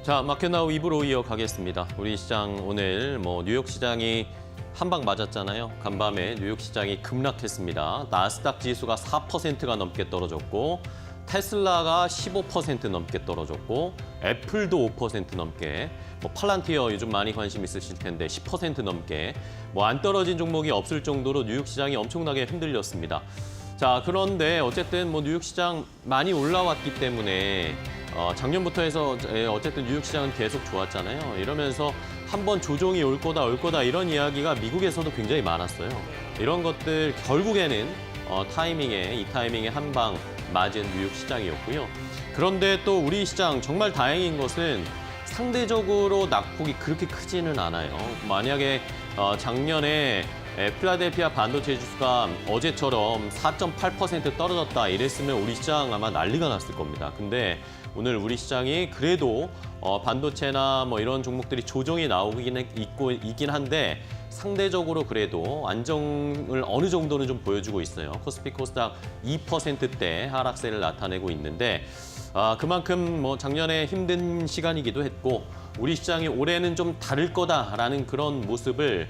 자, 마켓나우 2부로 이어가겠습니다. 우리 시장 오늘 뉴욕 시장이 한 방 맞았잖아요. 간밤에 뉴욕 시장이 급락했습니다. 나스닥 지수가 4%가 넘게 떨어졌고 테슬라가 15% 넘게 떨어졌고 애플도 5% 넘게 팔란티어 요즘 많이 관심 있으실 텐데 10% 넘게 안 떨어진 종목이 없을 정도로 뉴욕 시장이 엄청나게 흔들렸습니다. 자, 그런데 어쨌든 뉴욕 시장 많이 올라왔기 때문에 작년부터 해서 어쨌든 뉴욕 시장은 계속 좋았잖아요. 이러면서 한번 조정이 올 거다 이런 이야기가 미국에서도 굉장히 많았어요. 이런 것들 결국에는 이 타이밍에 한 방 맞은 뉴욕 시장이었고요. 그런데 또 우리 시장 정말 다행인 것은 상대적으로 낙폭이 그렇게 크지는 않아요. 만약에 작년에 필라델피아 반도체 지수가 어제처럼 4.8% 떨어졌다 이랬으면 우리 시장 아마 난리가 났을 겁니다. 근데 오늘 우리 시장이 그래도 반도체나 이런 종목들이 조정이 있긴 한데 상대적으로 그래도 안정을 어느 정도는 좀 보여주고 있어요. 코스피 코스닥 2%대 하락세를 나타내고 있는데 그만큼 작년에 힘든 시간이기도 했고 우리 시장이 올해는 좀 다를 거다라는 그런 모습을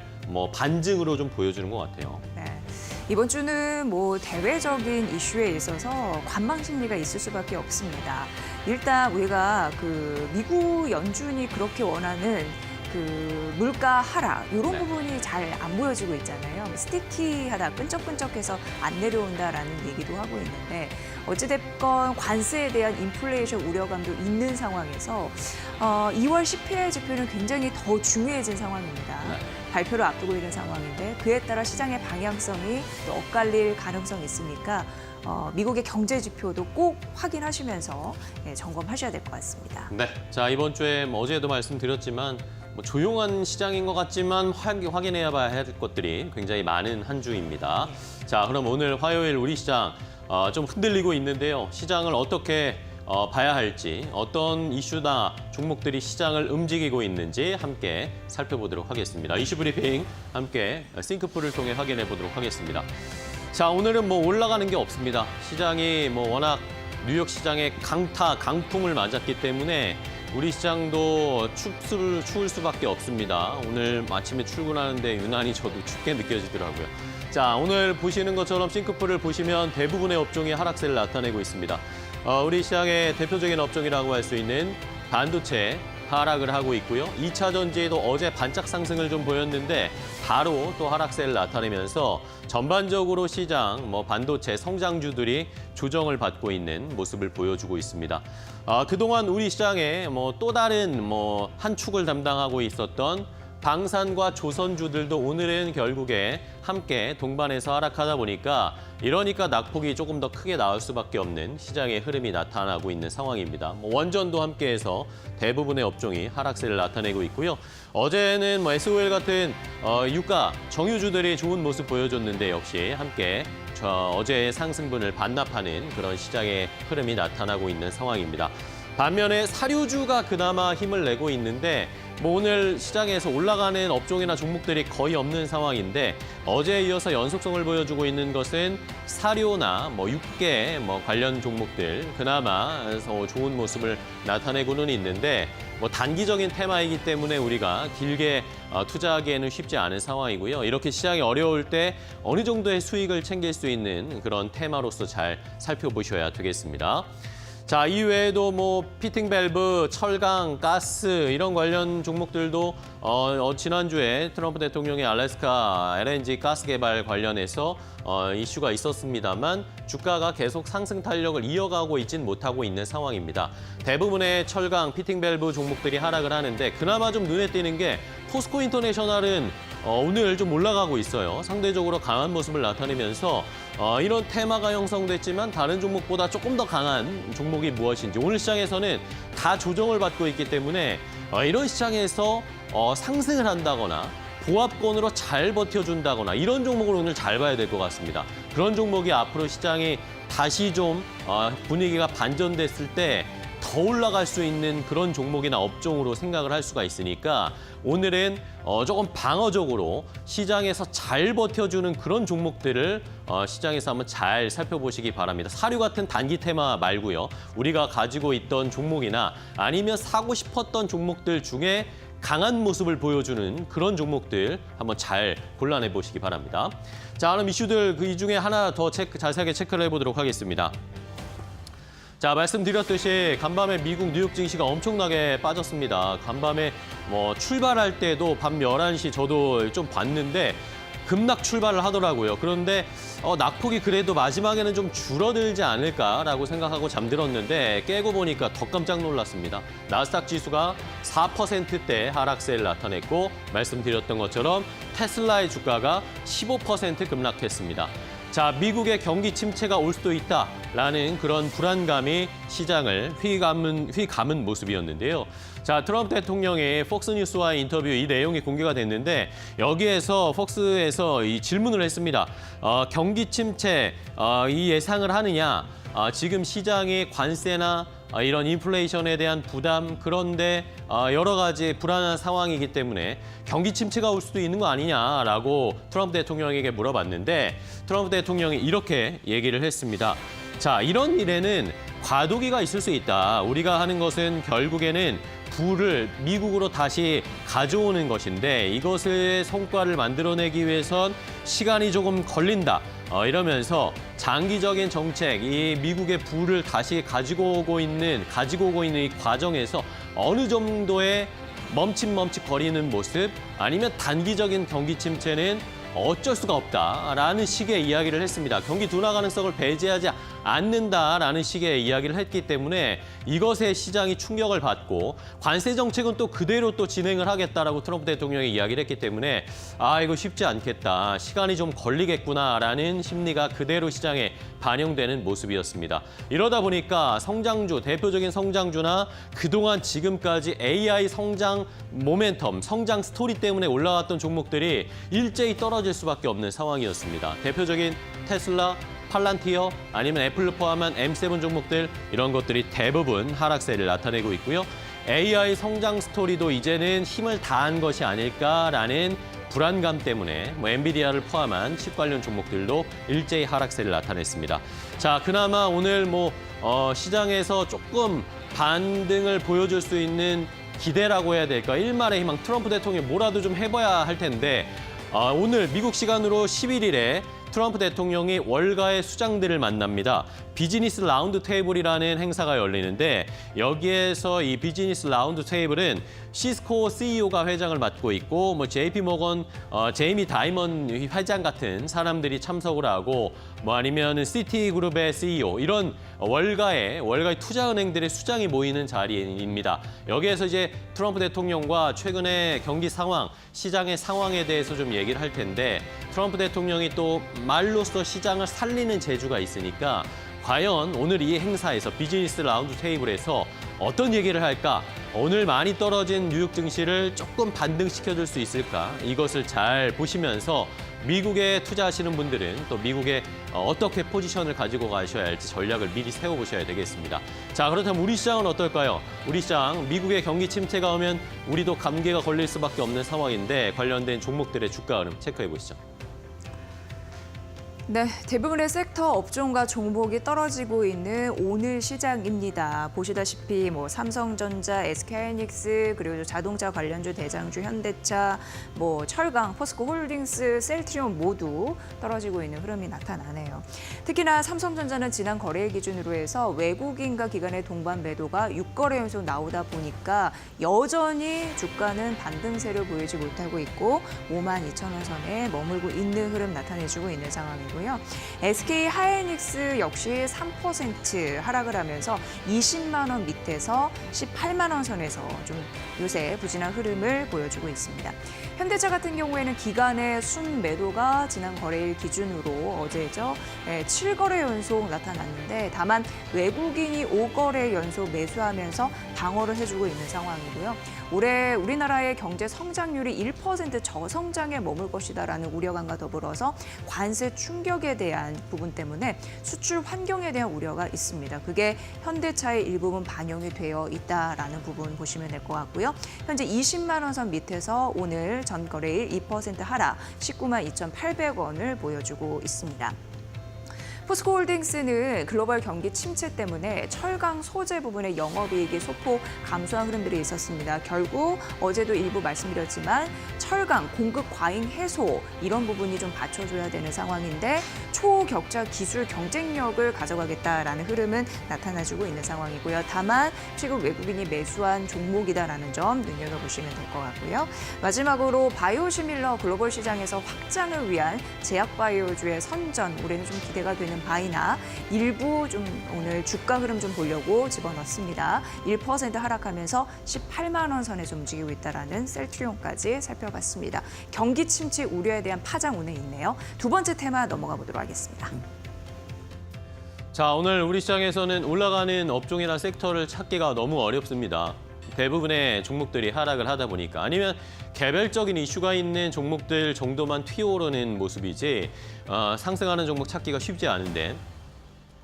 반증으로 좀 보여주는 것 같아요. 네. 이번 주는 대외적인 이슈에 있어서 관망 심리가 있을 수밖에 없습니다. 일단 우리가 미국 연준이 그렇게 원하는 물가 하락 이런 부분이 잘 안 보여지고 있잖아요. 스티키하다, 끈적끈적해서 안 내려온다라는 얘기도 하고 있는데 어찌됐건 관세에 대한 인플레이션 우려감도 있는 상황에서 2월 CPI 지표는 굉장히 더 중요해진 상황입니다. 발표를 앞두고 있는 상황인데 그에 따라 시장의 방향성이 또 엇갈릴 가능성이 있으니까 미국의 경제 지표도 꼭 확인하시면서 점검하셔야 될 것 같습니다. 네, 자 이번 주에 어제도 말씀드렸지만 조용한 시장인 것 같지만 확인해야 봐야 할 것들이 굉장히 많은 한 주입니다. 자, 그럼 오늘 화요일 우리 시장 좀 흔들리고 있는데요. 시장을 어떻게 봐야 할지, 어떤 이슈나 종목들이 시장을 움직이고 있는지 함께 살펴보도록 하겠습니다. 이슈 브리핑 함께 싱크풀을 통해 확인해 보도록 하겠습니다. 자, 오늘은 올라가는 게 없습니다. 시장이 워낙 뉴욕 시장의 강풍을 맞았기 때문에 우리 시장도 추울 수밖에 없습니다. 오늘 아침에 출근하는데 유난히 저도 춥게 느껴지더라고요. 자, 오늘 보시는 것처럼 싱크풀을 보시면 대부분의 업종이 하락세를 나타내고 있습니다. 우리 시장의 대표적인 업종이라고 할 수 있는 반도체 하락을 하고 있고요. 2차 전지에도 어제 반짝 상승을 좀 보였는데 바로 또 하락세를 나타내면서 전반적으로 시장 반도체 성장주들이 조정을 받고 있는 모습을 보여주고 있습니다. 그동안 우리 시장에 또 다른 한 축을 담당하고 있었던 방산과 조선주들도 오늘은 결국에 함께 동반해서 하락하다 보니까 이러니까 낙폭이 조금 더 크게 나올 수밖에 없는 시장의 흐름이 나타나고 있는 상황입니다. 원전도 함께해서 대부분의 업종이 하락세를 나타내고 있고요. 어제는 SOL 같은 유가, 정유주들이 좋은 모습 보여줬는데 역시 함께 어제의 상승분을 반납하는 그런 시장의 흐름이 나타나고 있는 상황입니다. 반면에 사료주가 그나마 힘을 내고 있는데 오늘 시장에서 올라가는 업종이나 종목들이 거의 없는 상황인데 어제에 이어서 연속성을 보여주고 있는 것은 사료나 육계 관련 종목들 그나마 좋은 모습을 나타내고는 있는데 단기적인 테마이기 때문에 우리가 길게 투자하기에는 쉽지 않은 상황이고요. 이렇게 시장이 어려울 때 어느 정도의 수익을 챙길 수 있는 그런 테마로서 잘 살펴보셔야 되겠습니다. 자, 이외에도 피팅 밸브, 철강, 가스 이런 관련 종목들도 지난주에 트럼프 대통령의 알래스카 LNG 가스 개발 관련해서 이슈가 있었습니다만 주가가 계속 상승 탄력을 이어가고 있진 못하고 있는 상황입니다. 대부분의 철강, 피팅 밸브 종목들이 하락을 하는데 그나마 좀 눈에 띄는 게 포스코 인터내셔널은 오늘 좀 올라가고 있어요. 상대적으로 강한 모습을 나타내면서 이런 테마가 형성됐지만 다른 종목보다 조금 더 강한 종목이 무엇인지 오늘 시장에서는 다 조정을 받고 있기 때문에 이런 시장에서 상승을 한다거나 보합권으로 잘 버텨준다거나 이런 종목을 오늘 잘 봐야 될 것 같습니다. 그런 종목이 앞으로 시장이 다시 좀 분위기가 반전됐을 때 더 올라갈 수 있는 그런 종목이나 업종으로 생각을 할 수가 있으니까 오늘은 조금 방어적으로 시장에서 잘 버텨주는 그런 종목들을 시장에서 한번 잘 살펴보시기 바랍니다. 사료 같은 단기 테마 말고요. 우리가 가지고 있던 종목이나 아니면 사고 싶었던 종목들 중에 강한 모습을 보여주는 그런 종목들 한번 잘 골라내 보시기 바랍니다. 자, 그럼 이슈들 이 중에 하나 더 자세하게 체크를 해보도록 하겠습니다. 자, 말씀드렸듯이 간밤에 미국 뉴욕 증시가 엄청나게 빠졌습니다. 간밤에 출발할 때도 밤 11시 저도 좀 봤는데 급락 출발을 하더라고요. 그런데 낙폭이 그래도 마지막에는 좀 줄어들지 않을까라고 생각하고 잠들었는데 깨고 보니까 더 깜짝 놀랐습니다. 나스닥 지수가 4%대 하락세를 나타냈고 말씀드렸던 것처럼 테슬라의 주가가 15% 급락했습니다. 자, 미국의 경기 침체가 올 수도 있다라는 그런 불안감이 시장을 휘감은 모습이었는데요. 자, 트럼프 대통령이 폭스뉴스와의 인터뷰 이 내용이 공개가 됐는데 여기에서 폭스에서 이 질문을 했습니다. 경기 침체 이 예상을 하느냐? 지금 시장의 관세나 이런 인플레이션에 대한 부담, 그런데 여러 가지 불안한 상황이기 때문에 경기 침체가 올 수도 있는 거 아니냐라고 트럼프 대통령에게 물어봤는데 트럼프 대통령이 이렇게 얘기를 했습니다. 자, 이런 일에는 과도기가 있을 수 있다. 우리가 하는 것은 결국에는 부를 미국으로 다시 가져오는 것인데 이것을 성과를 만들어내기 위해선 시간이 조금 걸린다. 이러면서 장기적인 정책, 이 미국의 부를 다시 가지고 오고 있는 이 과정에서 어느 정도의 멈칫멈칫거리는 모습, 아니면 단기적인 경기 침체는 어쩔 수가 없다라는 식의 이야기를 했습니다. 경기 둔화 가능성을 배제하지 않는다라는 식의 이야기를 했기 때문에 이것에 시장이 충격을 받고 관세 정책은 또 그대로 또 진행을 하겠다라고 트럼프 대통령이 이야기를 했기 때문에 이거 쉽지 않겠다. 시간이 좀 걸리겠구나라는 심리가 그대로 시장에 반영되는 모습이었습니다. 이러다 보니까 성장주, 대표적인 성장주나 그동안 지금까지 AI 성장 모멘텀, 성장 스토리 때문에 올라왔던 종목들이 일제히 떨어질 수밖에 없는 상황이었습니다. 대표적인 테슬라, 팔란티어, 아니면 애플을 포함한 M7 종목들, 이런 것들이 대부분 하락세를 나타내고 있고요. AI 성장 스토리도 이제는 힘을 다한 것이 아닐까라는 불안감 때문에 엔비디아를 포함한 칩 관련 종목들도 일제히 하락세를 나타냈습니다. 자, 그나마 오늘 시장에서 조금 반등을 보여줄 수 있는 기대라고 해야 될까? 일말의 희망, 트럼프 대통령이 뭐라도 좀 해봐야 할 텐데 오늘 미국 시간으로 11일에 트럼프 대통령이 월가의 수장들을 만납니다. 비즈니스 라운드 테이블이라는 행사가 열리는데 여기에서 이 비즈니스 라운드 테이블은 시스코 CEO가 회장을 맡고 있고 JP 모건 제이미 다이먼 회장 같은 사람들이 참석을 하고 아니면 시티그룹의 CEO, 이런 월가의 투자은행들의 수장이 모이는 자리입니다. 여기에서 이제 트럼프 대통령과 최근의 경기 상황, 시장의 상황에 대해서 좀 얘기를 할 텐데 트럼프 대통령이 또 말로써 시장을 살리는 재주가 있으니까 과연 오늘 이 행사에서 비즈니스 라운드 테이블에서 어떤 얘기를 할까? 오늘 많이 떨어진 뉴욕 증시를 조금 반등시켜줄 수 있을까? 이것을 잘 보시면서 미국에 투자하시는 분들은 또 미국에 어떻게 포지션을 가지고 가셔야 할지 전략을 미리 세워보셔야 되겠습니다. 자, 그렇다면 우리 시장은 어떨까요? 우리 시장, 미국의 경기 침체가 오면 우리도 감기가 걸릴 수밖에 없는 상황인데 관련된 종목들의 주가 흐름 체크해 보시죠. 네, 대부분의 섹터 업종과 종목이 떨어지고 있는 오늘 시장입니다. 보시다시피 삼성전자, SK하이닉스, 그리고 자동차 관련주 대장주 현대차, 철강, 포스코홀딩스, 셀트리온 모두 떨어지고 있는 흐름이 나타나네요. 특히나 삼성전자는 지난 거래 기준으로 해서 외국인과 기관의 동반 매도가 6거래 연속 나오다 보니까 여전히 주가는 반등세를 보이지 못하고 있고 52,000원 선에 머물고 있는 흐름 나타내주고 있는 상황이고 SK하이닉스 역시 3% 하락을 하면서 20만 원 밑에서 18만 원 선에서 좀 요새 부진한 흐름을 보여주고 있습니다. 현대차 같은 경우에는 기관의 순매도가 지난 거래일 기준으로 어제죠. 7거래 연속 나타났는데 다만 외국인이 5거래 연속 매수하면서 방어를 해주고 있는 상황이고요. 올해 우리나라의 경제 성장률이 1% 저성장에 머물 것이다라는 우려감과 더불어서 관세 충격 충격에 대한 부분 때문에 수출 환경에 대한 우려가 있습니다. 그게 현대차의 일부분 반영이 되어 있다라는 부분 보시면 될 것 같고요. 현재 20만 원 선 밑에서 오늘 전 거래일 2% 하락 19만 2,800원을 보여주고 있습니다. 포스코홀딩스는 글로벌 경기 침체 때문에 철강 소재 부분의 영업이익이 소폭 감소한 흐름들이 있었습니다. 결국 어제도 일부 말씀드렸지만 철강 공급 과잉 해소 이런 부분이 좀 받쳐줘야 되는 상황인데 초격차 기술 경쟁력을 가져가겠다라는 흐름은 나타나주고 있는 상황이고요. 다만 최근 외국인이 매수한 종목이다라는 점 눈여겨보시면 될 것 같고요. 마지막으로 바이오시밀러 글로벌 시장에서 확장을 위한 제약바이오주의 선전 올해는 좀 기대가 되는 바이나 일부 좀 오늘 주가 흐름 좀 보려고 집어넣습니다. 1% 하락하면서 18만 원 선에 좀 움직이고 있다라는 셀트리온까지 살펴봤습니다. 경기 침체 우려에 대한 파장 오늘 있네요. 두 번째 테마 넘어가 보도록 하겠습니다. 자, 오늘 우리 시장에서는 올라가는 업종이나 섹터를 찾기가 너무 어렵습니다. 대부분의 종목들이 하락을 하다 보니까 아니면 개별적인 이슈가 있는 종목들 정도만 튀어오르는 모습이지 상승하는 종목 찾기가 쉽지 않은데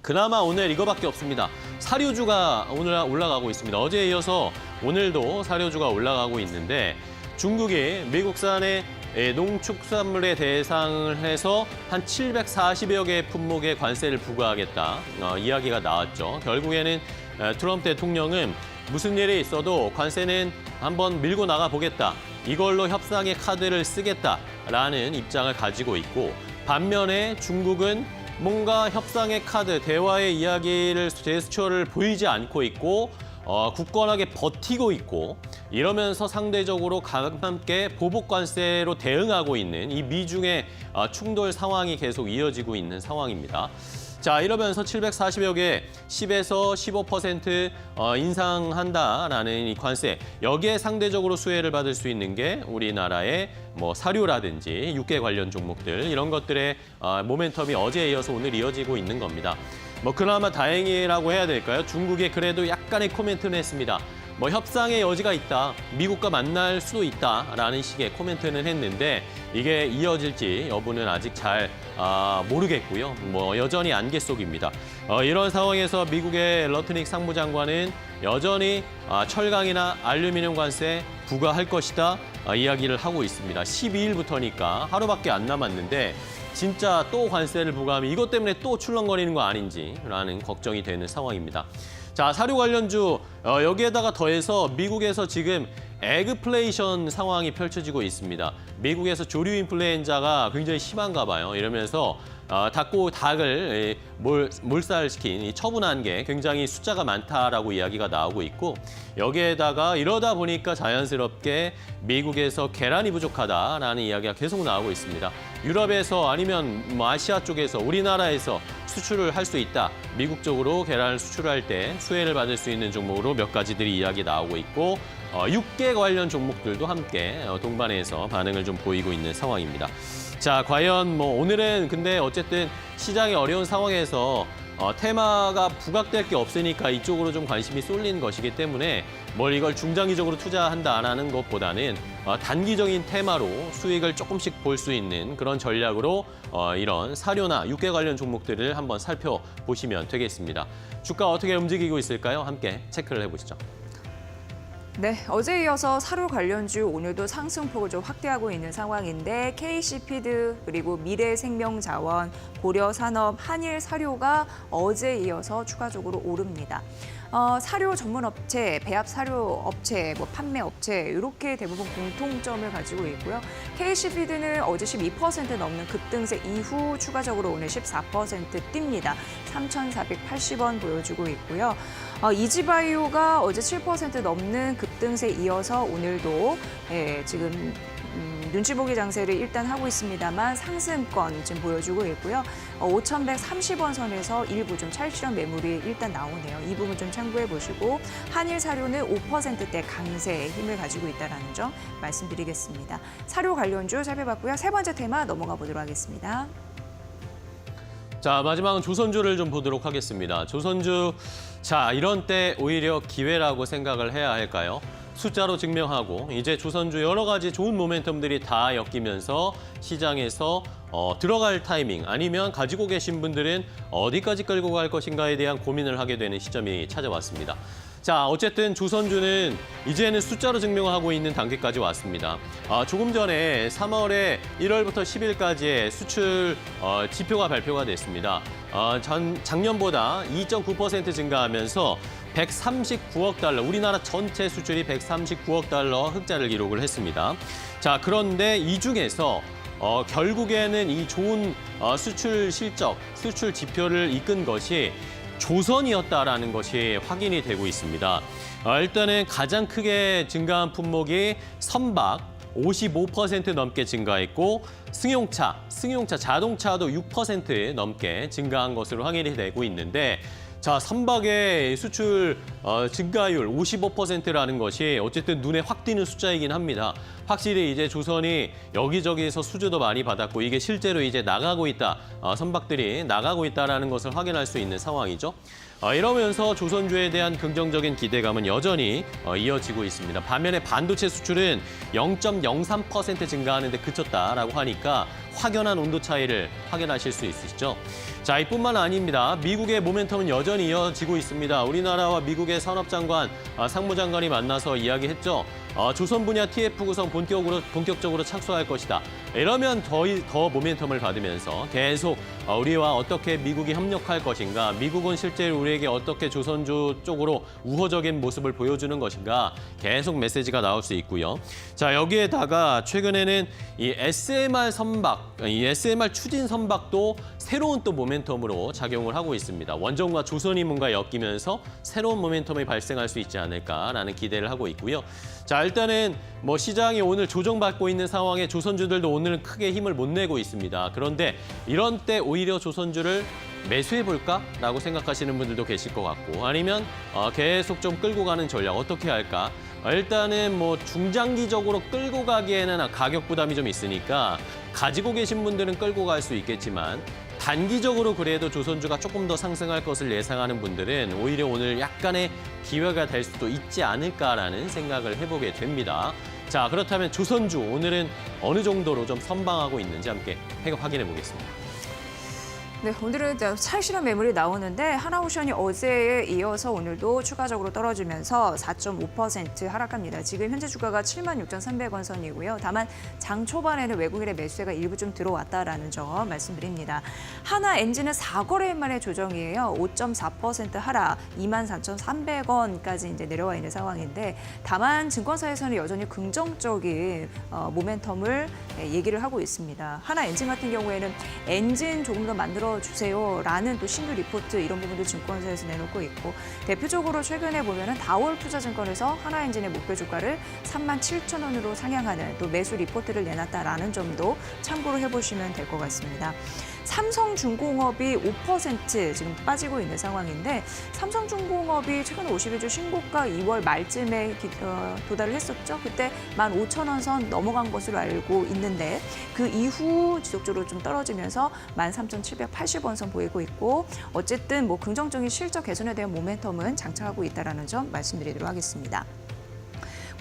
그나마 오늘 이거밖에 없습니다. 사료주가 오늘 올라가고 있습니다. 어제에 이어서 오늘도 사료주가 올라가고 있는데 중국이 미국산의 농축산물의 대상을 해서 한 740여 개 품목의 관세를 부과하겠다 이야기가 나왔죠. 결국에는 트럼프 대통령은 무슨 일이 있어도 관세는 한번 밀고 나가 보겠다. 이걸로 협상의 카드를 쓰겠다라는 입장을 가지고 있고 반면에 중국은 뭔가 협상의 카드, 대화의 이야기를 제스처를 보이지 않고 있고 굳건하게 버티고 있고 이러면서 상대적으로 가볍게 보복 관세로 대응하고 있는 이 미중의 충돌 상황이 계속 이어지고 있는 상황입니다. 자, 이러면서 740여 개 10에서 15% 인상한다라는 이 관세. 여기에 상대적으로 수혜를 받을 수 있는 게 우리나라의 뭐 사료라든지 육계 관련 종목들 이런 것들의 모멘텀이 어제에 이어서 오늘 이어지고 있는 겁니다. 뭐 그나마 다행이라고 해야 될까요? 중국이 그래도 약간의 코멘트는 했습니다. 뭐 협상의 여지가 있다, 미국과 만날 수도 있다라는 식의 코멘트는 했는데 이게 이어질지 여부는 아직 잘 모르겠고요. 뭐 여전히 안개 속입니다. 이런 상황에서 미국의 러트닉 상무장관은 여전히 철강이나 알루미늄 관세 부과할 것이다 이야기를 하고 있습니다. 12일부터니까 하루밖에 안 남았는데 진짜 또 관세를 부과하면 이것 때문에 또 출렁거리는 거 아닌지라는 걱정이 되는 상황입니다. 자, 사료 관련주 여기에다가 더해서 미국에서 지금 에그플레이션 상황이 펼쳐지고 있습니다. 미국에서 조류 인플루엔자가 굉장히 심한가 봐요. 이러면서 닭을 몰살시킨 처분한 게 굉장히 숫자가 많다라고 이야기가 나오고 있고 여기에다가 이러다 보니까 자연스럽게 미국에서 계란이 부족하다라는 이야기가 계속 나오고 있습니다. 유럽에서 아니면 뭐 아시아 쪽에서 우리나라에서 수출을 할 수 있다. 미국 쪽으로 계란을 수출할 때 수혜를 받을 수 있는 종목으로 몇 가지들이 이야기 나오고 있고 육계 관련 종목들도 함께 동반해서 반응을 좀 보이고 있는 상황입니다. 자, 과연 뭐 오늘은 근데 어쨌든 시장이 어려운 상황에서 테마가 부각될 게 없으니까 이쪽으로 좀 관심이 쏠린 것이기 때문에 뭘 이걸 중장기적으로 투자한다 안 하는 것보다는 단기적인 테마로 수익을 조금씩 볼 수 있는 그런 전략으로 이런 사료나 육계 관련 종목들을 한번 살펴보시면 되겠습니다. 주가 어떻게 움직이고 있을까요? 함께 체크를 해보시죠. 네, 어제 이어서 사료 관련주 오늘도 상승폭을 좀 확대하고 있는 상황인데 KC피드 그리고 미래생명자원, 고려산업, 한일사료가 어제 이어서 추가적으로 오릅니다. 사료 전문 업체, 배합 사료 업체, 뭐 판매 업체 이렇게 대부분 공통점을 가지고 있고요. KC피드는 어제 12% 넘는 급등세 이후 추가적으로 오늘 14% 뜁니다. 3,480원 보여주고 있고요. 이지바이오가 어제 7% 넘는 급등세 이어서 오늘도 지금 눈치 보기 장세를 일단 하고 있습니다만 상승권 지금 보여주고 있고요. 5,130원 선에서 일부 좀 찰실한 매물이 일단 나오네요. 이 부분 좀 참고해 보시고 한일사료는 5%대 강세의 힘을 가지고 있다는 점 말씀드리겠습니다. 사료 관련주 살펴봤고요. 세 번째 테마 넘어가 보도록 하겠습니다. 자, 마지막은 조선주를 좀 보도록 하겠습니다. 조선주, 자, 이런 때 오히려 기회라고 생각을 해야 할까요? 숫자로 증명하고 이제 조선주 여러 가지 좋은 모멘텀들이 다 엮이면서 시장에서 들어갈 타이밍 아니면 가지고 계신 분들은 어디까지 끌고 갈 것인가에 대한 고민을 하게 되는 시점이 찾아왔습니다. 자, 어쨌든 조선주는 이제는 숫자로 증명을 하고 있는 단계까지 왔습니다. 조금 전에 3월에 1월부터 10일까지의 수출 지표가 발표가 됐습니다. 작년보다 2.9% 증가하면서 139억 달러, 우리나라 전체 수출이 139억 달러 흑자를 기록을 했습니다. 자, 그런데 이 중에서 결국에는 이 좋은 수출 실적, 수출 지표를 이끈 것이 조선이었다라는 것이 확인이 되고 있습니다. 일단은 가장 크게 증가한 품목이 선박 55% 넘게 증가했고 승용차 자동차도 6% 넘게 증가한 것으로 확인이 되고 있는데 자, 선박의 수출 증가율 55%라는 것이 어쨌든 눈에 확 띄는 숫자이긴 합니다. 확실히 이제 조선이 여기저기에서 수주도 많이 받았고 이게 실제로 이제 나가고 있다, 선박들이 나가고 있다라는 것을 확인할 수 있는 상황이죠. 이러면서 조선주에 대한 긍정적인 기대감은 여전히 이어지고 있습니다. 반면에 반도체 수출은 0.03% 증가하는데 그쳤다라고 하니까 확연한 온도 차이를 확인하실 수 있으시죠. 자, 이뿐만 아닙니다. 미국의 모멘텀은 여전히 이어지고 있습니다. 우리나라와 미국의 산업장관, 상무장관이 만나서 이야기했죠. 조선 분야 TF 구성 본격적으로 착수할 것이다. 이러면 더 모멘텀을 받으면서 계속 우리와 어떻게 미국이 협력할 것인가, 미국은 실제로 우리에게 어떻게 조선주 쪽으로 우호적인 모습을 보여주는 것인가 계속 메시지가 나올 수 있고요. 자, 여기에다가 최근에는 이 SMR 선박, 이 SMR 추진 선박도 새로운 또 모멘텀으로 작용을 하고 있습니다. 원전과 조선이 뭔가 엮이면서 새로운 모멘텀이 발생할 수 있지 않을까라는 기대를 하고 있고요. 자, 일단은 뭐 시장이 오늘 조정받고 있는 상황에 조선주들도 오늘은 크게 힘을 못 내고 있습니다. 그런데 이런 때 오히려 조선주를 매수해볼까라고 생각하시는 분들도 계실 것 같고 아니면 계속 좀 끌고 가는 전략 어떻게 할까? 일단은 뭐 중장기적으로 끌고 가기에는 가격 부담이 좀 있으니까 가지고 계신 분들은 끌고 갈 수 있겠지만 단기적으로 그래도 조선주가 조금 더 상승할 것을 예상하는 분들은 오히려 오늘 약간의 기회가 될 수도 있지 않을까라는 생각을 해보게 됩니다. 자, 그렇다면 조선주 오늘은 어느 정도로 좀 선방하고 있는지 함께 확인해 보겠습니다. 네, 오늘은 찰실한 매물이 나오는데 하나오션이 어제에 이어서 오늘도 추가적으로 떨어지면서 4.5% 하락합니다. 지금 현재 주가가 76,300원 선이고요. 다만 장 초반에는 외국인의 매수세가 일부 좀 들어왔다라는 점 말씀드립니다. 하나엔진은 4거래일 만에 조정이에요. 5.4% 하락, 24,300원까지 이제 내려와 있는 상황인데 다만 증권사에서는 여전히 긍정적인 모멘텀을 얘기를 하고 있습니다. 하나엔진 같은 경우에는 엔진 조금 더 만들어 주세요라는 또 신규 리포트 이런 부분도 증권사에서 내놓고 있고 대표적으로 최근에 보면은 다올투자증권에서 하나엔진의 목표 주가를 37,000원으로 상향하는 또 매수 리포트를 내놨다라는 점도 참고로 해보시면 될 것 같습니다. 삼성중공업이 5% 지금 빠지고 있는 상황인데 삼성중공업이 최근 51주 신고가 2월 말쯤에 도달을 했었죠. 그때 15,000원 선 넘어간 것으로 알고 있는데 그 이후 지속적으로 좀 떨어지면서 13,780원 선 보이고 있고 어쨌든 뭐 긍정적인 실적 개선에 대한 모멘텀은 장착하고 있다는 점 말씀드리도록 하겠습니다.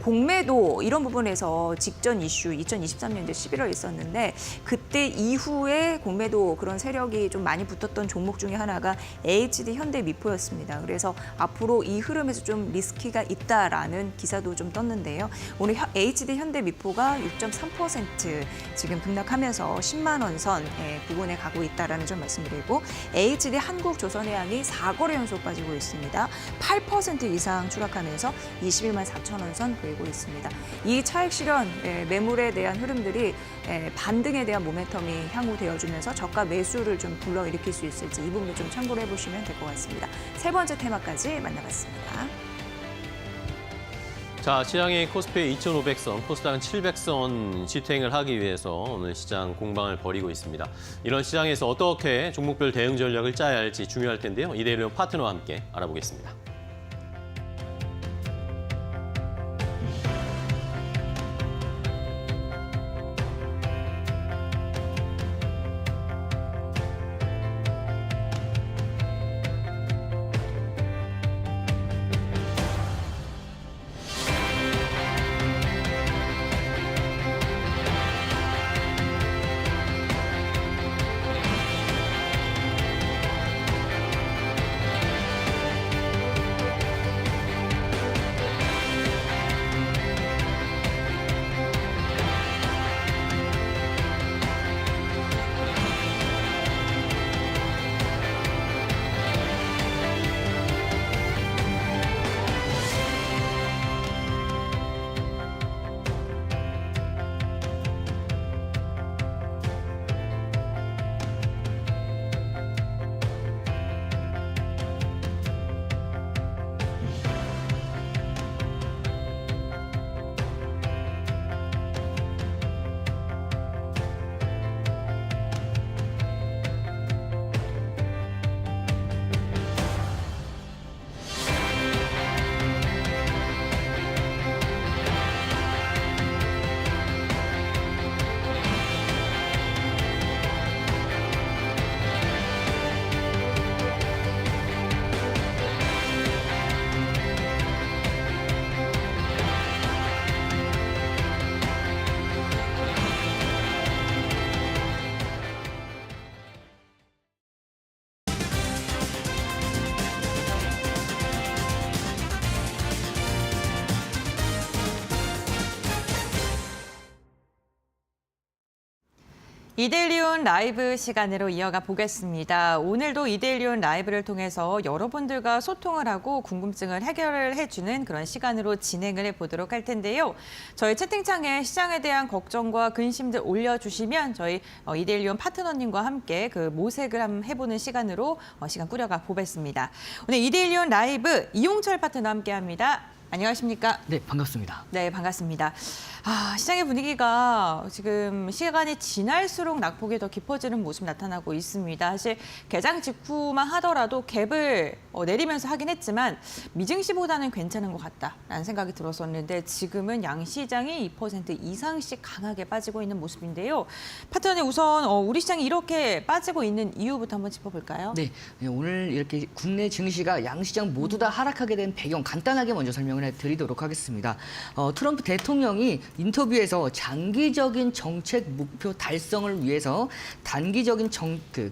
공매도 이런 부분에서 직전 이슈 2023년도 11월 있었는데 그때 이후에 공매도 그런 세력이 좀 많이 붙었던 종목 중에 하나가 HD 현대미포였습니다. 그래서 앞으로 이 흐름에서 좀 리스키가 있다라는 기사도 좀 떴는데요. 오늘 HD 현대미포가 6.3% 지금 급락하면서 10만 원 선 부근에 가고 있다라는 점 말씀드리고 HD 한국조선해양이 4거래 연속 빠지고 있습니다. 8% 이상 추락하면서 21만 4천 원 선 보이고 있습니다. 이 차익 실현 매물에 대한 흐름들이 반등에 대한 모멘텀이 향후 되어주면서 저가 매수를 좀 불러일으킬 수 있을지 이 부분도 좀 참고를 해보시면 될 것 같습니다. 세 번째 테마까지 만나봤습니다. 자, 시장이 코스피 2,500선, 코스닥은 700선 지탱을 하기 위해서 오늘 시장 공방을 벌이고 있습니다. 이런 시장에서 어떻게 종목별 대응 전략을 짜야 할지 중요할 텐데요. 이데일리온 파트너와 함께 알아보겠습니다. 이데일리온 라이브 시간으로 이어가 보겠습니다. 오늘도 이데일리온 라이브를 통해서 여러분들과 소통을 하고 궁금증을 해결을 해주는 그런 시간으로 진행을 해보도록 할 텐데요. 저희 채팅창에 시장에 대한 걱정과 근심들 올려주시면 저희 이데일리온 파트너님과 함께 그 모색을 한번 해보는 시간으로 시간 꾸려가 보겠습니다. 오늘 이데일리온 라이브 이용철 파트너 함께합니다. 안녕하십니까? 네, 반갑습니다. 네, 반갑습니다. 시장의 분위기가 지금 시간이 지날수록 낙폭이 더 깊어지는 모습이 나타나고 있습니다. 사실 개장 직후만 하더라도 갭을 내리면서 하긴 했지만 미증시보다는 괜찮은 것 같다라는 생각이 들었었는데 지금은 양시장이 2% 이상씩 강하게 빠지고 있는 모습인데요. 파트너님 우선 우리 시장이 이렇게 빠지고 있는 이유부터 한번 짚어볼까요? 네, 오늘 이렇게 국내 증시가 양시장 모두 다 하락하게 된 배경 간단하게 먼저 설명을 해드리도록 하겠습니다. 트럼프 대통령이 인터뷰에서 장기적인 정책 목표 달성을 위해서 단기적인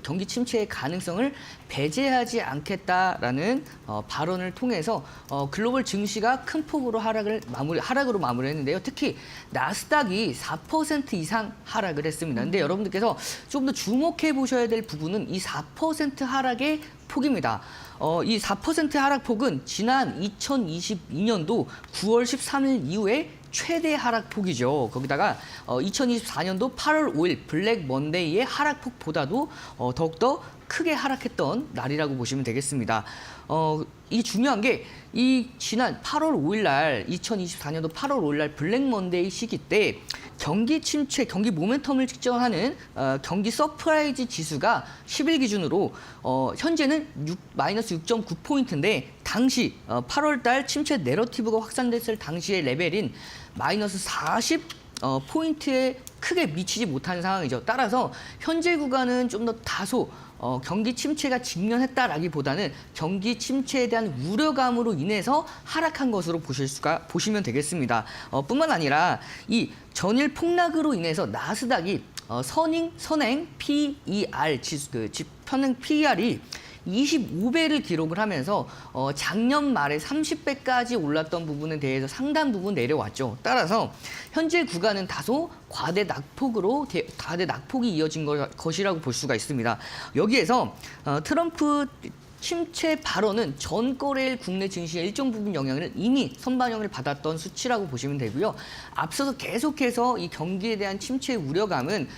경기 침체의 가능성을 배제하지 않겠다라는 발언을 통해서 글로벌 증시가 큰 폭으로 하락으로 마무리했는데요. 특히 나스닥이 4% 이상 하락을 했습니다. 근데 여러분들께서 좀 더 주목해 보셔야 될 부분은 이 4% 하락의 폭입니다. 이 4% 하락폭은 지난 2022년도 9월 13일 이후에 최대 하락폭이죠. 거기다가 2024년도 8월 5일 블랙 먼데이의 하락폭보다도 더욱더 크게 하락했던 날이라고 보시면 되겠습니다. 이 중요한 게 이 지난 8월 5일 날 2024년도 8월 5일 날 블랙 먼데이 시기 때 경기 침체, 경기 모멘텀을 측정하는 경기 서프라이즈 지수가 10일 기준으로 현재는 마이너스 6.9포인트인데 당시 8월 달 침체 내러티브가 확산됐을 당시의 레벨인 마이너스 40포인트에 크게 미치지 못한 상황이죠. 따라서 현재 구간은 좀 더 다소 경기 침체가 직면했다라기보다는 경기 침체에 대한 우려감으로 인해서 하락한 것으로 보시면 되겠습니다. 뿐만 아니라 이 전일 폭락으로 인해서 나스닥이 선행 PER 지수, 편행 PER이 25배를 기록을 하면서 작년 말에 30배까지 올랐던 부분에 대해서 상당 부분 내려왔죠. 따라서 현재 구간은 다소 과대 낙폭이 이어진 것이라고 볼 수가 있습니다. 여기에서 트럼프 침체 발언은 전 거래일 국내 증시의 일정 부분 영향을 이미 선반영을 받았던 수치라고 보시면 되고요. 앞서서 계속해서 이 경기에 대한 침체 우려감은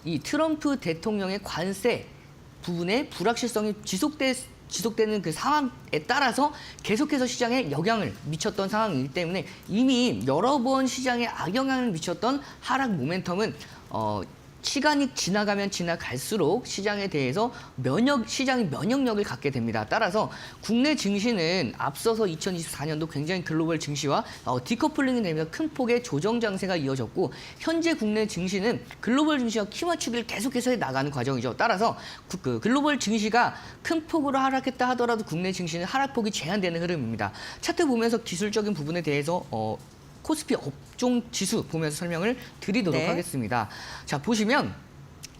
이 트럼프 대통령의 관세 부분의 불확실성이 지속되는 그 상황에 따라서 계속해서 시장에 영향을 미쳤던 상황이기 때문에 이미 여러 번 시장에 악영향을 미쳤던 하락 모멘텀은 시간이 지나가면 지나갈수록 시장에 대해서 시장이 면역력을 갖게 됩니다. 따라서 국내 증시는 앞서서 2024년도 굉장히 글로벌 증시와 디커플링이 되면서 큰 폭의 조정 장세가 이어졌고 현재 국내 증시는 글로벌 증시와 키 맞추기를 계속해서 나가는 과정이죠. 따라서 글로벌 증시가 큰 폭으로 하락했다 하더라도 국내 증시는 하락폭이 제한되는 흐름입니다. 차트 보면서 기술적인 부분에 대해서 코스피 업종 지수 보면서 설명을 드리도록 하겠습니다. 자, 보시면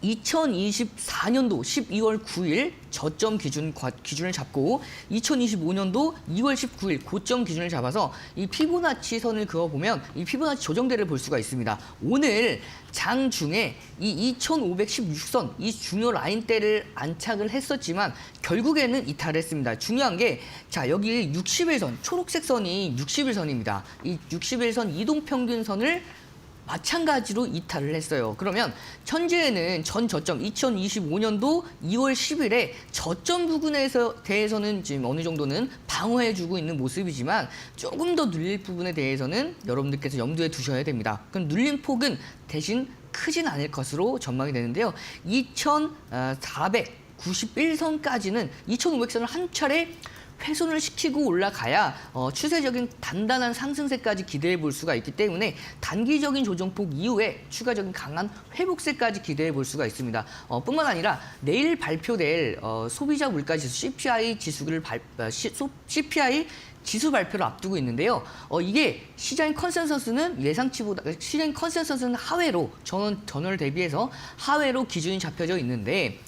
2024년도 12월 9일 저점 기준을 잡고 2025년도 2월 19일 고점 기준을 잡아서 이 피보나치 선을 그어보면 이 피보나치 조정대를 볼 수가 있습니다. 오늘 장중에 이 2516선, 이 중요 라인대를 안착을 했었지만 결국에는 이탈했습니다. 중요한 게 자, 여기 60일선, 초록색 선이 60일선입니다. 이 60일선 이동평균선을 마찬가지로 이탈을 했어요. 그러면 현재는 전 저점 2025년도 2월 10일에 저점 부분에 대해서는 지금 어느 정도는 방어해주고 있는 모습이지만 조금 더 눌릴 부분에 대해서는 여러분들께서 염두에 두셔야 됩니다. 그럼 눌린 폭은 대신 크진 않을 것으로 전망이 되는데요. 2491선까지는 2500선을 한 차례 훼손을 시키고 올라가야 추세적인 단단한 상승세까지 기대해 볼 수가 있기 때문에 단기적인 조정폭 이후에 추가적인 강한 회복세까지 기대해 볼 수가 있습니다. 뿐만 아니라 내일 발표될 소비자 물가지수 CPI 지수를 CPI 지수 발표를 앞두고 있는데요. 이게 시장 컨센서스는 하회로 전월 대비해서 하회로 기준이 잡혀져 있는데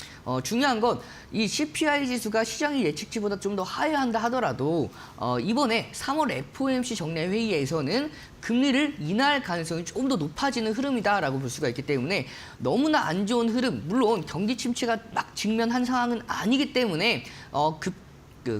중요한 건 이 CPI 지수가 시장의 예측치보다 좀 더 하회한다 하더라도 이번에 3월 FOMC 정례 회의에서는 금리를 인하할 가능성이 조금 더 높아지는 흐름이다라고 볼 수가 있기 때문에 너무나 안 좋은 흐름, 물론 경기 침체가 막 직면한 상황은 아니기 때문에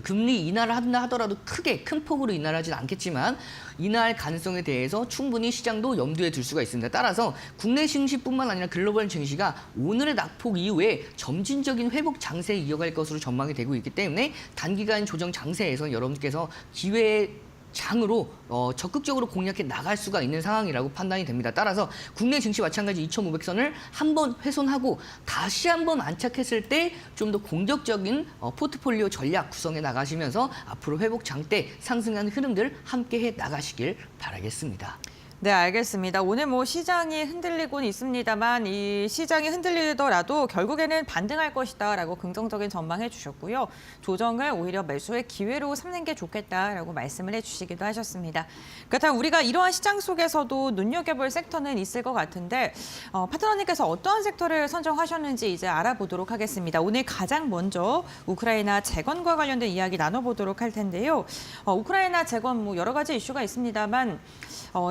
금리 인하를 한다 하더라도 크게 큰 폭으로 인하를 하진 않겠지만 인하할 가능성에 대해서 충분히 시장도 염두에 둘 수가 있습니다. 따라서 국내 증시뿐만 아니라 글로벌 증시가 오늘의 낙폭 이후에 점진적인 회복 장세에 이어갈 것으로 전망이 되고 있기 때문에 단기간 조정 장세에서 여러분께서 기회의 장으로 적극적으로 공략해 나갈 수가 있는 상황이라고 판단이 됩니다. 따라서 국내 증시 마찬가지 2,500선을 한번 훼손하고 다시 한번 안착했을 때 좀 더 공격적인 포트폴리오 전략 구성해 나가시면서 앞으로 회복 장대 상승하는 흐름들 함께 해 나가시길 바라겠습니다. 네, 알겠습니다. 오늘 뭐 시장이 흔들리곤 있습니다만 이 시장이 흔들리더라도 결국에는 반등할 것이다라고 긍정적인 전망해 주셨고요. 조정을 오히려 매수의 기회로 삼는 게 좋겠다라고 말씀을 해주시기도 하셨습니다. 그렇다면 우리가 이러한 시장 속에서도 눈여겨볼 섹터는 있을 것 같은데 파트너님께서 어떠한 섹터를 선정하셨는지 이제 알아보도록 하겠습니다. 오늘 가장 먼저 우크라이나 재건과 관련된 이야기 나눠보도록 할 텐데요. 우크라이나 재건 뭐 여러 가지 이슈가 있습니다만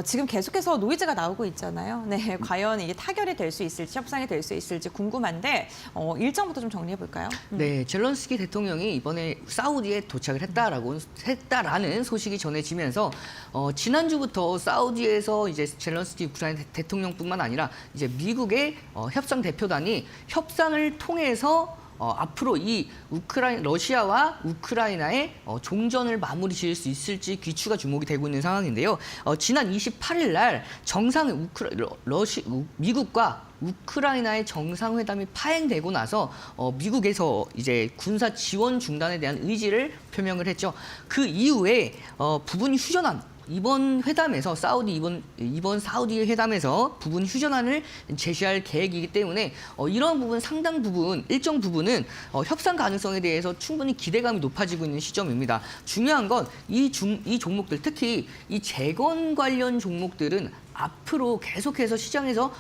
지금 계속해서 노이즈가 나오고 있잖아요. 네, 과연 이게 타결이 될 수 있을지, 협상이 될 수 있을지 궁금한데 일정부터 좀 정리해 볼까요? 네, 젤런스키 대통령이 이번에 사우디에 도착을 했다라는 소식이 전해지면서 지난주부터 사우디에서 이제 젤런스키 우크라이나 대통령뿐만 아니라 이제 미국의 협상 대표단이 협상을 통해서 앞으로 이 러시아와 우크라이나의 종전을 마무리 지을 수 있을지 귀추가 주목이 되고 있는 상황인데요. 지난 28일 날 미국과 우크라이나의 정상회담이 파행되고 나서 미국에서 이제 군사 지원 중단에 대한 의지를 표명을 했죠. 그 이후에 부분 휴전안 이번 회담에서 이번 사우디 회담에서 부분 휴전안을 제시할 계획이기 때문에 이런 부분 일정 부분은 협상 가능성에 대해서 충분히 기대감이 높아지고 있는 시점입니다. 중요한 건 이 종목들 특히 이 재건 관련 종목들은 앞으로 계속해서 시장에서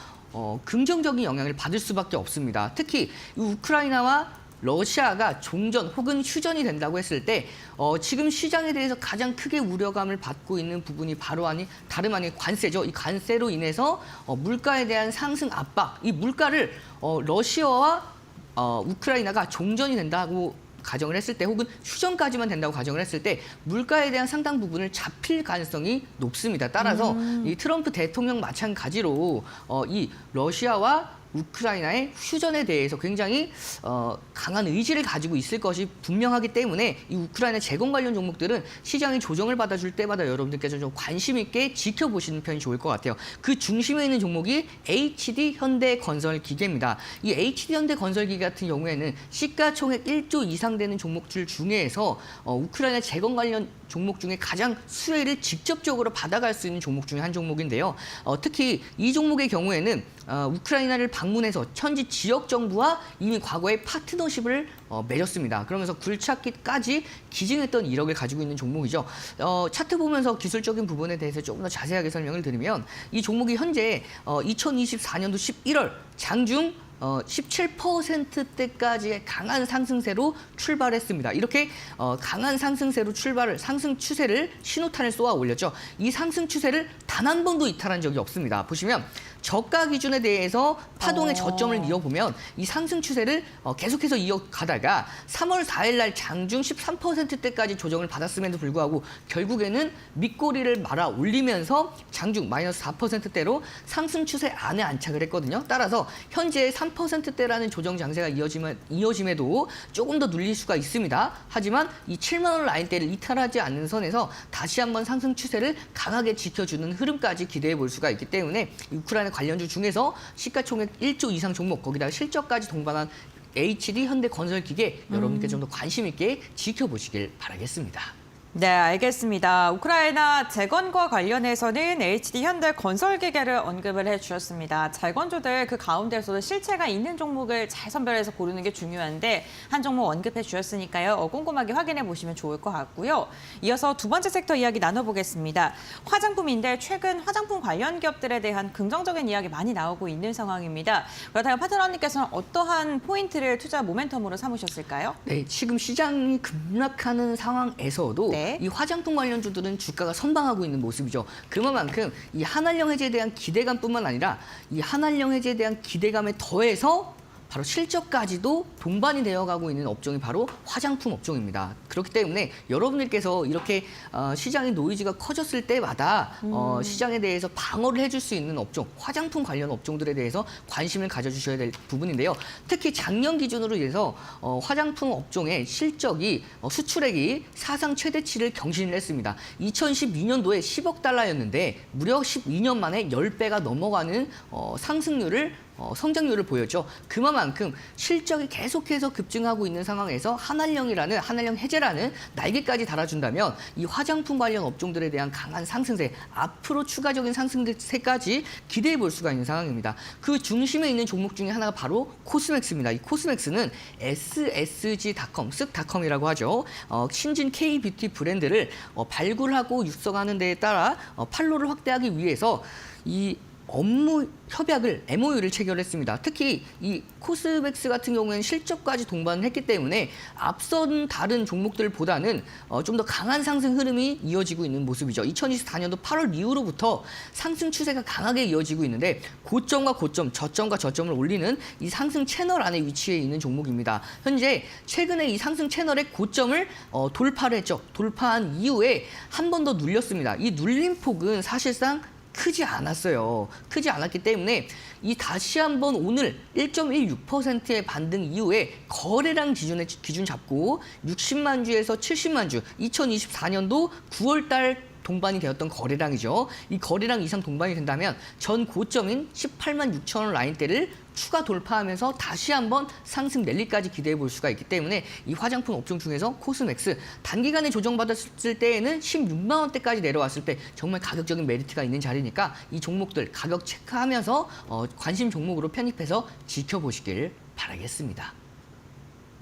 긍정적인 영향을 받을 수밖에 없습니다. 특히 우크라이나와 러시아가 종전 혹은 휴전이 된다고 했을 때 지금 시장에 대해서 가장 크게 우려감을 받고 있는 부분이 바로 다름 아닌 관세죠. 이 관세로 인해서 물가에 대한 상승 압박, 이 물가를 러시아와 우크라이나가 종전이 된다고 가정을 했을 때 혹은 휴전까지만 된다고 가정을 했을 때 물가에 대한 상당 부분을 잡힐 가능성이 높습니다. 따라서 이 트럼프 대통령 마찬가지로 이 러시아와 우크라이나의 휴전에 대해서 굉장히 강한 의지를 가지고 있을 것이 분명하기 때문에 이 우크라이나 재건 관련 종목들은 시장이 조정을 받아줄 때마다 여러분들께서 좀 관심 있게 지켜보시는 편이 좋을 것 같아요. 그 중심에 있는 종목이 HD 현대건설기계입니다. 이 HD 현대건설기계 같은 경우에는 시가총액 1조 이상 되는 종목들 중에서 우크라이나 재건 관련 종목 중에 가장 수혜를 직접적으로 받아갈 수 있는 종목 중에 한 종목인데요. 특히 이 종목의 경우에는 우크라이나를 방문해서 현지 지역 정부와 이미 과거에 파트너십을 맺었습니다. 그러면서 굴착기까지 기증했던 이력을 가지고 있는 종목이죠. 차트 보면서 기술적인 부분에 대해서 조금 더 자세하게 설명을 드리면 이 종목이 현재 2024년도 11월 장중 17%대까지의 강한 상승세로 출발했습니다. 이렇게 강한 상승 추세를 신호탄을 쏘아 올렸죠. 이 상승 추세를 단 한 번도 이탈한 적이 없습니다. 보시면 저가 기준에 대해서 파동의 저점을 이어보면 이 상승 추세를 계속해서 이어가다가 3월 4일 날 장중 13%대까지 조정을 받았음에도 불구하고 결국에는 밑꼬리를 말아 올리면서 장중 마이너스 4%대로 상승 추세 안에 안착을 했거든요. 따라서 현재 3%대라는 조정 장세가 이어짐에도 조금 더 눌릴 수가 있습니다. 하지만 이 7만 원 라인대를 이탈하지 않는 선에서 다시 한번 상승 추세를 강하게 지켜주는 흐름까지 기대해 볼 수가 있기 때문에 우크라이나 관련주 중에서 시가총액 1조 이상 종목 거기다가 실적까지 동반한 HD 현대건설기계 여러분께 좀 더 관심 있게 지켜보시길 바라겠습니다. 네, 알겠습니다. 우크라이나 재건과 관련해서는 HD 현대 건설기계를 언급을 해주셨습니다. 재건주들 그 가운데서도 실체가 있는 종목을 잘 선별해서 고르는 게 중요한데 한 종목 언급해 주셨으니까요. 꼼꼼하게 확인해 보시면 좋을 것 같고요. 이어서 두 번째 섹터 이야기 나눠보겠습니다. 화장품인데 최근 화장품 관련 기업들에 대한 긍정적인 이야기 많이 나오고 있는 상황입니다. 그렇다면 파트너님께서는 어떠한 포인트를 투자 모멘텀으로 삼으셨을까요? 네, 지금 시장이 급락하는 상황에서도 네. 이 화장품 관련주들은 주가가 선방하고 있는 모습이죠. 그만큼 이 한알령 해제에 대한 기대감뿐만 아니라 이 한알령 해제에 대한 기대감에 더해서 바로 실적까지도 동반이 되어가고 있는 업종이 바로 화장품 업종입니다. 그렇기 때문에 여러분들께서 이렇게 시장의 노이즈가 커졌을 때마다 시장에 대해서 방어를 해줄 수 있는 업종, 화장품 관련 업종들에 대해서 관심을 가져주셔야 될 부분인데요. 특히 작년 기준으로 해서 화장품 업종의 실적이 수출액이 사상 최대치를 경신을 했습니다. 2012년도에 10억 달러였는데 무려 12년 만에 10배가 넘어가는 성장률을 보였죠. 그만큼 실적이 계속해서 급증하고 있는 상황에서 한알령 해제라는 날개까지 달아준다면 이 화장품 관련 업종들에 대한 강한 상승세, 앞으로 추가적인 상승세까지 기대해 볼 수가 있는 상황입니다. 그 중심에 있는 종목 중에 하나가 바로 코스맥스입니다. 이 코스맥스는 SSG.com, 쓱닷컴이라고 하죠. 신진 K-뷰티 브랜드를 발굴하고 육성하는 데에 따라 판로를 확대하기 위해서 이 업무 협약을 MOU를 체결했습니다. 특히 이 코스맥스 같은 경우에는 실적까지 동반을 했기 때문에 앞선 다른 종목들보다는 좀 더 강한 상승 흐름이 이어지고 있는 모습이죠. 2024년도 8월 이후로부터 상승 추세가 강하게 이어지고 있는데 고점과 고점, 저점과 저점을 올리는 이 상승 채널 안에 위치해 있는 종목입니다. 현재 최근에 이 상승 채널의 고점을 돌파를 했죠. 돌파한 이후에 한 번 더 눌렸습니다. 이 눌림 폭은 사실상 크지 않았어요. 크지 않았기 때문에 이 다시 한번 오늘 1.16%의 반등 이후에 거래량 기준 잡고 60만 주에서 70만 주, 2024년도 9월 달 동반이 되었던 거래량이죠. 이 거래량 이상 동반이 된다면 전 고점인 18만 6천 원 라인대를 추가 돌파하면서 다시 한번 상승 랠리까지 기대해 볼 수가 있기 때문에 이 화장품 업종 중에서 코스맥스 단기간에 조정받았을 때에는 16만 원대까지 내려왔을 때 정말 가격적인 메리트가 있는 자리니까 이 종목들 가격 체크하면서 관심 종목으로 편입해서 지켜보시길 바라겠습니다.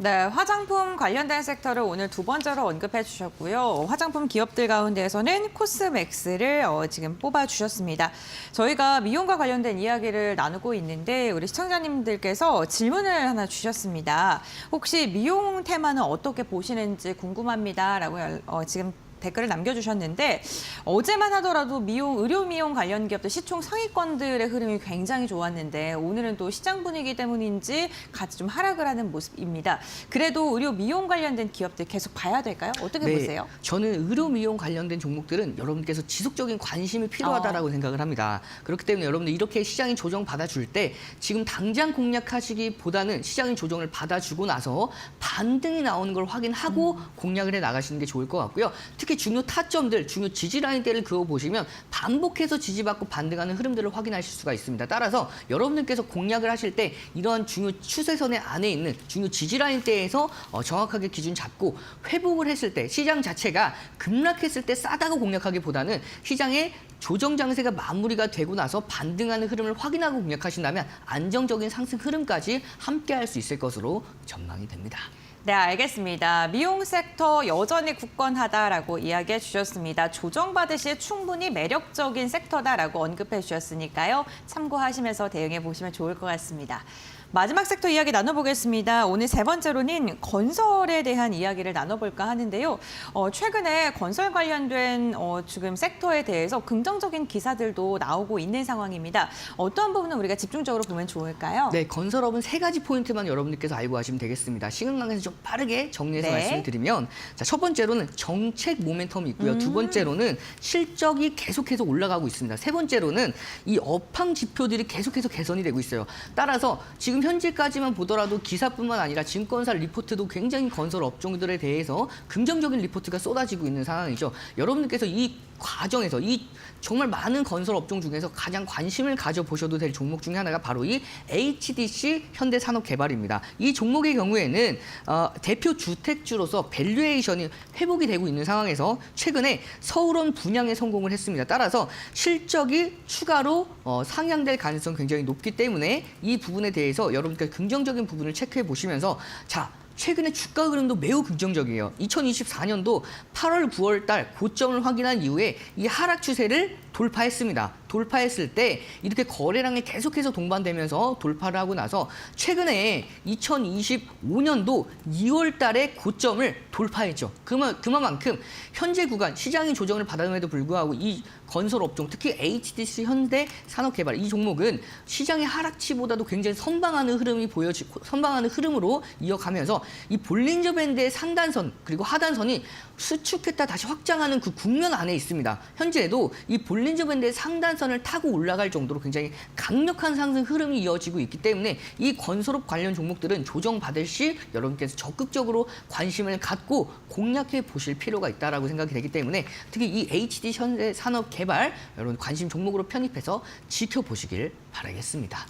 네, 화장품 관련된 섹터를 오늘 두 번째로 언급해 주셨고요. 화장품 기업들 가운데에서는 코스맥스를 지금 뽑아 주셨습니다. 저희가 미용과 관련된 이야기를 나누고 있는데 우리 시청자님들께서 질문을 하나 주셨습니다. 혹시 미용 테마는 어떻게 보시는지 궁금합니다라고 지금 댓글을 남겨주셨는데 어제만 하더라도 의료 미용 관련 기업들 시총 상위권들의 흐름이 굉장히 좋았는데 오늘은 또 시장 분위기 때문인지 같이 좀 하락을 하는 모습입니다. 그래도 의료 미용 관련된 기업들 계속 봐야 될까요? 어떻게 보세요? 저는 의료 미용 관련된 종목들은 여러분께서 지속적인 관심이 필요하다라고 생각을 합니다. 그렇기 때문에 여러분들 이렇게 시장이 조정 받아줄 때 지금 당장 공략하시기보다는 시장이 조정을 받아주고 나서 반등이 나오는 걸 확인하고 공략을 해 나가시는 게 좋을 것 같고요. 특히 중요 타점들, 중요 지지 라인대를 그어보시면 반복해서 지지받고 반등하는 흐름들을 확인하실 수가 있습니다. 따라서 여러분들께서 공략을 하실 때 이러한 중요 추세선의 안에 있는 중요 지지 라인대에서 정확하게 기준 잡고 회복을 했을 때 시장 자체가 급락했을 때 싸다고 공략하기보다는 시장의 조정 장세가 마무리가 되고 나서 반등하는 흐름을 확인하고 공략하신다면 안정적인 상승 흐름까지 함께 할 수 있을 것으로 전망이 됩니다. 네, 알겠습니다. 미용 섹터 여전히 굳건하다라고 이야기해 주셨습니다. 조정받을 시에 충분히 매력적인 섹터다라고 언급해 주셨으니까요. 참고하시면서 대응해 보시면 좋을 것 같습니다. 마지막 섹터 이야기 나눠보겠습니다. 오늘 세 번째로는 건설에 대한 이야기를 나눠볼까 하는데요. 최근에 건설 관련된 지금 섹터에 대해서 긍정적인 기사들도 나오고 있는 상황입니다. 어떤 부분은 우리가 집중적으로 보면 좋을까요? 네, 건설업은 세 가지 포인트만 여러분들께서 알고 가시면 되겠습니다. 시간 관계에서 좀 빠르게 정리해서 말씀을 드리면 자, 첫 번째로는 정책 모멘텀이 있고요. 두 번째로는 실적이 계속해서 올라가고 있습니다. 세 번째로는 이 업황 지표들이 계속해서 개선이 되고 있어요. 따라서 지금 현재까지만 보더라도 기사뿐만 아니라 증권사 리포트도 굉장히 건설 업종들에 대해서 긍정적인 리포트가 쏟아지고 있는 상황이죠. 여러분들께서 이 과정에서 이 정말 많은 건설 업종 중에서 가장 관심을 가져보셔도 될 종목 중에 하나가 바로 이 HDC 현대산업개발입니다. 이 종목의 경우에는 대표 주택주로서 밸류에이션이 회복이 되고 있는 상황에서 최근에 서울원 분양에 성공을 했습니다. 따라서 실적이 추가로 상향될 가능성이 굉장히 높기 때문에 이 부분에 대해서 여러분께 긍정적인 부분을 체크해 보시면서 자, 최근에 주가 흐름도 매우 긍정적이에요. 2024년도 8월, 9월 달 고점을 확인한 이후에 이 하락 추세를 돌파했습니다. 돌파했을 때 이렇게 거래량이 계속해서 동반되면서 돌파를 하고 나서 최근에 2025년도 2월 달에 고점을 돌파했죠. 그만큼 현재 구간 시장이 조정을 받았음에도 불구하고 이 건설 업종, 특히 HDC 현대 산업개발 이 종목은 시장의 하락치보다도 굉장히 선방하는 흐름으로 이어가면서 이 볼린저 밴드의 상단선 그리고 하단선이 수축했다 다시 확장하는 그 국면 안에 있습니다. 현재도 이 볼린저 밴드의 상단선을 타고 올라갈 정도로 굉장히 강력한 상승 흐름이 이어지고 있기 때문에 이 건설업 관련 종목들은 조정받을 시 여러분께서 적극적으로 관심을 갖고 공략해 보실 필요가 있다라고 생각이 되기 때문에 특히 이 HD 현대 산업개발 여러분 관심 종목으로 편입해서 지켜보시길 바라겠습니다.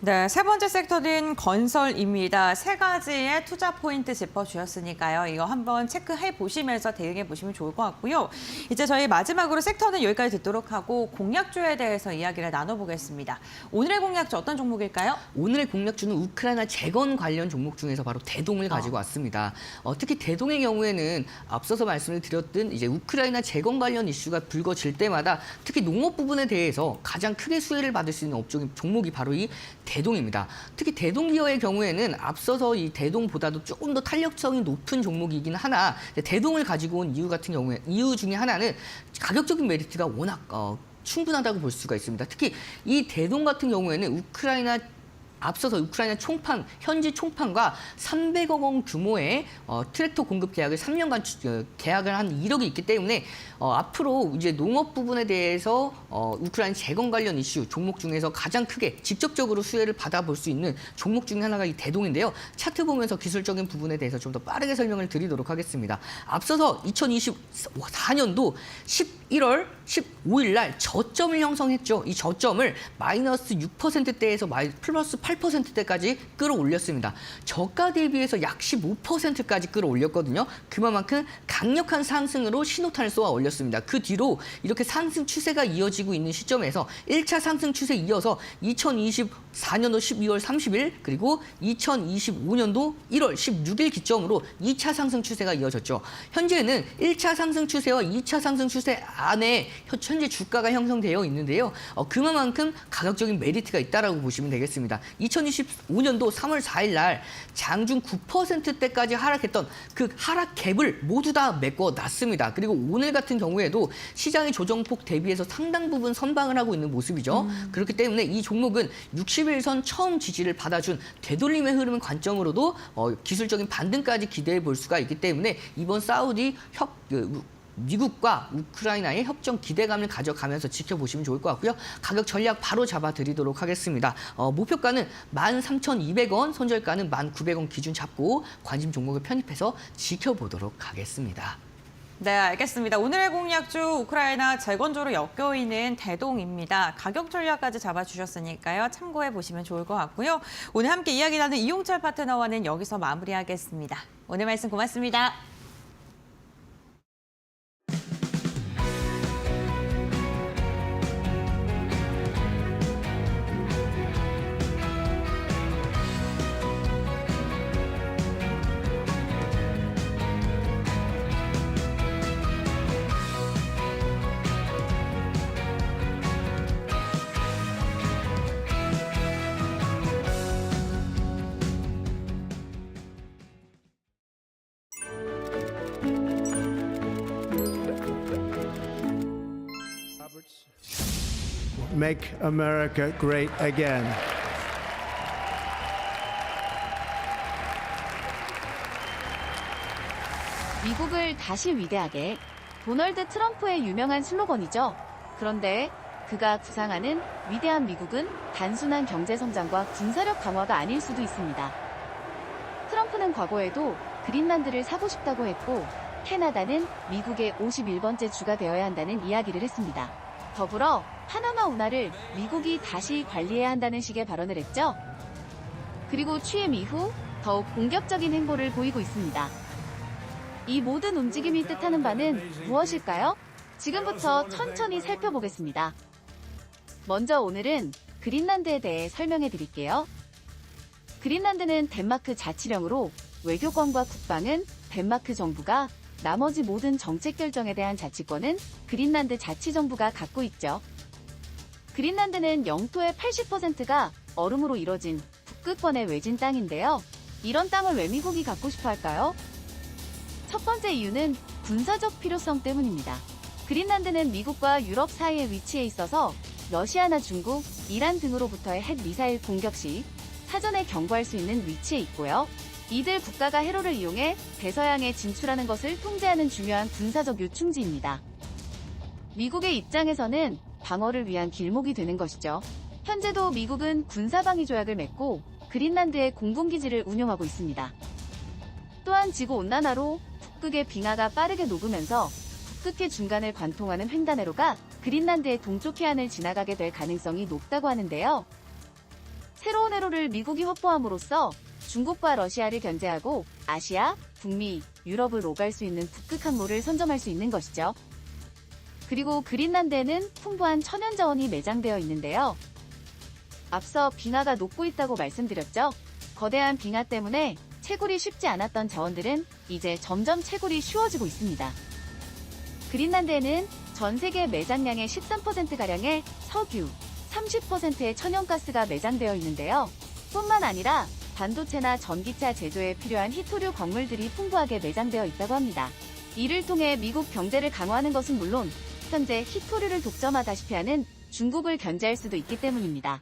네, 세 번째 섹터는 건설입니다. 세 가지의 투자 포인트 짚어주셨으니까요. 이거 한번 체크해 보시면서 대응해 보시면 좋을 것 같고요. 이제 저희 마지막으로 섹터는 여기까지 듣도록 하고 공략주에 대해서 이야기를 나눠보겠습니다. 오늘의 공략주 어떤 종목일까요? 오늘의 공략주는 우크라이나 재건 관련 종목 중에서 바로 대동을 가지고 왔습니다. 특히 대동의 경우에는 앞서서 말씀을 드렸던 이제 우크라이나 재건 관련 이슈가 불거질 때마다 특히 농업 부분에 대해서 가장 크게 수혜를 받을 수 있는 종목이 바로 이 대동입니다. 특히 대동기어의 경우에는 앞서서 이 대동보다도 조금 더 탄력성이 높은 종목이긴 하나 대동을 가지고 온 이유 중에 하나는 가격적인 메리트가 워낙 충분하다고 볼 수가 있습니다. 특히 이 대동 같은 경우에는 앞서서 우크라이나 현지 총판과 300억 원 규모의 트랙터 공급 계약을 3년간 계약을 한 이력이 있기 때문에 앞으로 이제 농업 부분에 대해서 우크라이나 재건 관련 이슈 종목 중에서 가장 크게 직접적으로 수혜를 받아볼 수 있는 종목 중에 하나가 이 대동인데요. 차트 보면서 기술적인 부분에 대해서 좀 더 빠르게 설명을 드리도록 하겠습니다. 앞서서 2024년도 11월 15일 날 저점을 형성했죠. 이 저점을 마이너스 6%대에서 플러스 8%대까지 끌어올렸습니다. 저가 대비해서 약 15%까지 끌어올렸거든요. 그만큼 강력한 상승으로 신호탄을 쏘아 올렸습니다. 그 뒤로 이렇게 상승 추세가 이어지고 있는 시점에서 1차 상승 추세에 이어서 2024년도 12월 30일 그리고 2025년도 1월 16일 기점으로 2차 상승 추세가 이어졌죠. 현재는 1차 상승 추세와 2차 상승 추세 안에 현재 주가가 형성되어 있는데요. 그만큼 가격적인 메리트가 있다라고 보시면 되겠습니다. 2025년도 3월 4일 날 장중 9%대까지 하락했던 그 하락 갭을 모두 다 메꿔놨습니다. 그리고 오늘 같은 경우에도 시장의 조정폭 대비해서 상당 부분 선방을 하고 있는 모습이죠. 그렇기 때문에 이 종목은 60일선 처음 지지를 받아준 되돌림의 흐름 관점으로도 기술적인 반등까지 기대해 볼 수가 있기 때문에 이번 미국과 우크라이나의 협정 기대감을 가져가면서 지켜보시면 좋을 것 같고요. 가격 전략 바로 잡아드리도록 하겠습니다. 목표가는 13,200원, 손절가는 1,900원 기준 잡고 관심 종목을 편입해서 지켜보도록 하겠습니다. 네, 알겠습니다. 오늘의 공략주 우크라이나 재건조로 엮여있는 대동입니다. 가격 전략까지 잡아주셨으니까요. 참고해 보시면 좋을 것 같고요. 오늘 함께 이야기 나눈 이용철 파트너와는 여기서 마무리하겠습니다. 오늘 말씀 고맙습니다. Make America great again. 미국을 다시 위대하게. 도널드 트럼프의 유명한 슬로건이죠. 그런데 그가 구상하는 위대한 미국은 단순한 경제 성장과 군사력 강화가 아닐 수도 있습니다. 트럼프는 과거에도 그린란드를 사고 싶다고 했고 캐나다는 미국의 51번째 주가 되어야 한다는 이야기를 했습니다. 더불어 파나마 운하를 미국이 다시 관리해야 한다는 식의 발언을 했죠. 그리고 취임 이후 더욱 공격적인 행보를 보이고 있습니다. 이 모든 움직임이 뜻하는 바는 무엇일까요? 지금부터 천천히 살펴보겠습니다. 먼저 오늘은 그린란드에 대해 설명해 드릴게요. 그린란드는 덴마크 자치령으로 외교권과 국방은 덴마크 정부가, 나머지 모든 정책 결정에 대한 자치권은 그린란드 자치정부가 갖고 있죠. 그린란드는 영토의 80%가 얼음으로 이뤄진 북극권의 외진 땅인데요. 이런 땅을 왜 미국이 갖고 싶어 할까요? 첫 번째 이유는 군사적 필요성 때문입니다. 그린란드는 미국과 유럽 사이에 위치해 있어서 러시아나 중국, 이란 등으로부터의 핵 미사일 공격 시 사전에 경고할 수 있는 위치에 있고요. 이들 국가가 해로를 이용해 대서양에 진출하는 것을 통제하는 중요한 군사적 요충지입니다. 미국의 입장에서는 방어를 위한 길목이 되는 것이죠. 현재도 미국은 군사방위 조약을 맺고 그린란드에 공군기지를 운용하고 있습니다. 또한 지구온난화로 북극의 빙하가 빠르게 녹으면서 북극해 중간을 관통하는 횡단회로가 그린란드의 동쪽 해안을 지나가게 될 가능성이 높다고 하는데요. 새로운 회로를 미국이 확보함으로써 중국과 러시아를 견제하고 아시아, 북미, 유럽을 오갈 수 있는 북극 항로를 선점할 수 있는 것이죠. 그리고 그린란드에는 풍부한 천연자원이 매장되어 있는데요. 앞서 빙하가 녹고 있다고 말씀드렸죠. 거대한 빙하 때문에 채굴이 쉽지 않았던 자원들은 이제 점점 채굴이 쉬워지고 있습니다. 그린란드에는 전 세계 매장량의 13%가량의 석유, 30%의 천연가스가 매장되어 있는데요. 뿐만 아니라 반도체나 전기차 제조에 필요한 희토류 광물들이 풍부하게 매장되어 있다고 합니다. 이를 통해 미국 경제를 강화하는 것은 물론 현재 희토류를 독점하다시피 하는 중국을 견제할 수도 있기 때문입니다.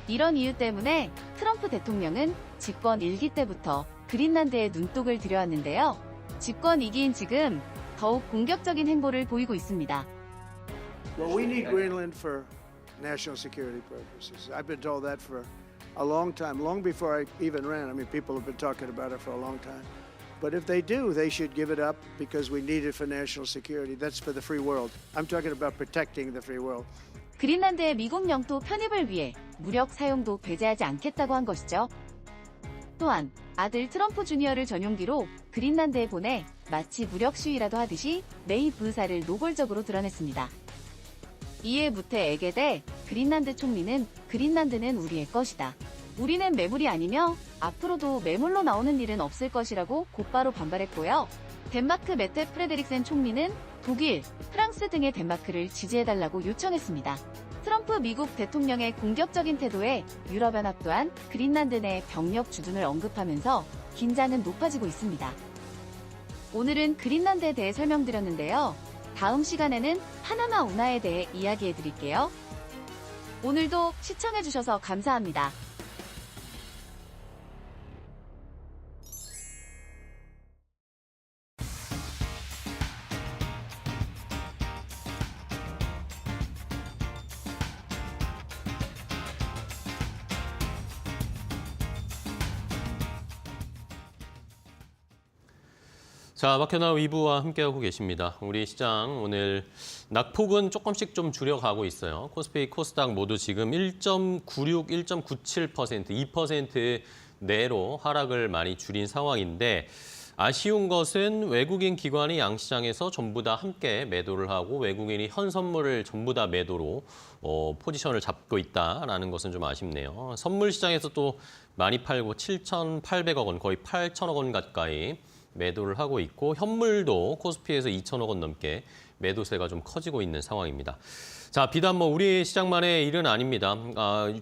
이런 이유 때문에 트럼프 대통령은 집권 1기 때부터 그린란드에 눈독을 들여왔는데요. 집권 2기인 지금 더욱 공격적인 행보를 보이고 있습니다. Well, we need Greenland for national security purposes. I've been told that for a long time, long before I even ran. I mean, people have been talking about it for a long time. But if they do, they should give it up because we need it for national security. That's for the free world. I'm talking about protecting the free world. 그린란드의 미국 영토 편입을 위해 무력 사용도 배제하지 않겠다고 한 것이죠. 또한 아들 트럼프 주니어를 전용기로 그린란드에 보내 마치 무력 시위라도 하듯이 내입 의사를 노골적으로 드러냈습니다. 이에 무태 에게데 그린란드 총리는 그린란드는 우리의 것이다. 우리는 매물이 아니며 앞으로도 매물로 나오는 일은 없을 것이라고 곧바로 반발했고요. 덴마크 메테 프레데릭센 총리는 독일, 프랑스 등의 덴마크를 지지해달라고 요청했습니다. 트럼프 미국 대통령의 공격적인 태도에 유럽연합 또한 그린란드 내 병력 주둔을 언급하면서 긴장은 높아지고 있습니다. 오늘은 그린란드에 대해 설명드렸는데요. 다음 시간에는 파나마 운하에 대해 이야기해드릴게요. 오늘도 시청해주셔서 감사합니다. 자, 박현아 위부와 함께하고 계십니다. 우리 시장 오늘 낙폭은 조금씩 좀 줄여가고 있어요. 코스피, 코스닥 모두 지금 1.96, 1.97%, 2% 내로 하락을 많이 줄인 상황인데 아쉬운 것은 외국인 기관이 양시장에서 전부 다 함께 매도를 하고 외국인이 현선물을 전부 다 매도로 포지션을 잡고 있다라는 것은 좀 아쉽네요. 선물 시장에서 또 많이 팔고 7,800억 원, 거의 8천억 원 가까이 매도를 하고 있고 현물도 코스피에서 2천억 원 넘게 매도세가 좀 커지고 있는 상황입니다. 자, 비단 우리 시장만의 일은 아닙니다.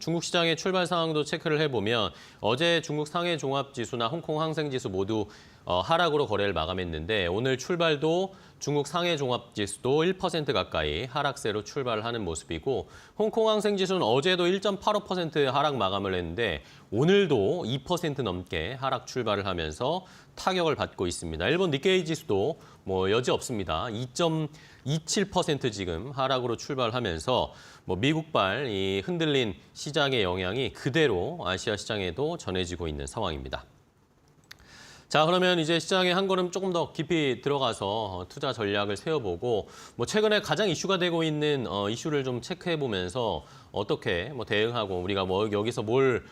중국 시장의 출발 상황도 체크를 해보면 어제 중국 상해 종합지수나 홍콩 항생지수 모두 하락으로 거래를 마감했는데 오늘 출발도 중국 상해 종합지수도 1% 가까이 하락세로 출발하는 모습이고 홍콩 항생지수는 어제도 1.85% 하락 마감을 했는데 오늘도 2% 넘게 하락 출발을 하면서 타격을 받고 있습니다. 일본 니케이 지수도 여지 없습니다. 2.27% 지금 하락으로 출발하면서 미국발 이 흔들린 시장의 영향이 그대로 아시아 시장에도 전해지고 있는 상황입니다. 자, 그러면 이제 시장에 한 걸음 조금 더 깊이 들어가서 투자 전략을 세워보고 뭐 최근에 가장 이슈가 되고 있는 이슈를 좀 체크해보면서 어떻게 뭐 대응하고 우리가 뭐 여기서 뭘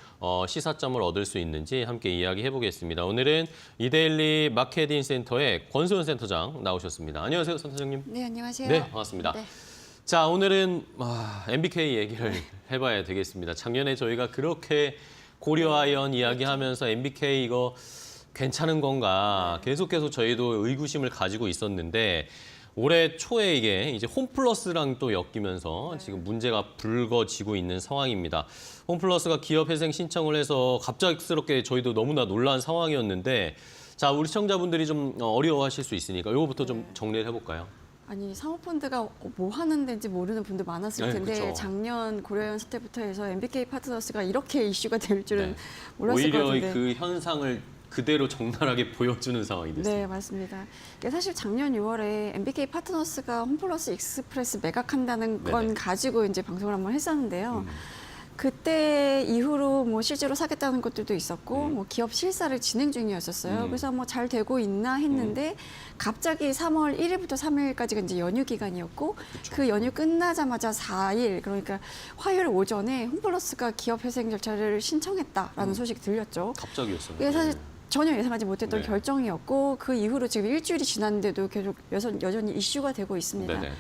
시사점을 얻을 수 있는지 함께 이야기해보겠습니다. 오늘은 이데일리 마케팅 센터의 권소연 센터장 나오셨습니다. 안녕하세요, 센터장님. 네, 안녕하세요. 네, 반갑습니다. 네. 자, 오늘은 MBK 얘기를 해봐야 되겠습니다. 작년에 저희가 그렇게 고려아연 이야기하면서 MBK 이거 괜찮은 건가 계속 저희도 의구심을 가지고 있었는데 올해 초에 이게 이제 홈플러스랑 또 엮이면서 지금 문제가 불거지고 있는 상황입니다. 홈플러스가 기업회생 신청을 해서 갑작스럽게 저희도 너무나 놀란 상황이었는데 자, 우리 시청자분들이 좀 어려워하실 수 있으니까 이거부터 좀 정리를 해볼까요? 아니 사모펀드가 뭐 하는 데인지 모르는 분들 많았을 네, 텐데 그쵸. 작년 고려연 사태부터 해서 MBK 파트너스가 이렇게 이슈가 될 줄은 네. 몰랐을 것 오히려 같은데. 그 현상을 그대로 적나라하게 보여주는 상황이 됐습니다. 네, 맞습니다. 이게 사실 작년 6월에 MBK 파트너스가 홈플러스 익스프레스 매각한다는 건 네네. 가지고 이제 방송을 한번 했었는데요. 그때 이후로 뭐 실제로 사겠다는 것들도 있었고 뭐 기업 실사를 진행 중이었었어요. 그래서 뭐 잘 되고 있나 했는데 갑자기 3월 1일부터 3일까지가 이제 연휴 기간이었고 그 연휴 끝나자마자 4일 그러니까 화요일 오전에 홈플러스가 기업 회생 절차를 신청했다라는 소식이 들렸죠. 갑자기였어요. 이게 사실 전혀 예상하지 못했던 네. 결정이었고 그 이후로 지금 일주일이 지났는데도 계속 여전히 이슈가 되고 있습니다. 네네.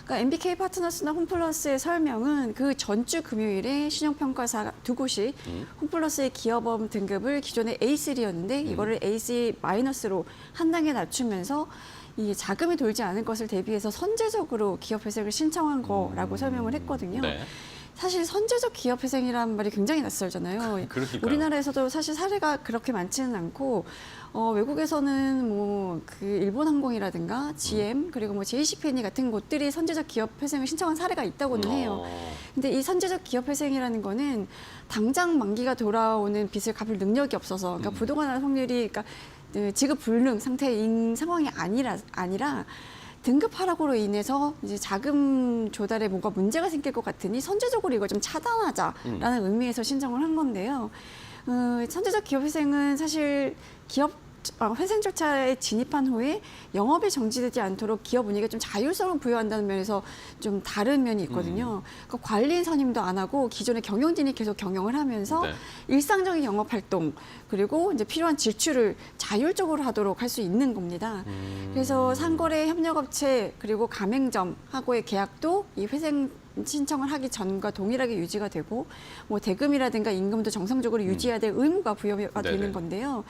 그러니까 MBK 파트너스나 홈플러스의 설명은 그 전주 금요일에 신용평가사 두 곳이 홈플러스의 기업원 등급을 기존에 A3였는데 이거를 A3-로 한 단계 낮추면서 이 자금이 돌지 않을 것을 대비해서 선제적으로 기업 회생을 신청한 거라고 설명을 했거든요. 네. 사실 선제적 기업 회생이라는 말이 굉장히 낯설잖아요. 그러니까요. 우리나라에서도 사실 사례가 그렇게 많지는 않고 외국에서는 뭐 그 일본항공이라든가 GM 그리고 뭐 JCPenney 같은 곳들이 선제적 기업 회생을 신청한 사례가 있다고는 해요. 근데 이 선제적 기업 회생이라는 거는 당장 만기가 돌아오는 빚을 갚을 능력이 없어서 그러니까 부도가 확률이 그러니까 지급 불능 상태인 상황이 아니라 등급 하락으로 인해서 이제 자금 조달에 뭔가 문제가 생길 것 같으니 선제적으로 이걸 좀 차단하자라는 의미에서 신청을 한 건데요. 선제적 기업 회생은 사실 기업 회생 절차에 진입한 후에 영업이 정지되지 않도록 기업 운익에 좀 자율성을 부여한다는 면에서 좀 다른 면이 있거든요. 그러니까 관리인 선임도 안 하고 기존의 경영진이 계속 경영을 하면서 네. 일상적인 영업 활동 그리고 이제 필요한 지출을 자율적으로 하도록 할 수 있는 겁니다. 그래서 상거래 협력업체 그리고 가맹점하고의 계약도 이 회생 신청을 하기 전과 동일하게 유지가 되고 뭐 대금이라든가 임금도 정상적으로 유지해야 될 의무가 부여가 네네. 되는 건데요.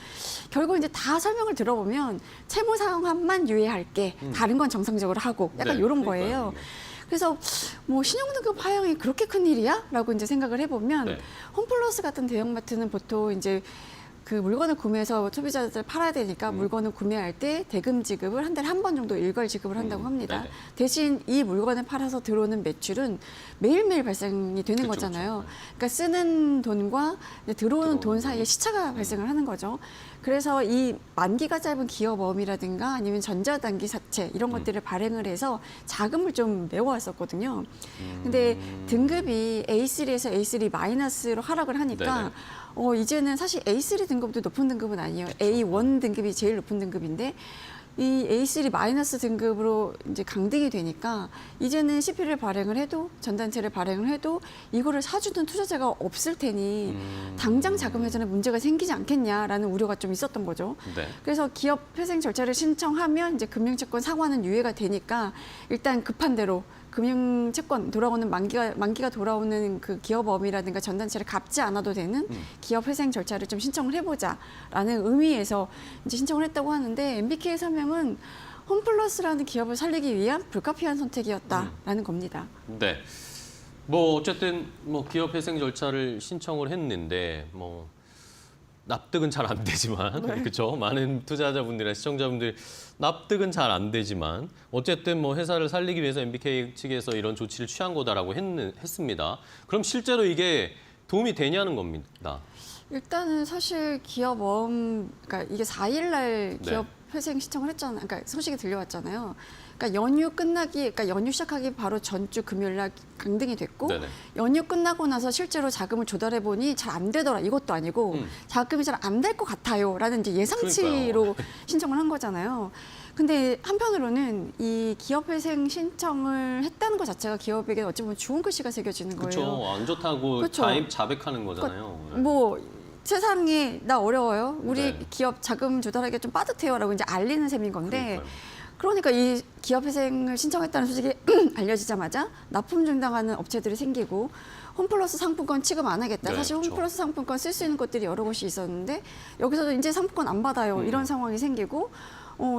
결국 이제 다 설명을 들어보면 채무 상황만 유예할게 다른 건 정상적으로 하고 약간 네, 이런 그러니까요. 거예요. 그래서 뭐 신용등급 하향이 그렇게 큰 일이야? 라고 이제 생각을 해보면 네. 홈플러스 같은 대형마트는 보통 이제 그 물건을 구매해서 소비자들 팔아야 되니까 물건을 구매할 때 대금 지급을 한 달에 한 번 정도 일괄 지급을 한다고 합니다. 네네. 대신 이 물건을 팔아서 들어오는 매출은 매일매일 발생이 되는 그쵸, 거잖아요. 그쵸. 그러니까 쓰는 돈과 이제 들어오는 돈 들어오는 사이에 시차가 발생을 하는 거죠. 그래서 이 만기가 짧은 기업어음이라든가 아니면 전자단기 사채 이런 것들을 발행을 해서 자금을 좀 메워왔었거든요. 근데 등급이 A3에서 A3-로 하락을 하니까 이제는 사실 A3 등급도 높은 등급은 아니에요. A1 등급이 제일 높은 등급인데 이 A3- 등급으로 이제 강등이 되니까 이제는 CP를 발행을 해도 전단체를 발행을 해도 이거를 사주는 투자자가 없을 테니 당장 자금 회전에 문제가 생기지 않겠냐라는 우려가 좀 있었던 거죠. 네. 그래서 기업 회생 절차를 신청하면 이제 금융채권 상환은 유예가 되니까 일단 급한 대로 금융채권 돌아오는 만기가 돌아오는 그 기업업이라든가 전단체를 갚지 않아도 되는 기업 회생 절차를 좀 신청을 해보자라는 의미에서 이제 신청을 했다고 하는데 MBK의 설명은 홈플러스라는 기업을 살리기 위한 불가피한 선택이었다라는 겁니다. 네. 뭐 어쨌든 뭐 기업 회생 절차를 신청을 했는데 뭐 납득은 잘 안 되지만 그렇죠. 많은 투자자분들이나 시청자분들 납득은 잘 안 되지만 어쨌든 뭐 회사를 살리기 위해서 MBK 측에서 이런 조치를 취한 거다라고 했습니다. 그럼 실제로 이게 도움이 되냐는 겁니다. 일단은 사실 그러니까 이게 4일 날 기업 회생 신청을 했잖아요. 그러니까 소식이 들려왔잖아요. 그러니까 연휴 시작하기 바로 전주 금요일 날 강등이 됐고 네네. 연휴 끝나고 나서 실제로 자금을 조달해 보니 잘 안 되더라. 이것도 아니고 자금이 잘 안 될 것 같아요라는 이제 예상치로 신청을 한 거잖아요. 근데 한편으로는 이 기업회생 신청을 했다는 것 자체가 기업에게 어찌 보면 좋은 글씨가 새겨지는 거예요. 그렇죠. 안 좋다고 그쵸. 자백하는 거잖아요. 뭐 세상에 나 어려워요. 우리 네. 기업 자금 조달하기 좀 빠듯해요라고 이제 알리는 셈인 건데 그러니까요. 그러니까 이 기업회생을 신청했다는 소식이 알려지자마자 납품 중단하는 업체들이 생기고 홈플러스 상품권 취급 안 하겠다. 네, 사실 그렇죠. 홈플러스 상품권 쓸 수 있는 것들이 여러 곳이 있었는데 여기서도 이제 상품권 안 받아요. 이런 상황이 생기고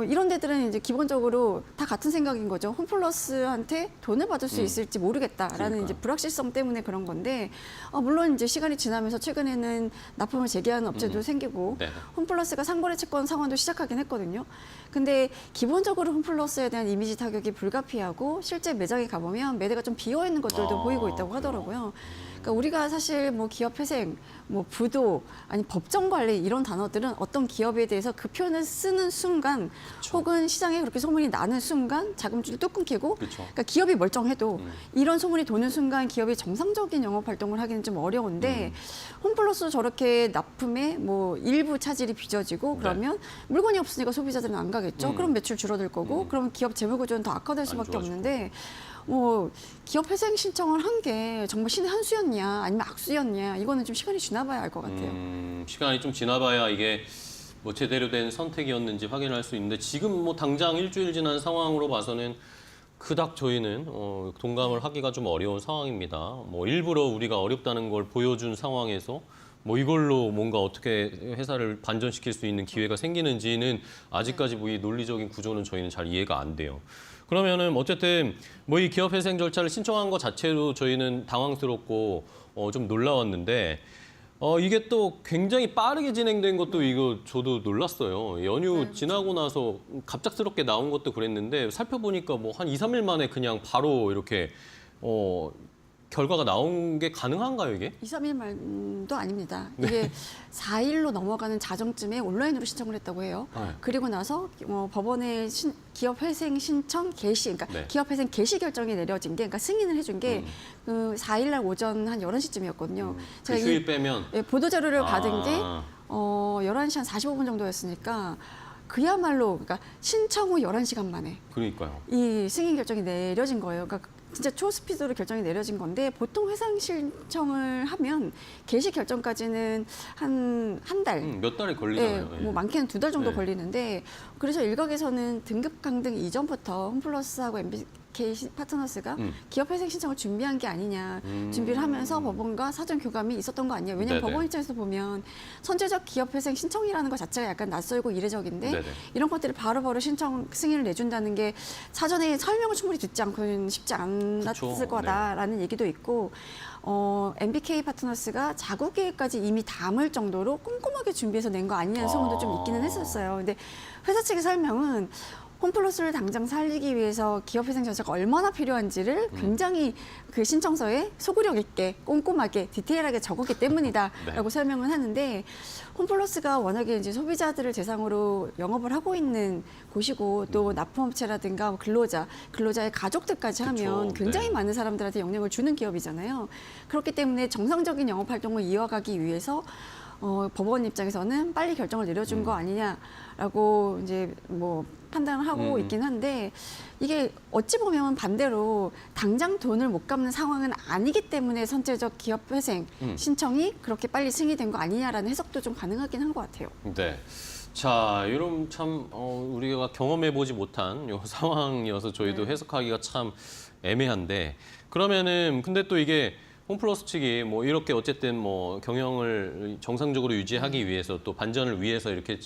이런 데들은 이제 기본적으로 다 같은 생각인 거죠. 홈플러스한테 돈을 받을 수 있을지 모르겠다라는 그러니까요. 이제 불확실성 때문에 그런 건데 물론 이제 시간이 지나면서 최근에는 납품을 재개하는 업체도 생기고 네. 홈플러스가 상거래 채권 상환도 시작하긴 했거든요. 근데 기본적으로 홈플러스에 대한 이미지 타격이 불가피하고 실제 매장에 가보면 매대가 좀 비어 있는 것들도 보이고 있다고 하더라고요. 그러니까 우리가 사실 뭐 기업회생, 뭐 부도, 아니 법정관리 이런 단어들은 어떤 기업에 대해서 그 표현을 쓰는 순간 혹은 시장에 그렇게 소문이 나는 순간 자금줄이 뚝 끊기고 그쵸. 그러니까 기업이 멀쩡해도 이런 소문이 도는 순간 기업이 정상적인 영업 활동을 하기는 좀 어려운데 홈플러스 저렇게 납품에 뭐 일부 차질이 빚어지고 그러면 물건이 없으니까 소비자들은 안 가겠죠. 그럼 매출 줄어들 거고 그럼 기업 재무 구조는 더 악화될 수밖에 좋아지고. 없는데 뭐 기업 회생 신청을 한 게 정말 신의 한 수였냐 아니면 악수였냐 이거는 좀 시간이 지나봐야 알 것 같아요. 시간이 좀 지나봐야 이게 뭐 제대로 된 선택이었는지 확인할 수 있는데 지금 뭐 당장 일주일 지난 상황으로 봐서는 그닥 저희는 동감을 하기가 좀 어려운 상황입니다. 뭐 일부러 우리가 어렵다는 걸 보여준 상황에서 뭐 이걸로 뭔가 어떻게 회사를 반전시킬 수 있는 기회가 생기는지는 아직까지 뭐 이 논리적인 구조는 저희는 잘 이해가 안 돼요. 그러면은 어쨌든 뭐 이 기업 회생 절차를 신청한 것 자체로 저희는 당황스럽고 좀 놀라웠는데 이게 또 굉장히 빠르게 진행된 것도 이거 저도 놀랐어요. 연휴 지나고 나서 갑작스럽게 나온 것도 그랬는데 살펴보니까 뭐 한 2, 3일 만에 그냥 바로 이렇게 결과가 나온 게 가능한가요, 이게? 2, 3일 만도 아닙니다. 이게 4일로 넘어가는 자정쯤에 온라인으로 신청을 했다고 해요. 네. 그리고 나서 법원에 기업 회생 신청 개시, 그러니까 네. 기업 회생 개시 결정이 내려진 게, 그러니까 승인을 해준 게 그 4일 날 오전 한 11시쯤이었거든요. 그 휴일 빼면 보도 자료를 받은 게 아. 11시 한 45분 정도였으니까 그야말로 그러니까 신청 후 11시간 만에 그러니까요. 이 승인 결정이 내려진 거예요. 그러니까 진짜 초스피드로 결정이 내려진 건데 보통 회상 신청을 하면 개시 결정까지는 한 달. 몇 달이 예, 걸리잖아요. 뭐 많게는 2달 정도 네. 걸리는데 그래서 일각에서는 등급 강등 이전부터 홈플러스하고 MBK 파트너스가 기업 회생 신청을 준비한 게 아니냐 준비를 하면서 법원과 사전 교감이 있었던 거 아니냐. 왜냐하면 네네. 법원 입장에서 보면 선제적 기업 회생 신청이라는 것 자체가 약간 낯설고 이례적인데 네네. 이런 것들을 바로바로 신청 승인을 내준다는 게 사전에 설명을 충분히 듣지 않고는 쉽지 않았을 그쵸. 거다라는 얘기도 있고 MBK 파트너스가 자구 계획까지 이미 담을 정도로 꼼꼼하게 준비해서 낸 거 아니냐는 소문도 좀 있기는 했었어요. 근데 회사 측의 설명은 홈플러스를 당장 살리기 위해서 기업회생 절차가 얼마나 필요한지를 굉장히 그 신청서에 소구력 있게 꼼꼼하게 디테일하게 적었기 때문이다라고 네. 설명을 하는데 홈플러스가 워낙에 이제 소비자들을 대상으로 영업을 하고 있는 곳이고 또 납품업체라든가 근로자의 가족들까지 하면 그쵸. 굉장히 네. 많은 사람들한테 영향을 주는 기업이잖아요. 그렇기 때문에 정상적인 영업 활동을 이어가기 위해서 법원 입장에서는 빨리 결정을 내려준 거 아니냐라고 이제 뭐 판단을 하고 있긴 한데 이게 어찌 보면 반대로 당장 돈을 못 갚는 상황은 아니기 때문에 선제적 기업 회생 신청이 그렇게 빨리 승인된 거 아니냐라는 해석도 좀 가능하긴 한 것 같아요. 네. 자, 이런 참 우리가 경험해보지 못한 요 상황이어서 저희도 해석하기가 참 애매한데 그러면은 근데 또 이게 홈플러스 측이 뭐 이렇게 어쨌든 뭐 경영을 정상적으로 유지하기 위해서 또 반전을 위해서 이렇게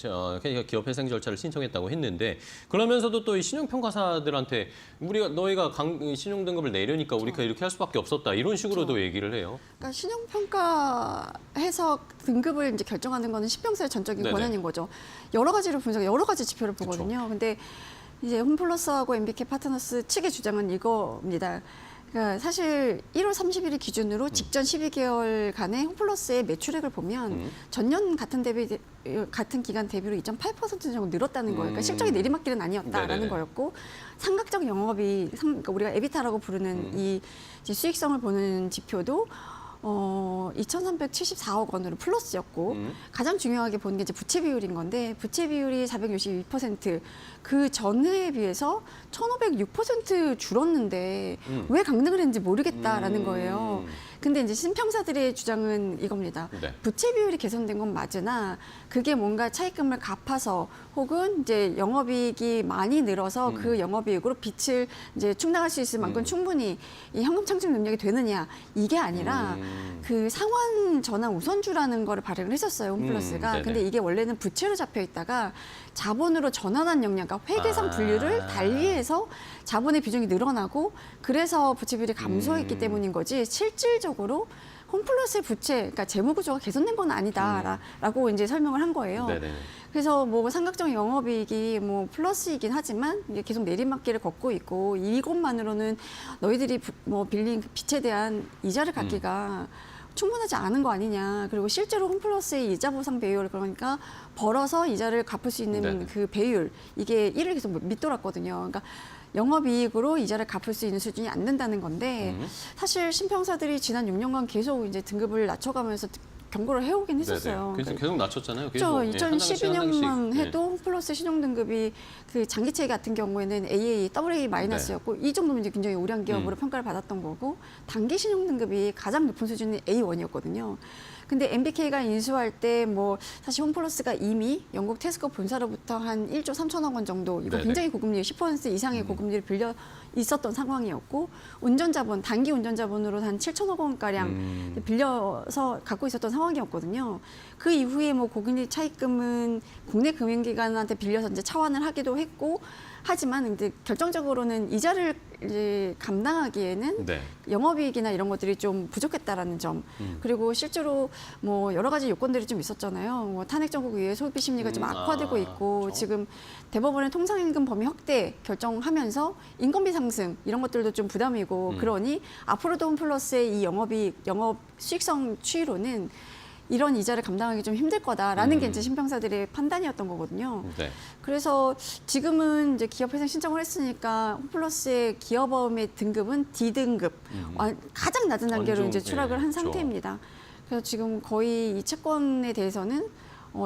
기업 회생 절차를 신청했다고 했는데 그러면서도 또 이 신용평가사들한테 우리가 너희가 신용 등급을 내려니까 우리가 이렇게 할 수밖에 없었다 이런 식으로도 얘기를 해요. 그러니까 신용평가해서 등급을 이제 결정하는 거는 신평사의 전적인 네네. 권한인 거죠. 여러 가지를 분석, 여러 가지 지표를 보거든요. 근데 이제 홈플러스하고 MBK 파트너스 측의 주장은 이겁니다. 그러니까 사실 1월 30일 기준으로 직전 12개월간의 홈플러스의 매출액을 보면 전년 같은 기간 대비로 2.8% 정도 늘었다는 거예요. 그러니까 실적이 내리막길은 아니었다라는 네네네. 거였고 삼각적 영업이 그러니까 우리가 에비타라고 부르는 이 이제 수익성을 보는 지표도 2,374억 원으로 플러스였고 가장 중요하게 보는 게 이제 부채 비율인 건데 부채 비율이 462%, 그 전해에 비해서 1,506% 줄었는데 왜 강등을 했는지 모르겠다라는 거예요. 근데 이제 신평사들의 주장은 이겁니다. 네. 부채 비율이 개선된 건 맞으나 그게 뭔가 차입금을 갚아서 혹은 이제 영업이익이 많이 늘어서 그 영업이익으로 빚을 이제 충당할 수 있을 만큼 충분히 이 현금 창출 능력이 되느냐 이게 아니라 그 상환 전환 우선주라는 거를 발행을 했었어요 홈플러스가. 네네. 근데 이게 원래는 부채로 잡혀 있다가 자본으로 전환한 역량, 그러니까 회계상 분류를 달리해서 자본의 비중이 늘어나고 그래서 부채 비율이 감소했기 때문인 거지 실질적으로 홈플러스의 부채, 그러니까 재무 구조가 개선된 건 아니다라고 이제 설명을 한 거예요. 네네. 그래서 뭐 삼각적 영업이익이 뭐 플러스이긴 하지만 이게 계속 내리막길을 걷고 있고 이것만으로는 너희들이 뭐 빌린 그 빚에 대한 이자를 갚기가 충분하지 않은 거 아니냐. 그리고 실제로 홈플러스의 이자 보상 배율, 그러니까 벌어서 이자를 갚을 수 있는 네네. 그 배율, 이게 1을 계속 밑돌았거든요. 그러니까 영업이익으로 이자를 갚을 수 있는 수준이 안 된다는 건데 사실 신평사들이 지난 6년간 계속 이제 등급을 낮춰가면서 경고를 해오긴 했었어요. 그래서 계속 낮췄잖아요. 그렇죠. 계속. 예, 한 단계씩, 한 2012년만 단계씩. 해도 홈플러스 신용등급이 그 장기채 같은 경우에는 AA, AA 마이너스였고 이 정도면 이제 굉장히 우량 기업으로 평가를 받았던 거고 단기 신용등급이 가장 높은 수준이 A1이었거든요. 근데 MBK가 인수할 때 뭐 사실 홈플러스가 이미 영국 테스코 본사로부터 한 1조 3천억 원 정도 이거 네네. 굉장히 고금리 10% 이상의 고금리를 빌려 있었던 상황이었고 운전자본 단기 운전자본으로 한 7천억 원가량 빌려서 갖고 있었던 상황이었거든요. 그 이후에 뭐 고금리 차입금은 국내 금융기관한테 빌려서 이제 차환을 하기도 했고 하지만 이제 결정적으로는 이자를 이제 감당하기에는 네. 영업이익이나 이런 것들이 좀 부족했다라는 점. 그리고 실제로 뭐 여러 가지 요건들이 좀 있었잖아요. 뭐 탄핵 정국 이후에 소비 심리가 좀 악화되고 있고 그렇죠. 지금 대법원의 통상임금 범위 확대 결정하면서 인건비 상승 이런 것들도 좀 부담이고 그러니 앞으로도 홈플러스의 이 영업 수익성 추이로는 이런 이자를 감당하기 좀 힘들 거다라는 게 이제 신평사들의 판단이었던 거거든요. 네. 그래서 지금은 이제 기업회생 신청을 했으니까 홈플러스의 기업업의 등급은 D등급, 가장 낮은 단계로 완전, 이제 추락을 한 그렇죠. 상태입니다. 그래서 지금 거의 이 채권에 대해서는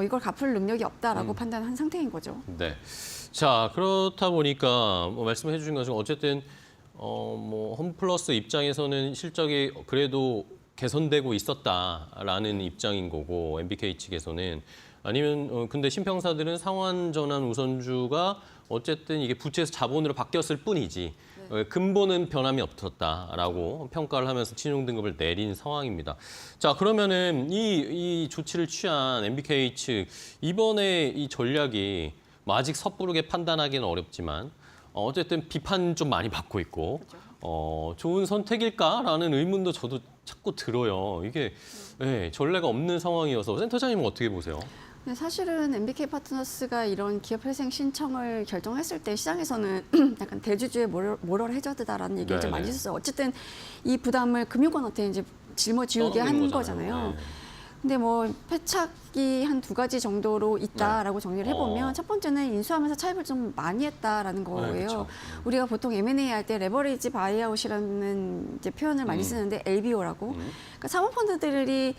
이걸 갚을 능력이 없다라고 판단한 상태인 거죠. 네. 자, 그렇다 보니까 뭐 말씀해 주신 것처럼 어쨌든 뭐 홈플러스 입장에서는 실적이 그래도 개선되고 있었다라는 입장인 거고 MBK 측에서는 아니면 근데 신평사들은 상환 전환 우선주가 어쨌든 이게 부채에서 자본으로 바뀌었을 뿐이지 근본은 변함이 없었다라고 평가를 하면서 신용 등급을 내린 상황입니다. 자, 그러면은 이 조치를 취한 MBK 측 이번에 이 전략이 뭐 아직 섣부르게 판단하기는 어렵지만 어쨌든 비판 좀 많이 받고 있고 좋은 선택일까라는 의문도 저도 자꾸 들어요. 이게 전례가 없는 상황이어서 센터장님은 어떻게 보세요? 근데 사실은 MBK 파트너스가 이런 기업회생 신청을 결정했을 때 시장에서는 약간 대주주의 모럴 해저드다라는 얘기를 좀 네네. 많이 했었어요. 어쨌든 이 부담을 금융권한테 이제 짊어지우게 한 떠넘기는 거잖아요. 네. 근데 뭐 패착이 한 2가지 정도로 있다라고 정리를 해보면 첫 번째는 인수하면서 차입을 좀 많이 했다라는 거예요. 그렇죠. 우리가 보통 M&A 할 때 레버리지 바이아웃이라는 이제 표현을 많이 쓰는데 LBO라고. 그러니까 사모펀드들이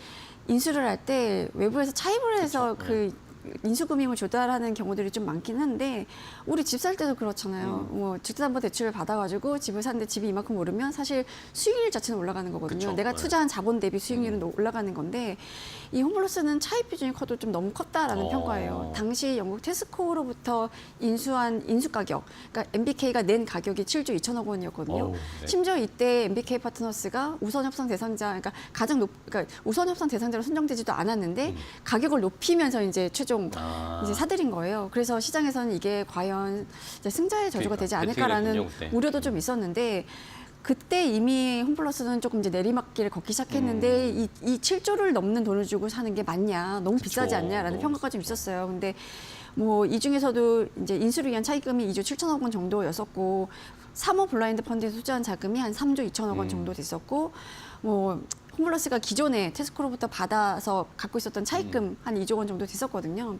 인수를 할 때 외부에서 차입을 해서 그 인수금융을 조달하는 경우들이 좀 많긴 한데 우리 집 살 때도 그렇잖아요. 뭐 주택담보대출을 받아가지고 집을 샀는데 집이 이만큼 오르면 사실 수익률 자체는 올라가는 거거든요. 그쵸. 내가 네. 투자한 자본 대비 수익률은 올라가는 건데 이 홈플러스는 차입 비중이 커도 좀 너무 컸다라는 평가예요. 당시 영국 테스코로부터 인수한 인수 가격, 그러니까 MBK가 낸 가격이 7조 2천억 원이었거든요. 어우, 네. 심지어 이때 MBK 파트너스가 우선 협상 대상자, 그러니까 그러니까 우선 협상 대상자로 선정되지도 않았는데 가격을 높이면서 이제 최종 이제 사들인 거예요. 그래서 시장에서는 이게 과연 이제 승자의 저주가 그러니까, 되지 않을까라는 배팅이 됐군요, 그때. 우려도 좀 있었는데 그때 이미 홈플러스는 조금 이제 내리막길을 걷기 시작했는데 이 7조를 넘는 돈을 주고 사는 게 맞냐, 너무 비싸지 않냐라는 너무 평가가 좀 있었어요. 근데 뭐 이 중에서도 이제 인수를 위한 차입금이 2조 7천억 원 정도였었고 3호 블라인드 펀드에 투자한 자금이 한 3조 2천억 원 정도 됐었고 뭐 홈플러스가 기존에 테스코로부터 받아서 갖고 있었던 차입금 한 2조 원 정도 됐었거든요.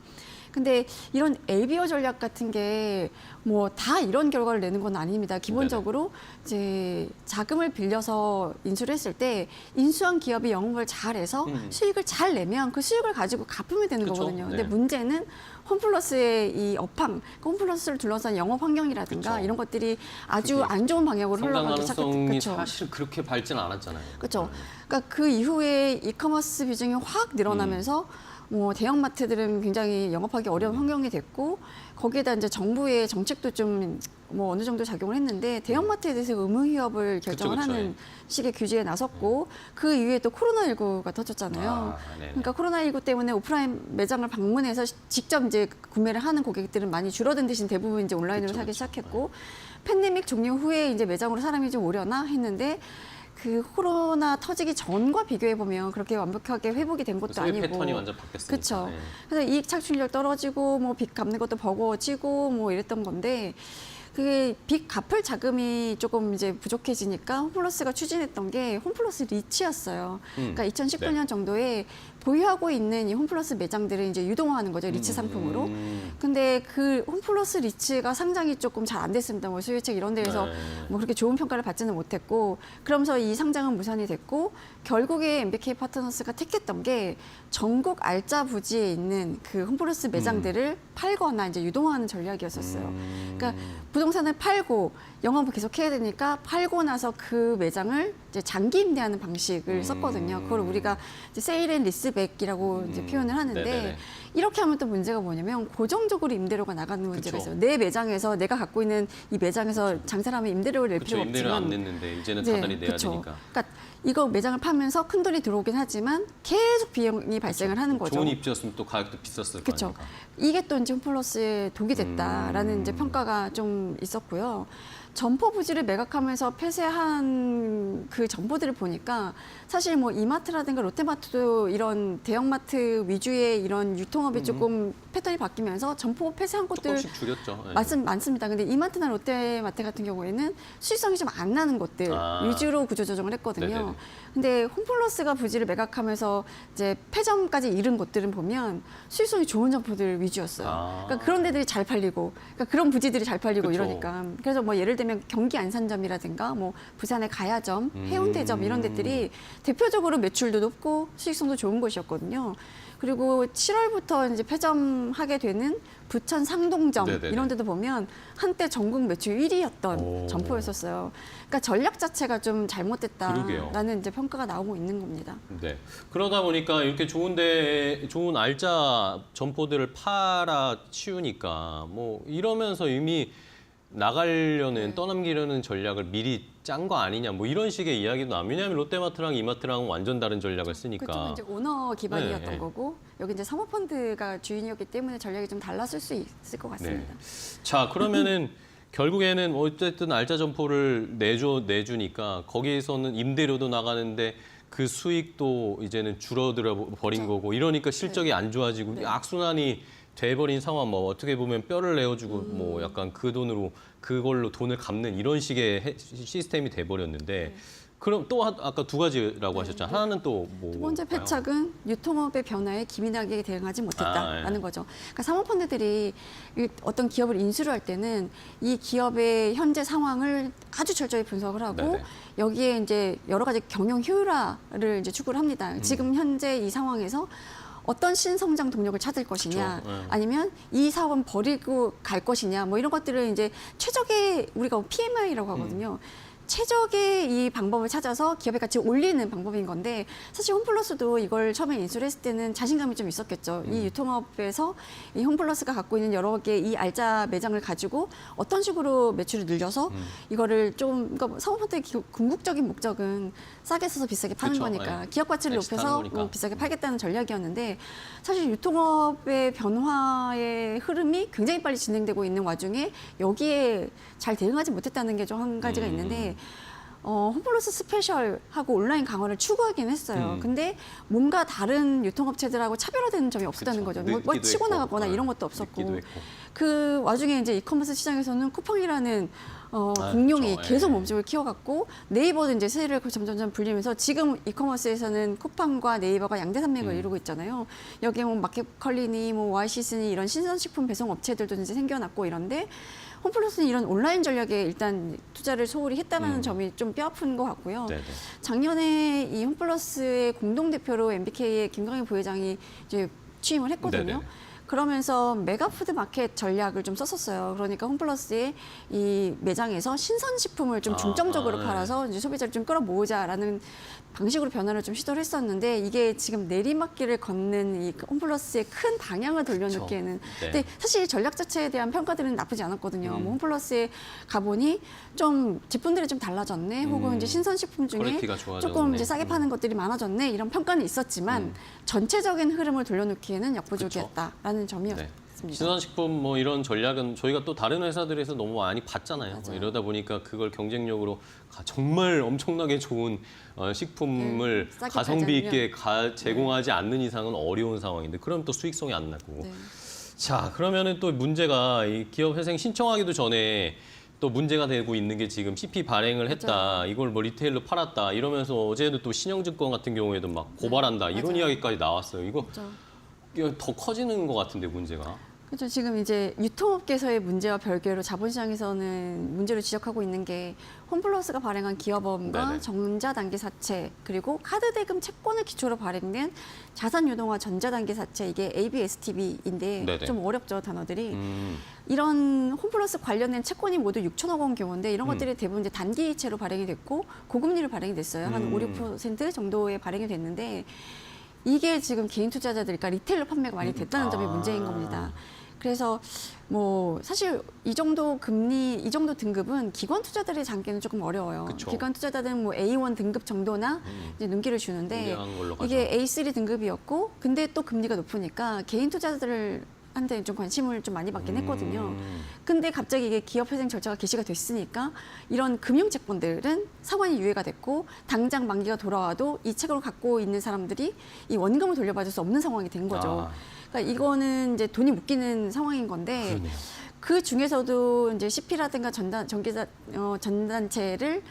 근데 이런 LBO 전략 같은 게 뭐 다 이런 결과를 내는 건 아닙니다. 기본적으로 이제 자금을 빌려서 인수를 했을 때 인수한 기업이 영업을 잘해서 수익을 잘 내면 그 수익을 가지고 갚으면 되는 그쵸? 거거든요. 네. 근데 문제는 홈플러스의 이 업황, 홈플러스를 둘러싼 영업 환경이라든가 그쵸. 이런 것들이 아주 그게 안 좋은 방향으로 성장 흘러가기 가능성이 시작했죠. 사실 그렇게 밝지는 않았잖아요. 그렇죠. 그러니까 그 이후에 이커머스 비중이 확 늘어나면서 뭐 대형마트들은 굉장히 영업하기 어려운 환경이 됐고 거기에다 이제 정부의 정책도 좀 뭐 어느 정도 작용을 했는데 대형마트에 대해서 의무휴업을 결정을 그쵸, 하는 식의 규제에 나섰고 그 이후에 또 코로나19가 터졌잖아요. 네네. 그러니까 코로나19 때문에 오프라인 매장을 방문해서 직접 이제 구매를 하는 고객들은 많이 줄어든 대신 대부분 이제 온라인으로 사기 시작했고 팬데믹 종료 후에 이제 매장으로 사람이 좀 오려나 했는데 그 코로나 터지기 전과 비교해 보면 그렇게 완벽하게 회복이 된 것도 소비 아니고 패턴이 완전 바뀌었으니까. 그렇죠. 네. 그래서 이익 착취율 떨어지고 뭐 빚 갚는 것도 버거워지고 뭐 이랬던 건데 그게 빚 갚을 자금이 조금 이제 부족해지니까 홈플러스가 추진했던 게 홈플러스 리치였어요. 그러니까 2019년 정도에 보유하고 있는 이 홈플러스 매장들을 이제 유동화하는 거죠. 리치 상품으로. 근데 그 홈플러스 리치가 상장이 조금 잘 안 됐습니다. 뭐 수요책 이런 데에서 네. 뭐 그렇게 좋은 평가를 받지는 못했고 그러면서 이 상장은 무산이 됐고 결국에 MBK 파트너스가 택했던 게 전국 알짜 부지에 있는 그 홈플러스 매장들을 팔거나 이제 유동화하는 전략이었었어요. 그러니까 부동산을 팔고 영업을 계속 해야 되니까 팔고 나서 그 매장을 이제 장기 임대하는 방식을 썼거든요. 그걸 우리가 이제 세일 앤 리스백이라고 이제 표현을 하는데 네네네. 이렇게 하면 또 문제가 뭐냐면 고정적으로 임대료가 나가는 문제가 그쵸. 있어요. 내 매장에서 내가 갖고 있는 이 매장에서 장사를 하면 임대료를 낼 그렇죠. 필요가 임대료 안 없지만 냈는데 이제는 네, 다달이 내야 그쵸. 되니까. 그러니까 이거 매장을 파면서 큰 돈이 들어오긴 하지만 계속 비용이 발생을 하는 거죠. 좋은 입지였으면 또 가격도 비쌌을 거 그렇죠. 아닙니까? 이게 또 이제 홈플러스의 독이 됐다라는 이제 평가가 좀 있었고요. 점포 부지를 매각하면서 폐쇄한 그 점포들을 보니까 사실 뭐 이마트라든가 롯데마트도 이런 대형마트 위주의 이런 유통업이 조금 패턴이 바뀌면서 점포 폐쇄한 곳들 조금씩 줄였죠. 네. 많습니다. 근데 이마트나 롯데마트 같은 경우에는 수익성이 좀 안 나는 곳들 위주로 구조 조정을 했거든요. 네네네. 근데 홈플러스가 부지를 매각하면서 이제 폐점까지 이른 곳들은 보면 수익성이 좋은 점포들 위주였어요. 그러니까 그런 데들이 잘 팔리고, 그러니까 그런 부지들이 잘 팔리고 그쵸. 이러니까. 그래서 뭐 예를 들면 경기 안산점이라든가 뭐 부산의 가야점, 해운대점 이런 데들이 대표적으로 매출도 높고 수익성도 좋은 곳이었거든요. 그리고 7월부터 이제 폐점하게 되는 부천 상동점 네네네. 이런 데도 보면 한때 전국 매출 1위였던 오. 점포였었어요. 그러니까 전략 자체가 좀 그러게요. 잘못됐다라는 이제 평가가 나오고 있는 겁니다. 네. 그러다 보니까 이렇게 좋은 알짜 점포들을 팔아 치우니까 뭐 이러면서 이미 나가려는 떠넘기려는 전략을 미리 짠 거 아니냐 뭐 이런 식의 이야기도 나와요. 왜냐하면 롯데마트랑 이마트랑은 완전 다른 전략을 쓰니까. 그쪽은 이제 오너 기반이었던 네, 네. 거고 여기 이제 사모펀드가 주인이었기 때문에 전략이 좀 달랐을 수 있을 것 같습니다. 자, 그러면은 결국에는 어쨌든 알짜 점포를 내주니까 거기에서는 임대료도 나가는데 그 수익도 이제는 줄어들어 버린 그렇죠. 거고 이러니까 실적이 안 좋아지고 네. 악순환이 돼버린 상황, 뭐 어떻게 보면 뼈를 내어주고 뭐 약간 그 돈으로 그걸로 돈을 갚는 이런 식의 시스템이 돼버렸는데 그럼 또 아까 두 가지라고 하셨잖아요. 하나는 또 뭐? 두 번째 패착은 유통업의 변화에 기민하게 대응하지 못했다라는 예. 거죠. 그러니까 사모펀드들이 어떤 기업을 인수를 할 때는 이 기업의 현재 상황을 아주 철저히 분석을 하고 네네. 여기에 이제 여러 가지 경영 효율화를 이제 추구를 합니다. 지금 현재 이 상황에서 어떤 신성장 동력을 찾을 것이냐, 그쵸. 네. 아니면 이 사업은 버리고 갈 것이냐, 뭐 이런 것들을 이제 최적의 우리가 PMI라고 하거든요. 최적의 이 방법을 찾아서 기업의 가치를 올리는 방법인 건데 사실 홈플러스도 이걸 처음에 인수를 했을 때는 자신감이 좀 있었겠죠. 이 유통업에서 이 홈플러스가 갖고 있는 여러 개 이 알짜 매장을 가지고 어떤 식으로 매출을 늘려서 이거를 좀 그러니까 사모펀드의 궁극적인 목적은 싸게 써서 비싸게 파는 그쵸. 거니까 네. 기업 가치를 엑스트라는 높여서 거니까. 뭐 비싸게 팔겠다는 전략이었는데 사실 유통업의 변화의 흐름이 굉장히 빨리 진행되고 있는 와중에 여기에 잘 대응하지 못했다는 게 좀 한 가지가 있는데 홈플러스 스페셜하고 온라인 강화를 추구하긴 했어요. 근데 뭔가 다른 유통업체들하고 차별화되는 점이 없었다는 그쵸. 거죠. 뭐 늦기도 치고 했고, 나가거나 네. 이런 것도 없었고. 늦기도 했고. 그 와중에 이제 이커머스 시장에서는 쿠팡이라는 아, 공룡이 그쵸. 계속 예. 몸집을 키워갔고 네이버도 이제 세를 점점 불리면서 지금 이커머스에서는 쿠팡과 네이버가 양대 산맥을 이루고 있잖아요. 여기에 뭐 마켓컬리니, 뭐 오아시스니 이런 신선식품 배송 업체들도 이제 생겨났고 이런데 홈플러스는 이런 온라인 전략에 일단 투자를 소홀히 했다는 점이 좀 뼈아픈 것 같고요. 네네. 작년에 이 홈플러스의 공동대표로 MBK의 김광희 부회장이 이제 취임을 했거든요. 네네. 그러면서 메가푸드 마켓 전략을 좀 썼었어요. 그러니까 홈플러스의 이 매장에서 신선식품을 좀 중점적으로 네. 팔아서 이제 소비자를 좀 끌어모으자라는 방식으로 변화를 좀 시도를 했었는데 이게 지금 내리막길을 걷는 이 홈플러스의 큰 방향을 돌려놓기에는 네. 근데 사실 전략 자체에 대한 평가들은 나쁘지 않았거든요. 뭐 홈플러스에 가보니 좀 제품들이 좀 달라졌네, 혹은 이제 신선식품 중에 퀄리티가 좋아졌네. 조금 이제 싸게 파는 것들이 많아졌네 이런 평가는 있었지만 전체적인 흐름을 돌려놓기에는 역부족이었다라는 점이었습니다. 신선식품 뭐 이런 전략은 저희가 또 다른 회사들에서 너무 많이 봤잖아요. 맞아요. 이러다 보니까 그걸 경쟁력으로 정말 엄청나게 좋은 식품을 네, 싸게 가성비 팔지 있게 제공하지 않는 이상은 어려운 상황인데 그럼 또 수익성이 안 나고. 네. 자, 그러면은 또 문제가 이 기업 회생 신청하기도 전에 또 문제가 되고 있는 게 지금 CP 발행을 했다. 이걸 뭐 리테일로 팔았다. 이러면서 어제도 또 신영증권 같은 경우에도 막 고발한다. 이런 맞아요. 이야기까지 나왔어요. 이거 그렇죠. 더 커지는 것 같은데 문제가. 그렇죠. 지금 이제 유통업계에서의 문제와 별개로 자본시장에서는 문제를 지적하고 있는 게 홈플러스가 발행한 기업원과 네네. 전자단기 사채 그리고 카드 대금 채권을 기초로 발행된 자산유동화 전자단기 사채 이게 ABSTB인데 네네. 좀 어렵죠 단어들이. 이런 홈플러스 관련된 채권이 모두 6천억 원 규모인데 이런 것들이 대부분 이제 단기채로 발행이 됐고 고금리로 발행이 됐어요. 한 5, 6% 정도에 발행이 됐는데 이게 지금 개인 투자자들, 그러니까 리테일로 판매가 많이 됐다는 점이 문제인 겁니다. 그래서 뭐 사실 이 정도 금리, 이 정도 등급은 기관 투자들이 잡기는 조금 어려워요. 그쵸. 기관 투자자들은 뭐 A1 등급 정도나 이제 눈길을 주는데 우량한 걸로 가죠. 이게 A3 등급이었고 근데 또 금리가 높으니까 개인 투자자들 한테 좀 관심을 좀 많이 받긴 했거든요. 근데 갑자기 이게 기업 회생 절차가 개시가 됐으니까 이런 금융 채권들은 상환이 유예가 됐고 당장 만기가 돌아와도 이 채권을 갖고 있는 사람들이 이 원금을 돌려받을 수 없는 상황이 된 거죠. 아. 그러니까 이거는 이제 돈이 묶이는 상황인 건데 그러네요. 그 중에서도 이제 CP라든가 전단체를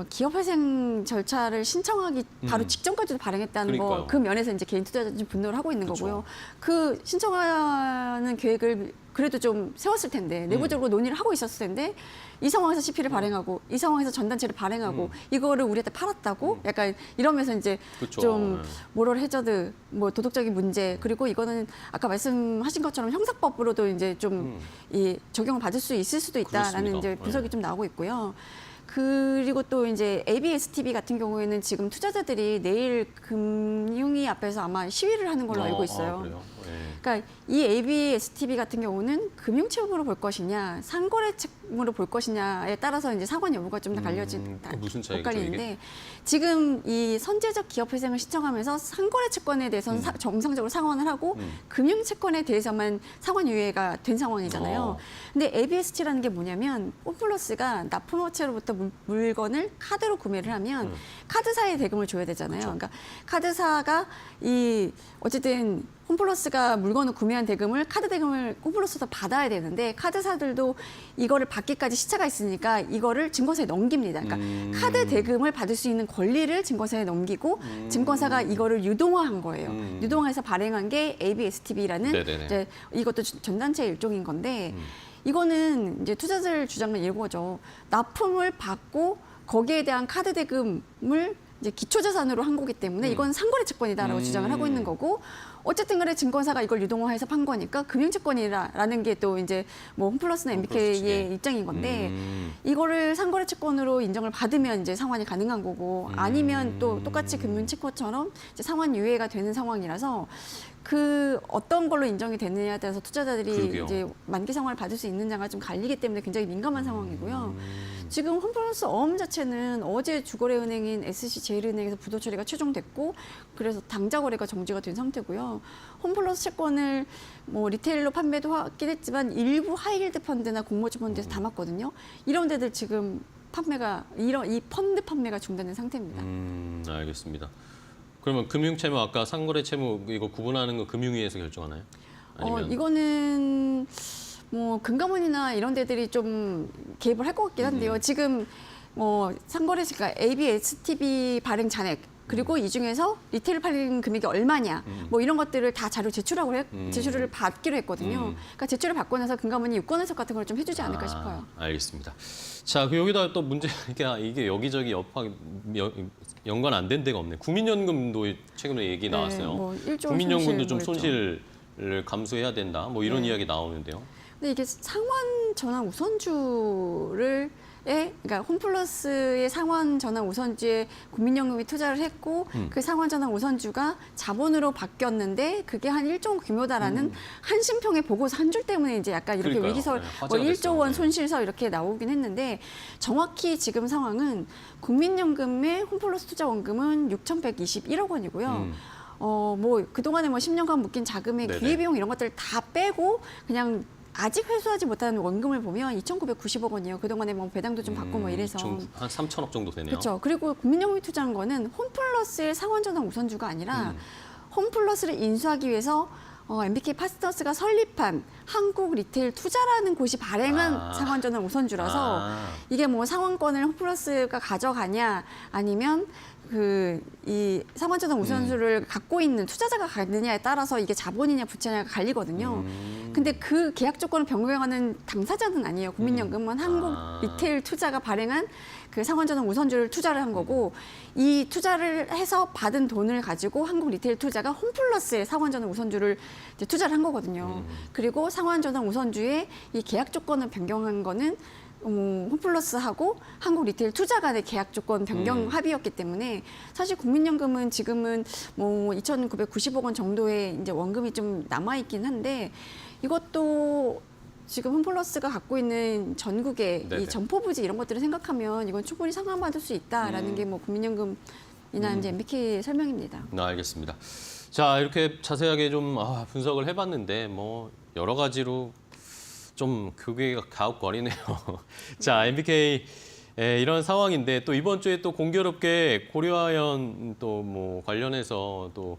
기업 회생 절차를 신청하기 바로 직전까지도 발행했다는 그러니까요. 거, 그 면에서 이제 개인 투자자들이 분노를 하고 있는 그쵸. 거고요. 그 신청하는 계획을 그래도 좀 세웠을 텐데, 내부적으로 논의를 하고 있었을 텐데, 이 상황에서 CP를 발행하고, 이 상황에서 전단체를 발행하고, 이거를 우리한테 팔았다고? 약간 이러면서 이제 그쵸. 좀 네. 모럴 해저드, 뭐 도덕적인 문제, 그리고 이거는 아까 말씀하신 것처럼 형사법으로도 이제 좀 이 적용을 받을 수 있을 수도 있다라는 그렇습니다. 이제 분석이 좀 나오고 있고요. 그리고 또 이제 ABSTB 같은 경우에는 지금 투자자들이 내일 금융위 앞에서 아마 시위를 하는 걸로 알고 있어요. 그래요? 네. 그러니까 이 ABSTB 같은 경우는 금융채무로 볼 것이냐, 상거래 채무로 볼 것이냐에 따라서 이제 상환 여부가 좀 더 갈려진 그 무슨 차이겠죠, 엇갈리는데 지금 이 선제적 기업 회생을 신청하면서 상거래 채권에 대해서는 정상적으로 상환을 하고 금융 채권에 대해서만 상환 유예가 된 상황이잖아요. 근데 ABST라는 게 뭐냐면 홈플러스가 납품업체로부터 물건을 카드로 구매를 하면 카드사에 대금을 줘야 되잖아요. 그러니까 카드사가 이 어쨌든 홈플러스가 물건을 구매한 대금을 카드 대금을 홈플러스에서 받아야 되는데 카드사들도 이거를 받기까지 시차가 있으니까 이거를 증권사에 넘깁니다. 그러니까 카드 대금을 받을 수 있는 권리를 증권사에 넘기고 증권사가 이거를 유동화한 거예요. 유동화해서 발행한 게 ABSTB라는 네네네. 이제 이것도 전단체의 일종인 건데 이거는 이제 투자자들 주장은 이거죠. 납품을 받고 거기에 대한 카드 대금을 이제 기초자산으로 한 거기 때문에 이건 상거래 채권이다라고 주장을 하고 있는 거고 어쨌든 간에 증권사가 이걸 유동화해서 판 거니까 금융채권이라는 게 또 이제 뭐 홈플러스나 MBK의 입장인 건데 이거를 상거래 채권으로 인정을 받으면 이제 상환이 가능한 거고 아니면 또 똑같이 금융채권처럼 이제 상환 유예가 되는 상황이라서 그 어떤 걸로 인정이 되느냐에 따라서 투자자들이 그러게요. 이제 만기 상환을 받을 수 있느냐가 좀 갈리기 때문에 굉장히 민감한 상황이고요. 지금 홈플러스 어음 자체는 어제 주거래은행인 SC제일은행에서 부도 처리가 최종됐고 그래서 당좌 거래가 정지가 된 상태고요. 홈플러스 채권을 뭐 리테일로 판매도 하긴 했지만 일부 하이힐드 펀드나 공모주 펀드에서 담았거든요. 이런 데들 지금 판매가 이 펀드 판매가 중단된 상태입니다. 알겠습니다. 그러면 금융채무 아까 상거래 채무 이거 구분하는 거 금융위에서 결정하나요? 아니면 이거는 뭐 금감원이나 이런 데들이 좀 개입을 할 것 같긴 한데요. 지금 상거래가 ABS-TV 발행 잔액 그리고 이 중에서 리테일 팔린 금액이 얼마냐 뭐 이런 것들을 다 자료 제출을 받기로 했거든요. 그러니까 제출을 받고 나서 금감원이 유권 해석 같은 걸 좀 해주지 않을까 싶어요. 알겠습니다. 자, 그 여기다 또 문제가 이게 여기저기 연관 안 된 데가 없네. 국민연금도 최근에 얘기 나왔어요. 뭐 1조 국민연금도 좀 손실 손실을 감수해야 된다. 뭐 이런 이야기 나오는데요. 근데 이게 상환 전환 우선주를 그러니까 홈플러스의 상환 전환 우선주에 국민연금이 투자를 했고 그 상환 전환 우선주가 자본으로 바뀌었는데 그게 한 1조 규모다라는 한신평의 보고서 한 줄 때문에 이제 약간 이렇게 그러니까요. 위기설 네, 뭐 화제가 1조 원 됐어요. 손실서 이렇게 나오긴 했는데 정확히 지금 상황은 국민연금의 홈플러스 투자 원금은 6,121억 원이고요. 뭐 그동안에 뭐 10년간 묶인 자금의 네네. 기회비용 이런 것들 다 빼고 그냥 아직 회수하지 못한 원금을 보면 2,990억 원이에요. 그동안에 뭐 배당도 좀 받고 뭐 이래서. 한 3천억 정도 되네요. 그렇죠. 그리고 국민연금이 투자한 거는 홈플러스의 상환전환 우선주가 아니라 홈플러스를 인수하기 위해서 MBK 파트너스가 설립한 한국 리테일 투자라는 곳이 발행한 상환전환 우선주라서 이게 뭐 상환권을 홈플러스가 가져가냐 아니면 이 상환전환 우선주를 갖고 있는 투자자가 갖느냐에 따라서 이게 자본이냐 부채냐가 갈리거든요. 근데 그 계약 조건을 변경하는 당사자는 아니에요. 국민연금은 한국 리테일 투자가 발행한 그 상환전환 우선주를 투자를 한 거고 이 투자를 해서 받은 돈을 가지고 한국 리테일 투자가 홈플러스의 상환전환 우선주를 이제 투자를 한 거거든요. 그리고 상환전환 우선주의 이 계약 조건을 변경한 거는 홈플러스하고 한국 리테일 투자 간의 계약 조건 변경 합의였기 때문에 사실 국민연금은 지금은 뭐 2,990억 원 정도의 이제 원금이 좀 남아 있긴 한데 이것도 지금 홈플러스가 갖고 있는 전국의 네네. 이 점포 부지 이런 것들을 생각하면 이건 충분히 상환받을 수 있다라는 게 뭐 국민연금이나 이제 MBK 설명입니다. 네, 알겠습니다. 자, 이렇게 자세하게 좀 분석을 해봤는데 뭐 여러 가지로 좀 그게 가혹거리네요. 자, MBK 이런 상황인데 또 이번 주에 또 공교롭게 고려아연 또 뭐 관련해서 또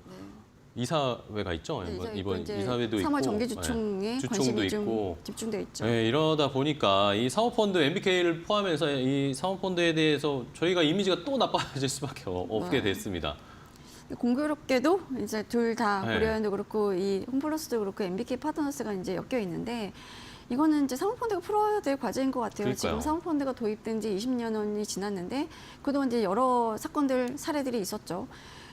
이사회가 있죠. 이번 이사회도 있고 3월 정기주총에 주총도 관심이 있고 좀 집중돼 있죠. 네, 이러다 보니까 이 사모펀드 MBK를 포함해서 이 사모펀드에 대해서 저희가 이미지가 또 나빠질 수밖에 없게 됐습니다. 공교롭게도 이제 둘 다 네. 고려아연도 그렇고 이 홈플러스도 그렇고 MBK 파트너스가 이제 엮여 있는데 이거는 이제 사모펀드가 풀어야 될 과제인 것 같아요. 그러니까요. 지금 사모펀드가 도입된 지 20년이 지났는데 그동안 이제 여러 사건들 사례들이 있었죠.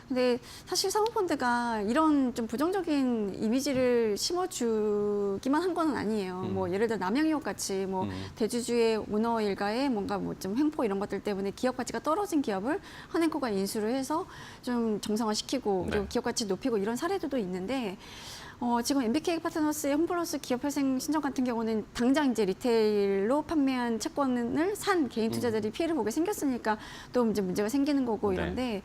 근데 사실 사모펀드가 이런 좀 부정적인 이미지를 심어주기만 한 건 아니에요. 뭐 예를 들어 남양유업 같이 뭐 대주주의 오너 일가의 뭔가 뭐 좀 횡포 이런 것들 때문에 기업 가치가 떨어진 기업을 한행코가 인수를 해서 좀 정상화시키고 그리고 네. 기업 가치 높이고 이런 사례들도 있는데 지금 MBK 파트너스의 홈플러스 기업회생 신청 같은 경우는 당장 이제 리테일로 판매한 채권을 산 개인 투자자들이 피해를 보게 생겼으니까 또 이제 문제가 생기는 거고 네. 이런데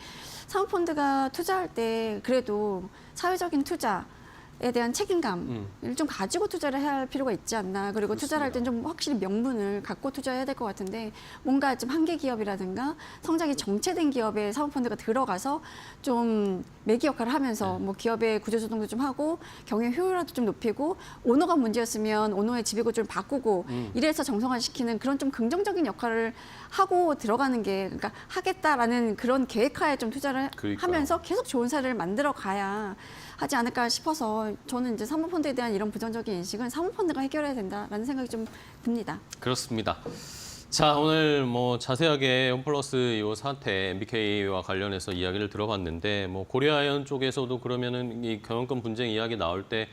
사모펀드가 투자할 때 그래도 사회적인 투자에 대한 책임감을 좀 가지고 투자를 해야 할 필요가 있지 않나. 그리고 투자를 할 땐 좀 확실히 명분을 갖고 투자해야 될 것 같은데 뭔가 좀 한계 기업이라든가 성장이 정체된 기업에 사모펀드가 들어가서 좀 매기 역할을 하면서 뭐 기업의 구조조정도 좀 하고 경영 효율화도 좀 높이고 오너가 문제였으면 오너의 지배구조를 바꾸고 이래서 정상화시키는 그런 좀 긍정적인 역할을 하고 들어가는 게 그러니까 하겠다라는 그런 계획하에 좀 투자를 그러니까요. 하면서 계속 좋은 사례를 만들어 가야 하지 않을까 싶어서 저는 이제 사모펀드에 대한 이런 부정적인 인식은 사모펀드가 해결해야 된다라는 생각이 좀 듭니다. 그렇습니다. 자, 오늘 뭐 자세하게 홈플러스 이 사태 MBK와 관련해서 이야기를 들어봤는데 뭐 고려아연 쪽에서도 그러면은 이 경영권 분쟁 이야기 나올 때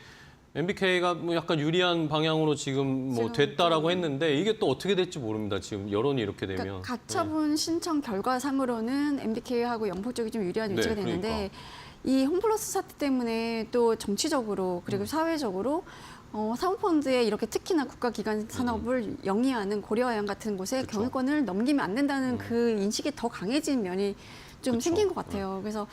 MBK가 뭐 약간 유리한 방향으로 지금 뭐 지금 됐다라고 했는데 이게 또 어떻게 될지 모릅니다. 지금 여론이 이렇게 되면. 그러니까 가처분 신청 결과상으로는 MBK하고 영포 쪽이 좀 유리한 위치가 네, 되는데 그러니까. 이 홈플러스 사태 때문에 또 정치적으로 그리고 사회적으로 사모펀드에 이렇게 특히나 국가기관 산업을 영위하는 고려아연 같은 곳에 그쵸. 경영권을 넘기면 안 된다는 그 인식이 더 강해진 면이 좀 그쵸. 생긴 것 같아요. 그래서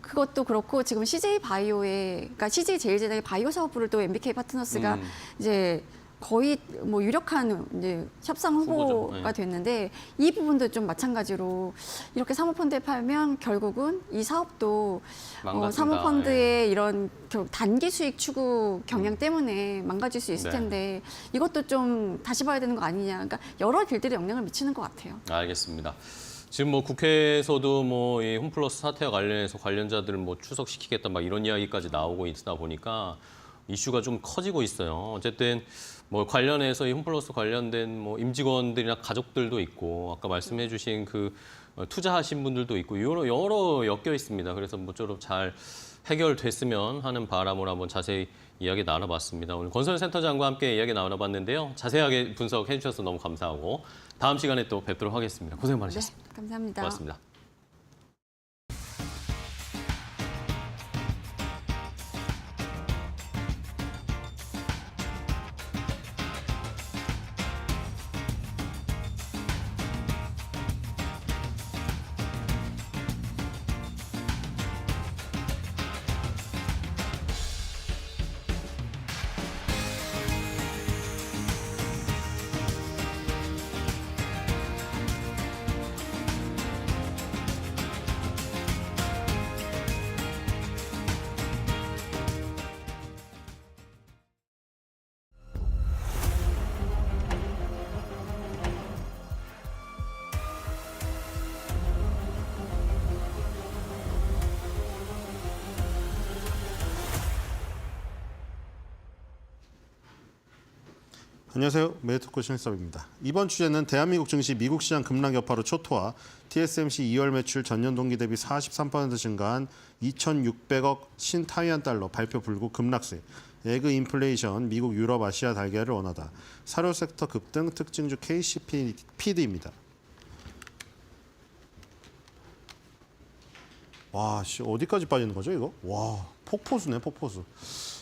그것도 그렇고 지금 CJ 바이오의 그러니까 CJ 제일제당의 바이오 사업부를 또 MBK 파트너스가 이제 거의 뭐 유력한 이제 협상 후보가 후보죠. 네. 됐는데 이 부분도 좀 마찬가지로 이렇게 사모펀드에 팔면 결국은 이 사업도 망가진다. 사모펀드의 이런 단기 수익 추구 경향 때문에 망가질 수 있을 네. 텐데 이것도 좀 다시 봐야 되는 거 아니냐. 그러니까 여러 길들이 영향을 미치는 것 같아요. 알겠습니다. 지금 뭐 국회에서도 뭐 이 홈플러스 사태와 관련해서 관련자들을 뭐 출석시키겠다 막 이런 이야기까지 나오고 있다 보니까 이슈가 좀 커지고 있어요. 어쨌든 뭐 관련해서 이 홈플러스 관련된 뭐 임직원들이나 가족들도 있고 아까 말씀해주신 그 투자하신 분들도 있고 여러 엮여 있습니다. 그래서 모쪼록 잘 해결됐으면 하는 바람으로 한번 자세히 이야기 나눠봤습니다. 오늘 권선우 센터장과 함께 이야기 나눠봤는데요. 자세하게 분석해 주셔서 너무 감사하고 다음 시간에 또 뵙도록 하겠습니다. 고생 많으셨습니다. 네, 감사합니다. 고맙습니다. 안녕하세요. 메디토코 신일섭입니다. 이번 주제는 대한민국 증시 미국 시장 급락 여파로 초토화, TSMC 2월 매출 전년 동기 대비 43% 증가한 2,600억 신타이완 달러 발표 불구 급락세, 에그 인플레이션, 미국, 유럽, 아시아 달걀을 원하다, 사료 섹터 급등, 특징주 KCPD입니다. 와, 어디까지 빠지는 거죠, 이거? 와, 폭포수네, 폭포수.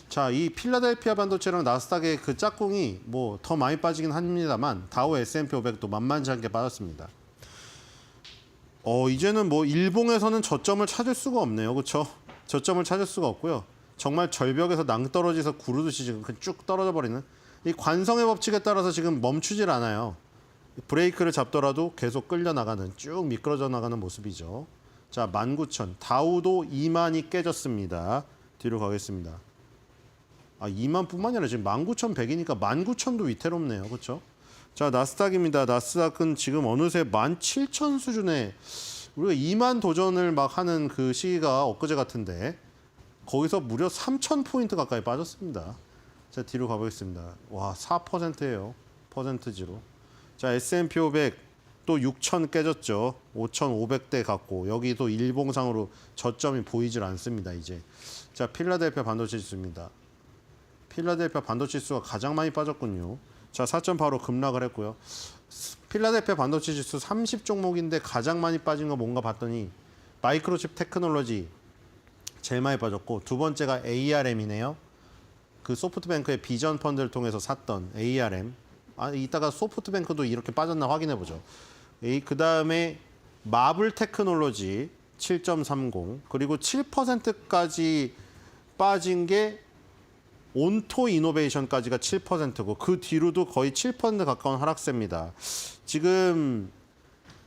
자, 이 필라델피아 반도체랑 나스닥의 그 짝꿍이 뭐 더 많이 빠지긴 합니다만 다우 S&P 500도 만만치 않게 빠졌습니다. 이제는 뭐 일봉에서는 저점을 찾을 수가 없네요. 그렇죠? 저점을 찾을 수가 없고요. 정말 절벽에서 낭떠러지에서 구르듯이 지금 쭉 떨어져 버리는 이 관성의 법칙에 따라서 지금 멈추질 않아요. 브레이크를 잡더라도 계속 끌려 나가는, 쭉 미끄러져 나가는 모습이죠. 자, 19,000. 다우도 2만이 깨졌습니다. 뒤로 가겠습니다. 2만뿐만이 아니라 지금 19,100이니까 19,000도 위태롭네요. 그렇죠? 자, 나스닥입니다. 나스닥은 지금 어느새 17,000 수준에 우리가 2만 도전을 막 하는 그 시기가 엊그제 같은데 거기서 무려 3,000포인트 가까이 빠졌습니다. 자, 뒤로 가보겠습니다. 와, 4%예요. 퍼센트지로. 자, S&P 500 또 6,000 깨졌죠. 5,500대 갔고 여기도 일봉상으로 저점이 보이질 않습니다. 이제. 자, 필라델피아 반도체 지수입니다. 필라델피아 반도체 지수가 가장 많이 빠졌군요. 자, 4.85 급락을 했고요. 필라델피아 반도체 지수 30 종목인데 가장 많이 빠진 거 뭔가 봤더니 마이크로칩 테크놀로지 제일 많이 빠졌고 두 번째가 ARM이네요. 그 소프트뱅크의 비전 펀드를 통해서 샀던 ARM. 이따가 소프트뱅크도 이렇게 빠졌나 확인해 보죠. 그 다음에 마블 테크놀로지 7.30 그리고 7%까지 빠진 게 온토 이노베이션까지가 7%고 그 뒤로도 거의 7% 가까운 하락세입니다. 지금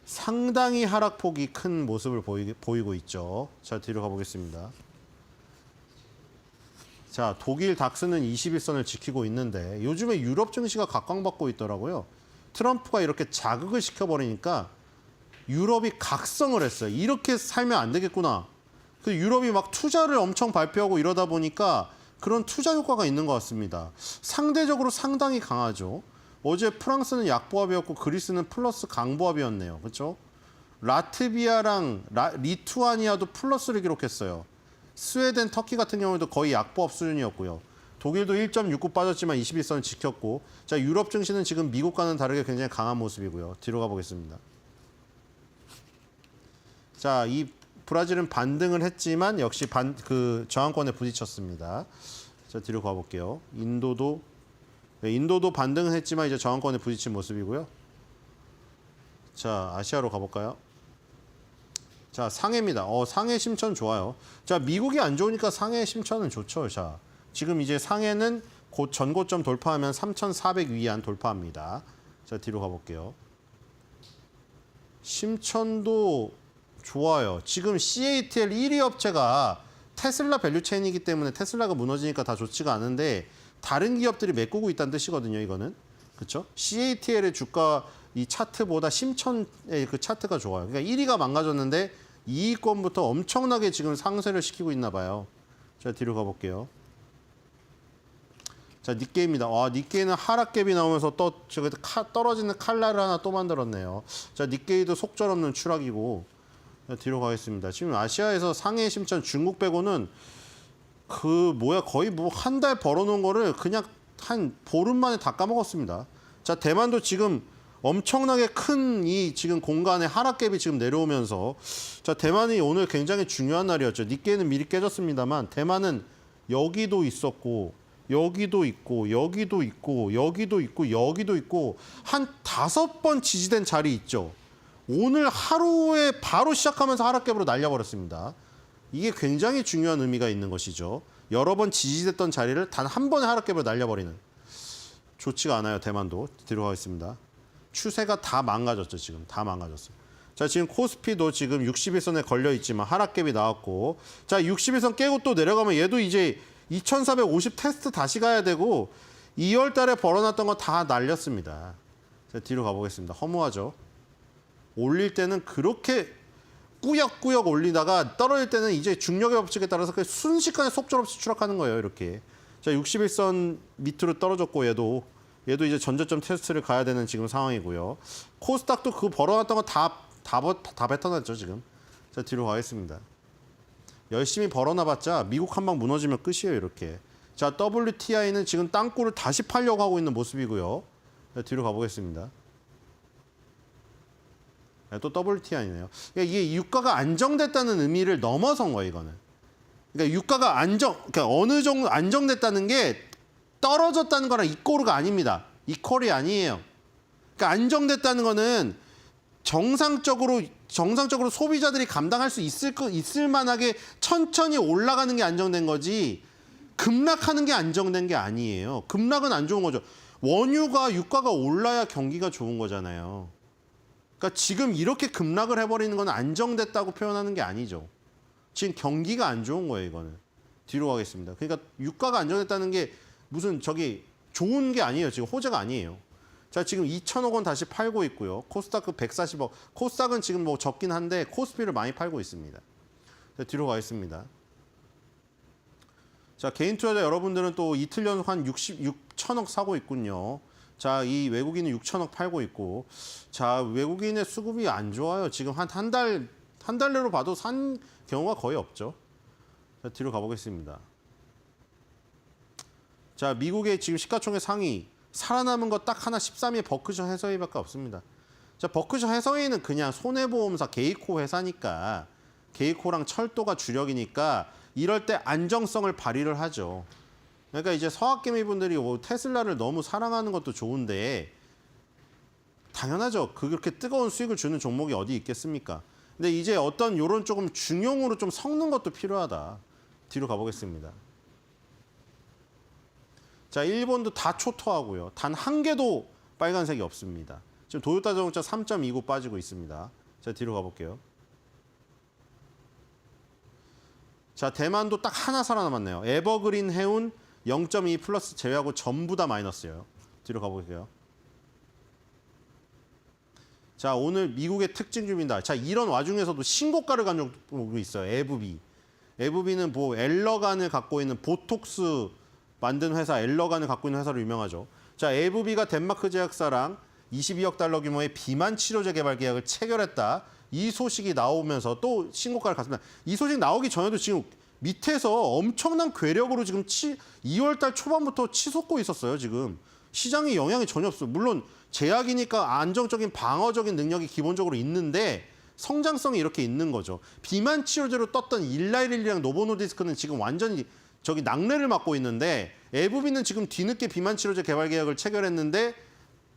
상당히 하락폭이 큰 모습을 보이고 있죠. 자, 뒤로 가보겠습니다. 자, 독일 닥스는 21선을 지키고 있는데 요즘에 유럽 증시가 각광받고 있더라고요. 트럼프가 이렇게 자극을 시켜버리니까 유럽이 각성을 했어요. 이렇게 살면 안 되겠구나. 그 유럽이 막 투자를 엄청 발표하고 이러다 보니까 그런 투자 효과가 있는 것 같습니다. 상대적으로 상당히 강하죠. 어제 프랑스는 약보합이었고 그리스는 플러스 강보합이었네요. 그렇죠? 라트비아랑 리투아니아도 플러스를 기록했어요. 스웨덴, 터키 같은 경우도 거의 약보합 수준이었고요. 독일도 1.69 빠졌지만 21선을 지켰고 자, 유럽 증시는 지금 미국과는 다르게 굉장히 강한 모습이고요. 뒤로 가보겠습니다. 자, 이 브라질은 반등을 했지만 역시 저항권에 부딪혔습니다. 자, 뒤로 가볼게요. 인도도 반등은 했지만 이제 저항권에 부딪힌 모습이고요. 자, 아시아로 가볼까요? 자, 상해입니다. 상해 심천 좋아요. 자, 미국이 안 좋으니까 상해 심천은 좋죠. 자, 지금 이제 상해는 곧 전고점 돌파하면 3,400 위안 돌파합니다. 자, 뒤로 가볼게요. 심천도 좋아요. 지금 CATL 1위 업체가 테슬라 밸류체인이기 때문에 테슬라가 무너지니까 다 좋지가 않은데 다른 기업들이 메꾸고 있다는 뜻이거든요. 이거는. 그렇죠? CATL의 주가 이 차트보다 심천의 그 차트가 좋아요. 그러니까 1위가 망가졌는데 2위권부터 엄청나게 지금 상쇄를 시키고 있나 봐요. 자, 뒤로 가볼게요. 자, 니케이입니다. 니케이는 하락갭이 나오면서 떨어지는 칼날을 하나 또 만들었네요. 자, 니케이도 속절없는 추락이고. 자, 뒤로 가겠습니다. 지금 아시아에서 상해 심천 중국 빼고는 거의 뭐 한 달 벌어놓은 거를 그냥 한 보름 만에 다 까먹었습니다. 자, 대만도 지금 엄청나게 큰 이 지금 공간에 하락갭이 지금 내려오면서 자, 대만이 오늘 굉장히 중요한 날이었죠. 니케이는 미리 깨졌습니다만 대만은 여기도 있었고 여기도 있고 여기도 있고 여기도 있고 여기도 있고 한 5번 지지된 자리 있죠. 오늘 하루에 바로 시작하면서 하락갭으로 날려버렸습니다. 이게 굉장히 중요한 의미가 있는 것이죠. 여러 번 지지됐던 자리를 단 한 번에 하락갭으로 날려버리는. 좋지가 않아요. 대만도. 뒤로 가겠습니다. 추세가 다 망가졌죠. 지금 다 망가졌어요. 자, 지금 코스피도 지금 61선에 걸려있지만 하락갭이 나왔고 자, 61선 깨고 또 내려가면 얘도 이제 2450 테스트 다시 가야 되고 2월 달에 벌어놨던 거 다 날렸습니다. 자, 뒤로 가보겠습니다. 허무하죠. 올릴 때는 그렇게 꾸역꾸역 올리다가 떨어질 때는 이제 중력의 법칙에 따라서 순식간에 속절없이 추락하는 거예요. 이렇게. 자, 61선 밑으로 떨어졌고 얘도 이제 전저점 테스트를 가야 되는 지금 상황이고요. 코스닥도 그 벌어놨던 거 다 뱉어놨죠. 지금. 자, 뒤로 가겠습니다. 열심히 벌어놔봤자 미국 한 방 무너지면 끝이에요. 이렇게. 자, WTI는 지금 땅굴을 다시 팔려고 하고 있는 모습이고요. 자, 뒤로 가보겠습니다. 네, 또 WTI네요. 그러니까 이게 유가가 안정됐다는 의미를 넘어선 거예요. 이거는. 그러니까 유가가 그러니까 어느 정도 안정됐다는 게 떨어졌다는 거랑 이꼬르가 아닙니다. 이퀄이 아니에요. 그러니까 안정됐다는 거는 정상적으로 소비자들이 감당할 수 있을 만하게 천천히 올라가는 게 안정된 거지 급락하는 게 안정된 게 아니에요. 급락은 안 좋은 거죠. 원유가 유가가 올라야 경기가 좋은 거잖아요. 그러니까 지금 이렇게 급락을 해버리는 건 안정됐다고 표현하는 게 아니죠. 지금 경기가 안 좋은 거예요. 이거는. 뒤로 가겠습니다. 그러니까 유가가 안정됐다는 게 무슨 좋은 게 아니에요. 지금 호재가 아니에요. 자, 지금 2천억 원 다시 팔고 있고요. 코스닥 140억. 코스닥은 지금 뭐 적긴 한데 코스피를 많이 팔고 있습니다. 자, 뒤로 가겠습니다. 자, 개인 투자자 여러분들은 또 이틀 연속 한 6천억 사고 있군요. 자, 이 외국인은 6천억 팔고 있고, 자, 외국인의 수급이 안 좋아요. 지금 한 달 내로 봐도 산 경우가 거의 없죠. 자, 뒤로 가보겠습니다. 자, 미국의 지금 시가총액 상위 살아남은 거 딱 하나 13위 버크셔 해서웨이밖에 없습니다. 자, 버크셔 해서웨이는 그냥 손해보험사 게이코 회사니까 게이코랑 철도가 주력이니까 이럴 때 안정성을 발휘를 하죠. 그러니까 이제 서학개미 분들이 테슬라를 너무 사랑하는 것도 좋은데 당연하죠. 그렇게 뜨거운 수익을 주는 종목이 어디 있겠습니까? 근데 이제 어떤 요런 조금 중용으로 좀 섞는 것도 필요하다. 뒤로 가보겠습니다. 자, 일본도 다 초토하고요. 단 한 개도 빨간색이 없습니다. 지금 도요타 자동차 3.29 빠지고 있습니다. 자, 뒤로 가볼게요. 자, 대만도 딱 하나 살아남았네요. 에버그린 해운 0.2 플러스 제외하고 전부 다 마이너스예요. 뒤로 가볼게요. 자, 오늘 미국의 특징주입니다. 자, 이런 와중에서도 신고가를 간 종목이 있어요. 에브비. 에브비는 뭐 엘러간을 갖고 있는 보톡스 만든 회사, 엘러간을 갖고 있는 회사로 유명하죠. 자, 에브비가 덴마크 제약사랑 22억 달러 규모의 비만 치료제 개발 계약을 체결했다. 이 소식이 나오면서 또 신고가를 갔습니다. 이 소식 나오기 전에도 지금 밑에서 엄청난 괴력으로 지금 2월 달 초반부터 치솟고 있었어요. 지금 시장에 영향이 전혀 없어요. 물론 제약이니까 안정적인 방어적인 능력이 기본적으로 있는데 성장성이 이렇게 있는 거죠. 비만 치료제로 떴던 일라이릴리랑 노보노디스크는 지금 완전히 낙뢰를 맞고 있는데 에브비는 지금 뒤늦게 비만 치료제 개발 계약을 체결했는데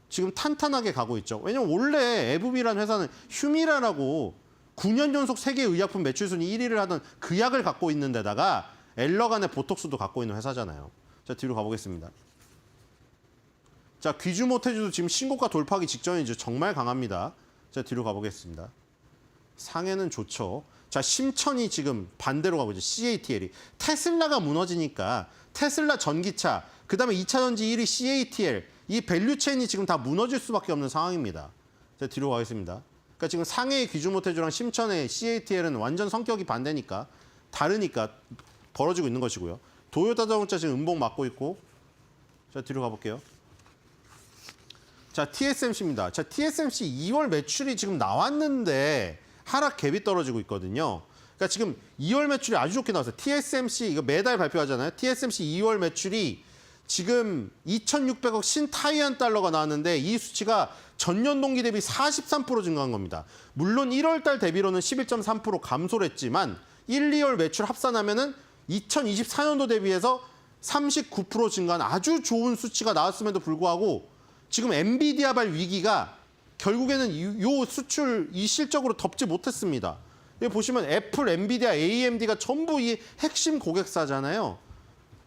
지금 탄탄하게 가고 있죠. 왜냐면 원래 에브비라는 회사는 휴미라라고 9년 연속 세계 의약품 매출 순위 1위를 하던 그 약을 갖고 있는 데다가 엘러간의 보톡스도 갖고 있는 회사잖아요. 자, 뒤로 가보겠습니다. 자, 귀주 모태주도 지금 신고가 돌파하기 직전이죠. 정말 강합니다. 자, 뒤로 가보겠습니다. 상해는 좋죠. 자, 심천이 지금 반대로 가고 있죠. CATL이. 테슬라가 무너지니까 테슬라 전기차, 그다음에 2차 전지 1위 CATL, 이 밸류 체인이 지금 다 무너질 수밖에 없는 상황입니다. 자, 뒤로 가겠습니다. 그러니까 지금 상해의 귀주 모태주랑 심천의 CATL은 완전 성격이 반대니까 다르니까 벌어지고 있는 것이고요. 도요타 자동차 지금 음봉 맞고 있고. 자, 뒤로 가볼게요. 자, TSMC입니다. 자, TSMC 2월 매출이 지금 나왔는데 하락 갭이 떨어지고 있거든요. 그러니까 지금 2월 매출이 아주 좋게 나왔어요. TSMC 이거 매달 발표하잖아요. TSMC 2월 매출이 지금 2,600억 신타이완 달러가 나왔는데 이 수치가 전년 동기 대비 43% 증가한 겁니다. 물론 1월 달 대비로는 11.3% 감소를 했지만 1, 2월 매출 합산하면은 2024년도 대비해서 39% 증가한 아주 좋은 수치가 나왔음에도 불구하고 지금 엔비디아발 위기가 결국에는 요 수출 이 실적으로 덮지 못했습니다. 여기 보시면 애플, 엔비디아, AMD가 전부 이 핵심 고객사잖아요.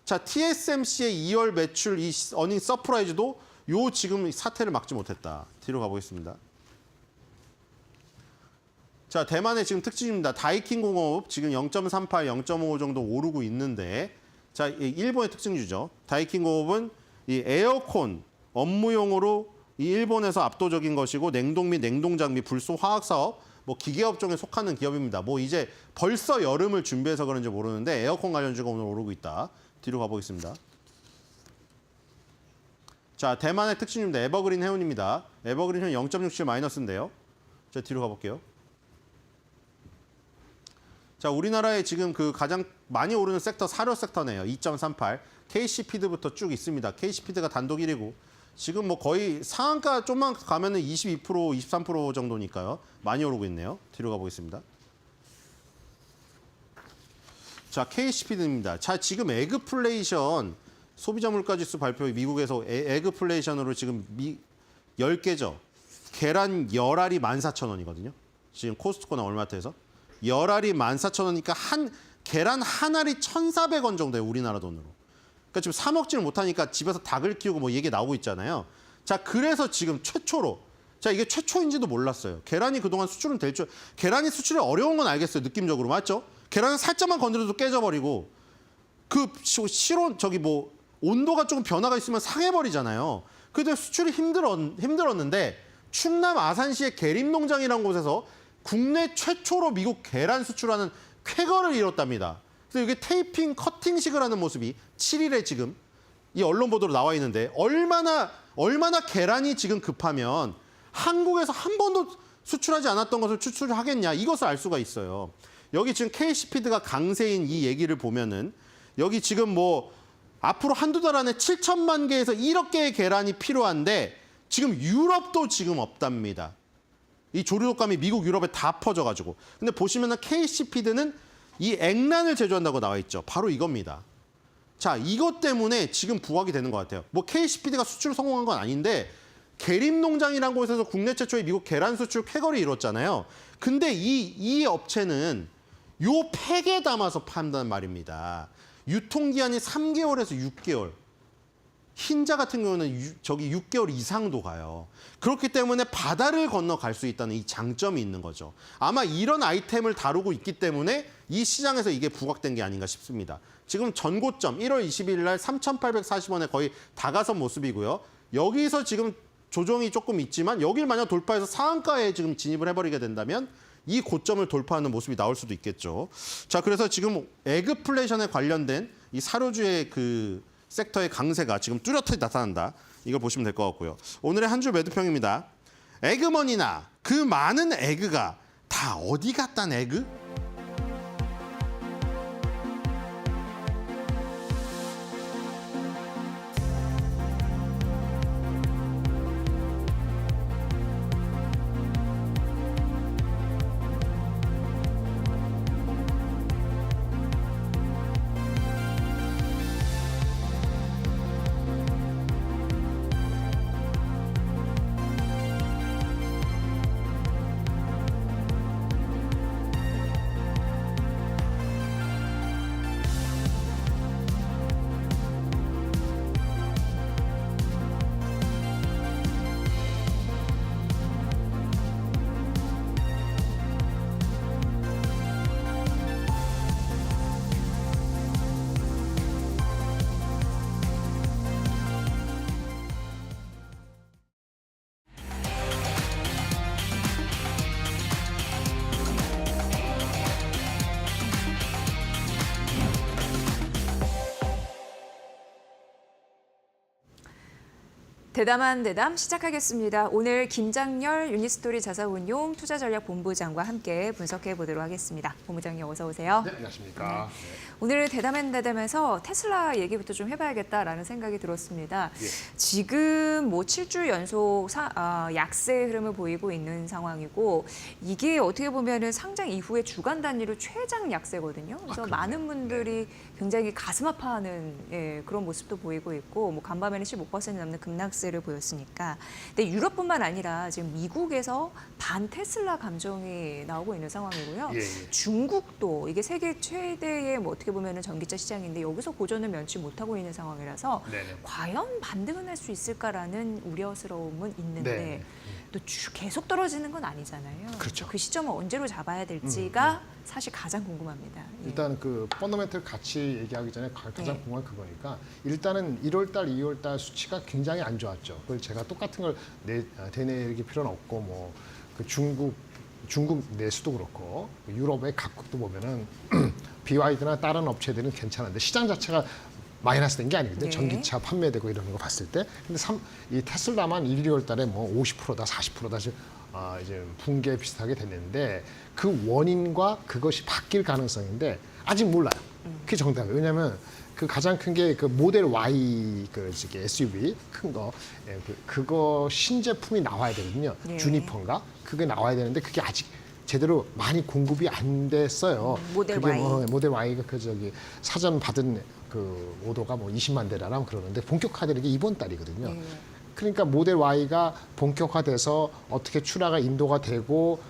자, TSMC의 2월 매출 이 어닝 서프라이즈도 요 지금 사태를 막지 못했다. 뒤로 가보겠습니다. 자, 대만의 지금 특징입니다. 다이킨 공업 지금 0.38, 0.55 정도 오르고 있는데, 자, 일본의 특징주죠. 다이킨 공업은 이 에어컨 업무용으로 이 일본에서 압도적인 것이고 냉동 및 냉동 장비, 불소 화학 사업, 뭐 기계 업종에 속하는 기업입니다. 뭐 이제 벌써 여름을 준비해서 그런지 모르는데 에어컨 관련주가 오늘 오르고 있다. 뒤로 가보겠습니다. 자, 대만의 특징입니다. 에버그린 해운입니다. 에버그린 해운 0.67 마이너스인데요. 자, 뒤로 가볼게요. 자, 우리나라에 지금 그 가장 많이 오르는 섹터 사료 섹터네요. 2.38. KC피드부터 쭉 있습니다. KC피드가 단독 1위고 지금 뭐 거의 상한가 좀만 가면은 22%, 23% 정도니까요. 많이 오르고 있네요. 뒤로 가보겠습니다. 자, KC피드입니다. 자, 지금 에그플레이션 소비자 물가지수 발표 미국에서 에그플레이션으로 지금 10개죠. 계란 10알이 14,000원이거든요. 지금 코스트코나 월마트에서. 10알이 14,000원이니까 계란 한 알이 1,400원 정도예요. 우리나라 돈으로. 그러니까 지금 사 먹지를 못하니까 집에서 닭을 키우고 뭐 얘기 나오고 있잖아요. 자, 그래서 지금 최초로, 자, 이게 최초인지도 몰랐어요. 계란이 그동안 수출은 될 줄, 계란이 수출이 어려운 건 알겠어요. 느낌적으로. 맞죠? 계란은 살짝만 건드려도 깨져버리고 그 실온 저기 뭐 온도가 조금 변화가 있으면 상해버리잖아요. 근데 수출이 힘들었는데 충남 아산시의 계림농장이라는 곳에서 국내 최초로 미국 계란 수출하는 쾌거를 이뤘답니다. 그래서 이게 테이핑, 커팅식을 하는 모습이 7일에 지금 이 언론 보도로 나와 있는데 얼마나 계란이 지금 급하면 한국에서 한 번도 수출하지 않았던 것을 수출하겠냐 이것을 알 수가 있어요. 여기 지금 KC피드가 강세인 이 얘기를 보면은 여기 지금 뭐 앞으로 한두 달 안에 7천만 개에서 1억 개의 계란이 필요한데 지금 유럽도 지금 없답니다. 이 조류독감이 미국, 유럽에 다 퍼져가지고. 근데 보시면은 KC피드는 이 액란을 제조한다고 나와 있죠. 바로 이겁니다. 자, 이것 때문에 지금 부각이 되는 것 같아요. 뭐 KC피드가 수출 성공한 건 아닌데 계림농장이라는 곳에서 국내 최초의 미국 계란 수출 쾌거를 이뤘잖아요. 근데 이 업체는 요 팩에 담아서 판단 말입니다. 유통기한이 3개월에서 6개월. 흰자 같은 경우는 저기 6개월 이상도 가요. 그렇기 때문에 바다를 건너 갈 수 있다는 이 장점이 있는 거죠. 아마 이런 아이템을 다루고 있기 때문에 이 시장에서 이게 부각된 게 아닌가 싶습니다. 지금 전고점 1월 22일 날 3,840원에 거의 다가선 모습이고요. 여기서 지금 조정이 조금 있지만 여길 만약 돌파해서 상한가에 지금 진입을 해버리게 된다면 이 고점을 돌파하는 모습이 나올 수도 있겠죠. 자, 그래서 지금 에그플레이션에 관련된 이 사료주의 그 섹터의 강세가 지금 뚜렷하게 나타난다. 이걸 보시면 될 것 같고요. 오늘의 한 줄 매도평입니다. 에그머니나 그 많은 에그가 다 어디 갔단 에그? 대담한 대담 시작하겠습니다. 오늘 김장렬 유니스토리 자산운용 투자전략본부장과 함께 분석해 보도록 하겠습니다. 본부장님 어서 오세요. 네, 안녕하십니까. 오늘 대담한 대담에서 테슬라 얘기부터 좀 해봐야겠다라는 생각이 들었습니다. 예. 지금 뭐 7주 연속 약세 흐름을 보이고 있는 상황이고 이게 어떻게 보면은 상장 이후에 주간 단위로 최장 약세거든요. 그래서 많은 분들이 굉장히 가슴 아파하는 그런 모습도 보이고 있고 뭐 간밤에는 15% 넘는 급락세를 보였으니까. 근데 유럽뿐만 아니라 지금 미국에서 반 테슬라 감정이 나오고 있는 상황이고요. 예, 예. 중국도 이게 세계 최대의 뭐 어떻게 보면은 전기차 시장인데 여기서 고전을 면치 못하고 있는 상황이라서 네네. 과연 반등을 할 수 있을까라는 우려스러움은 있는데 네. 또 계속 떨어지는 건 아니잖아요. 그렇죠. 그 시점을 언제로 잡아야 될지가 사실 가장 궁금합니다. 예. 일단 그 펀더멘털 가치 얘기하기 전에 가장 네. 궁금한 그거니까 일단은 1월달, 2월달 수치가 굉장히 안 좋았죠. 그걸 제가 똑같은 걸 되뇌길 필요는 없고 뭐 그 중국 내수도 그렇고 유럽의 각국도 보면은 BYD나 다른 업체들은 괜찮은데 시장 자체가 마이너스 된 게 아니거든요. 네. 전기차 판매되고 이러는 거 봤을 때. 근데 이 테슬라만 1, 2월 달에 뭐 50%다, 40%다 이제 붕괴 비슷하게 됐는데 그 원인과 그것이 바뀔 가능성인데 아직 몰라요. 그게 정답이에요. 왜냐하면 그 가장 큰 게 그 모델 Y 그 SUV 큰 거, 그거 신제품이 나와야 되거든요. 네. 주니퍼인가? 그게 나와야 되는데 그게 아직 제대로 많이 공급이 안 됐어요. 모델 그게 Y. 모델 Y가 사전 받은 그 오더가 뭐 20만 대라고 그러는데 본격화되는 게 이번 달이거든요. 그러니까 모델 Y가 본격화돼서 어떻게 출하가 인도가 되고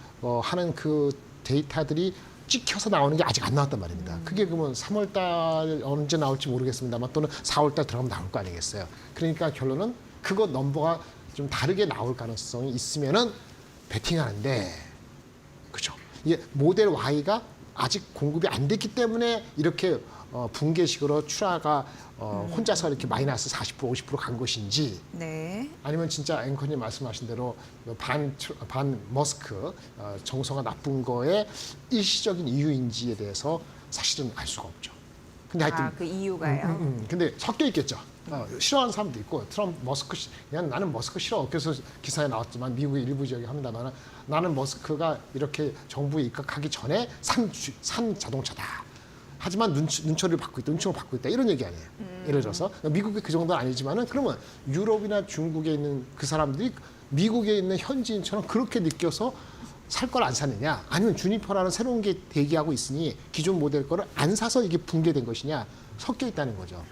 하는 그 데이터들이 찍혀서 나오는 게 아직 안 나왔단 말입니다. 그게 그러면 3월 달 언제 나올지 모르겠습니다만 또는 4월 달 들어가면 나올 거 아니겠어요. 그러니까 결론은 그거 넘버가 좀 다르게 나올 가능성이 있으면은 베팅하는데 그죠. 이게 모델 Y가 아직 공급이 안 됐기 때문에 이렇게 붕괴식으로 출하가 혼자서 이렇게 마이너스 40%, 50%간 것인지 네. 아니면 진짜 앵커님 말씀하신 대로 반 머스크 정서가 나쁜 거에 일시적인 이유인지에 대해서 사실은 알 수가 없죠. 근데 하여튼 그 이유가요. 근데 섞여 있겠죠. 싫어하는 사람도 있고 트럼프 머스크 그냥 나는 머스크 싫어. 그래서 기사에 나왔지만 미국의 일부 지역이 합니다만 나는 머스크가 이렇게 정부에 입각하기 전에 산 자동차다. 하지만 눈초리를 받고 있다, 눈총을 받고 있다 이런 얘기 아니에요. 예를 들어서 미국이 그 정도는 아니지만은 그러면 유럽이나 중국에 있는 그 사람들이 미국에 있는 현지인처럼 그렇게 느껴서 살 걸 안 샀느냐, 아니면 주니퍼라는 새로운 게 대기하고 있으니 기존 모델 거를 안 사서 이게 붕괴된 것이냐 섞여 있다는 거죠.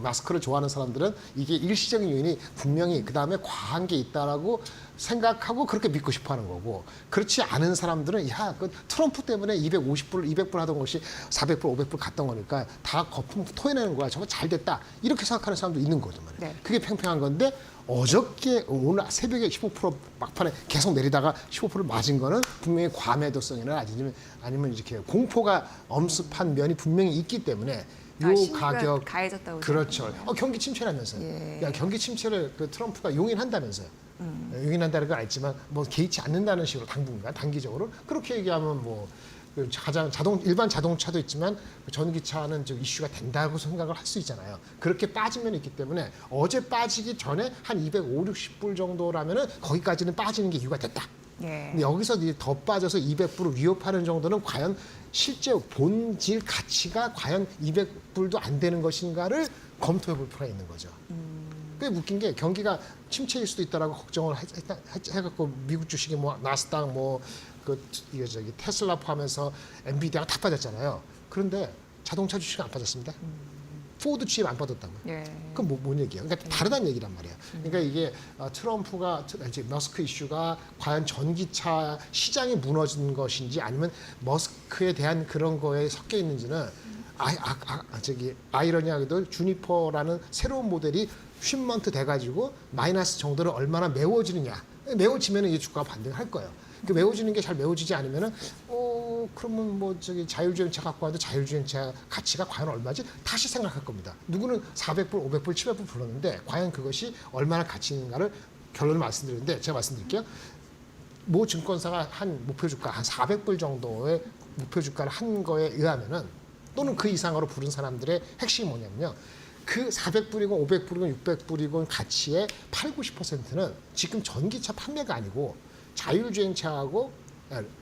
마스크를 좋아하는 사람들은 이게 일시적인 요인이 분명히 그 다음에 과한 게 있다라고 생각하고 그렇게 믿고 싶어하는 거고, 그렇지 않은 사람들은 그 트럼프 때문에 200불 하던 것이 400불, 500불 갔던 거니까 다 거품 토해내는 거야. 저거 잘 됐다 이렇게 생각하는 사람도 있는 거죠. 네. 그게 팽팽한 건데 어저께 오늘 새벽에 15% 막판에 계속 내리다가 15% 맞은 거는 분명히 과매도성이나 아니면 이렇게 공포가 엄습한 면이 분명히 있기 때문에 요 심리가 가격 가해졌다고 그렇죠. 생각하는군요. 경기 침체라면서요. 예. 야, 경기 침체를 그 트럼프가 용인한다면서요. 용인한다는 건 알지만 뭐 개의치 않는다는 식으로 당분간 단기적으로 그렇게 얘기하면 뭐 가장 일반 자동차도 있지만 전기차는 좀 이슈가 된다고 생각을 할 수 있잖아요. 그렇게 빠지면 있기 때문에 어제 빠지기 전에 한 250, 60불 정도라면은 거기까지는 빠지는 게 이유가 됐다. 예. 근데 여기서 이제 더 빠져서 200불을 위협하는 정도는 과연 실제 본질 가치가 과연 200불도 안 되는 것인가를 검토해 볼 필요가 있는 거죠. 꽤 웃긴 게 경기가 침체일 수도 있다라고 걱정을 해갖고 미국 주식이 뭐 나스닥 테슬라 포함해서 엔비디아가 다 빠졌잖아요. 그런데 자동차 주식은 안 빠졌습니다. 포드 GM 안 빠졌다고요. 예. 그건 뭔 얘기예요? 그러니까 다르다는 얘기란 말이에요. 그러니까 이게 트럼프가 이제 머스크 이슈가 과연 전기차 시장이 무너진 것인지 아니면 머스크에 대한 그런 거에 섞여 있는지는 아이러니하게도 주니퍼라는 새로운 모델이 쉰먼트 돼가지고 마이너스 정도를 얼마나 메워지느냐. 메워지면 이게 주가가 반등할 거예요. 그 메워지는 게 잘 메워지지 않으면은 그러면 자율주행차 갖고 와도 자율주행차 가치가 과연 얼마지? 다시 생각할 겁니다. 누구는 400불, 500불, 700불 불렀는데 과연 그것이 얼마나 가치 있는가를 결론을 말씀드리는데 제가 말씀드릴게요. 모 증권사가 한 목표 주가 한 400불 정도의 목표 주가를 한 거에 의하면은 또는 그 이상으로 부른 사람들의 핵심이 뭐냐면요. 그 400불이건 500불이건 600불이건 가치의 8, 90%는 지금 전기차 판매가 아니고 자율주행차하고